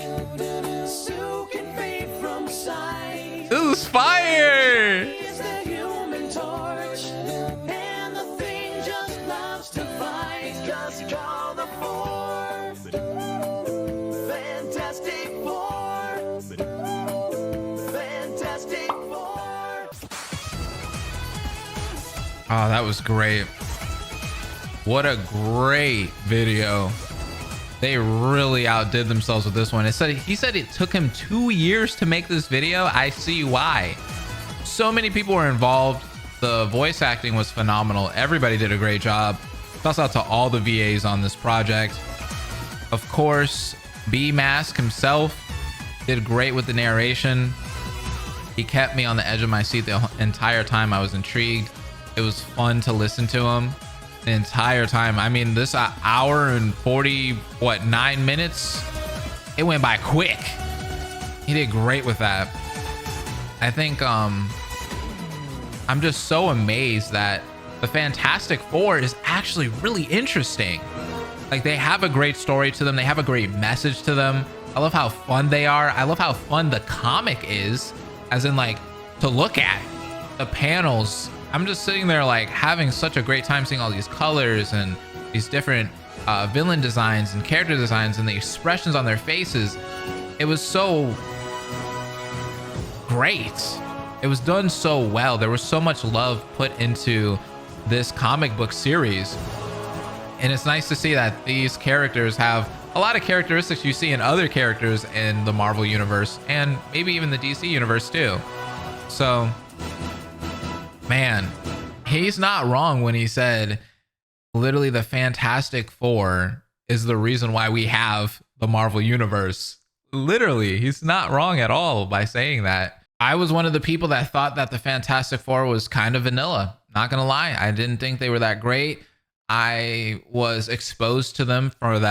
Sue can fade from sight. This is fire! He's the Human Torch. And the Thing just loves to fight. Just call the Four. Fantastic Four. Fantastic Four. Oh, that was great. What a great video. They really outdid themselves with this one. He said it took him 2 years to make this video. I see why. So many people were involved. The voice acting was phenomenal. Everybody did a great job. Shouts out to all the VAs on this project. Of course, B-Mask himself did great with the narration. He kept me on the edge of my seat the entire time. I was intrigued. It was fun to listen to him the entire time. I mean, this hour and 9 minutes, it went by quick. He did great with that. I think I'm just so amazed that the Fantastic Four is actually really interesting. Like, they have a great story to them. They have a great message to them. I love how fun they are. I love how fun the comic is, as in, like, to look at the panels. I'm just sitting there like having such a great time seeing all these colors and these different villain designs and character designs and the expressions on their faces. It was so great. It was done so well. There was so much love put into this comic book series. And it's nice to see that these characters have a lot of characteristics you see in other characters in the Marvel universe and maybe even the DC universe too. So, man, he's not wrong when he said literally the Fantastic Four is the reason why we have the Marvel Universe. Literally, he's not wrong at all by saying that. I was one of the people that thought that the Fantastic Four was kind of vanilla. Not gonna lie, I didn't think they were that great. I was exposed to them from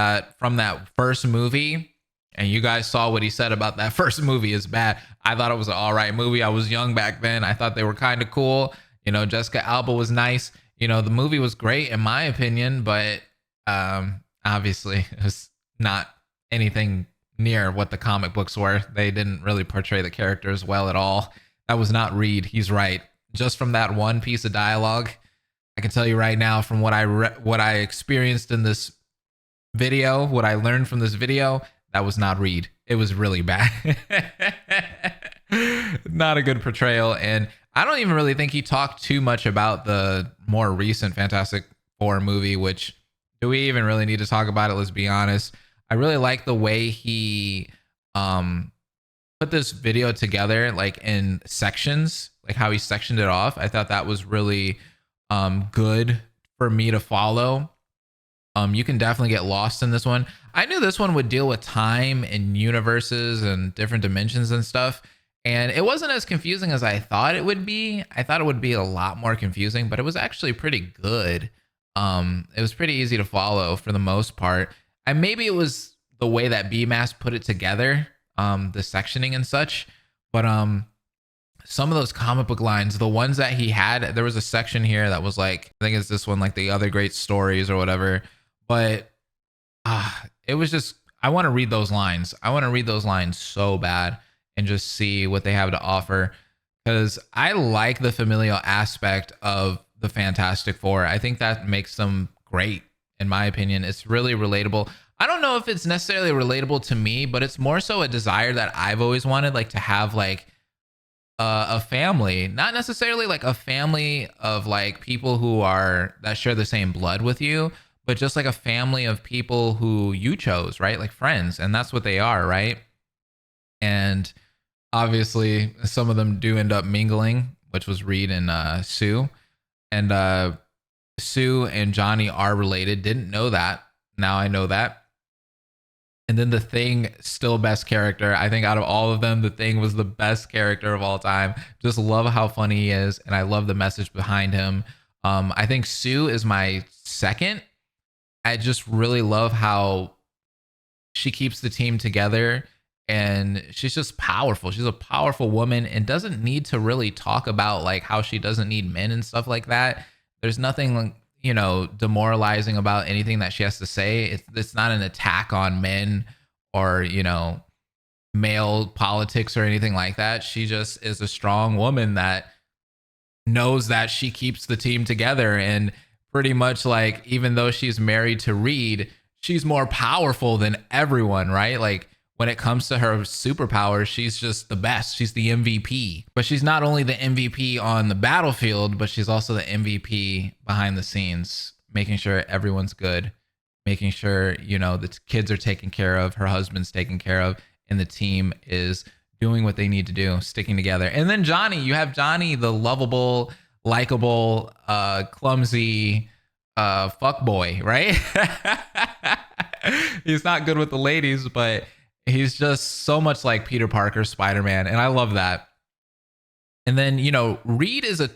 that first movie, and you guys saw what he said about that first movie is bad. I thought it was an all right movie. I was young back then. I thought they were kind of cool. You know, Jessica Alba was nice. You know, the movie was great in my opinion, but obviously it was not anything near what the comic books were. They didn't really portray the characters well at all. That was not Reed. He's right. Just from that one piece of dialogue, I can tell you right now, from what I experienced in this video, what I learned from this video, that was not Reed. It was really bad. Not a good portrayal. And I don't even really think he talked too much about the more recent Fantastic Four movie, which, do we even really need to talk about it? Let's be honest. I really like the way he put this video together, like in sections, like how he sectioned it off. I thought that was really good for me to follow. You can definitely get lost in this one. I knew this one would deal with time and universes and different dimensions and stuff, and it wasn't as confusing as I thought it would be. I thought it would be a lot more confusing, but it was actually pretty good. It was pretty easy to follow for the most part. And maybe it was the way that BMAS put it together, the sectioning and such, but some of those comic book lines, the ones that he had, there was a section here that was like, I think it's this one, like the other great stories or whatever, but it was just, I want to read those lines. I want to read those lines so bad and just see what they have to offer, because I like the familial aspect of the Fantastic Four. I think that makes them great, in my opinion. It's really relatable. I don't know if it's necessarily relatable to me, but it's more so a desire that I've always wanted, like to have like a family, not necessarily like a family of like people that share the same blood with you, but just like a family of people who you chose, right? Like friends. And that's what they are, right? And obviously some of them do end up mingling, which was Reed and Sue. And Sue and Johnny are related. Didn't know that. Now I know that. And then the Thing, still best character. I think out of all of them, the Thing was the best character of all time. Just love how funny he is, and I love the message behind him. I think Sue is my second. I just really love how she keeps the team together, and she's just powerful. She's a powerful woman and doesn't need to really talk about like how she doesn't need men and stuff like that. There's nothing, you know, demoralizing about anything that she has to say. It's not an attack on men or, you know, male politics or anything like that. She just is a strong woman that knows that she keeps the team together, and pretty much like, even though she's married to Reed, she's more powerful than everyone, right? Like when it comes to her superpowers, she's just the best. She's the MVP. But she's not only the MVP on the battlefield, but she's also the MVP behind the scenes, making sure everyone's good, making sure, you know, the kids are taken care of, her husband's taken care of, and the team is doing what they need to do, sticking together. And then Johnny, you have Johnny, the lovable, likable, clumsy fuckboy, right? He's not good with the ladies, but he's just so much like Peter Parker, Spider-Man, and I love that. And then, you know, Reed is a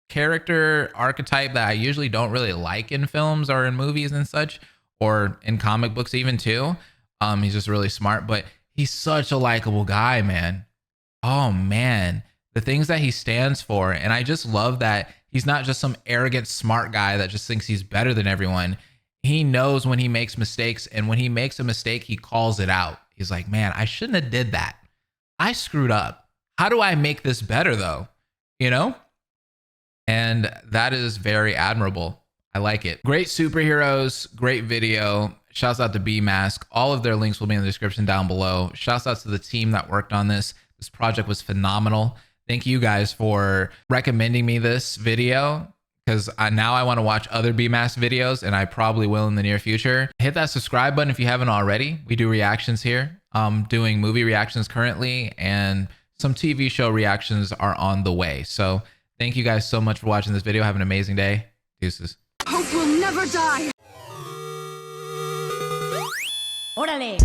character archetype that I usually don't really like in films or in movies and such, or in comic books even too. He's just really smart, but he's such a likable guy, man. Oh man, the things that he stands for. And I just love that he's not just some arrogant, smart guy that just thinks he's better than everyone. He knows when he makes mistakes, and when he makes a mistake, he calls it out. He's like, man, I shouldn't have did that. I screwed up. How do I make this better though? You know? And that is very admirable. I like it. Great superheroes, great video. Shouts out to B-Mask. All of their links will be in the description down below. Shouts out to the team that worked on this. This project was phenomenal. Thank you guys for recommending me this video, because now I want to watch other B-Mask videos, and I probably will in the near future. Hit that subscribe button if you haven't already. We do reactions here. I'm doing movie reactions currently, and some TV show reactions are on the way. So thank you guys so much for watching this video. Have an amazing day. Deuces. Hope will never die. ¡Órale!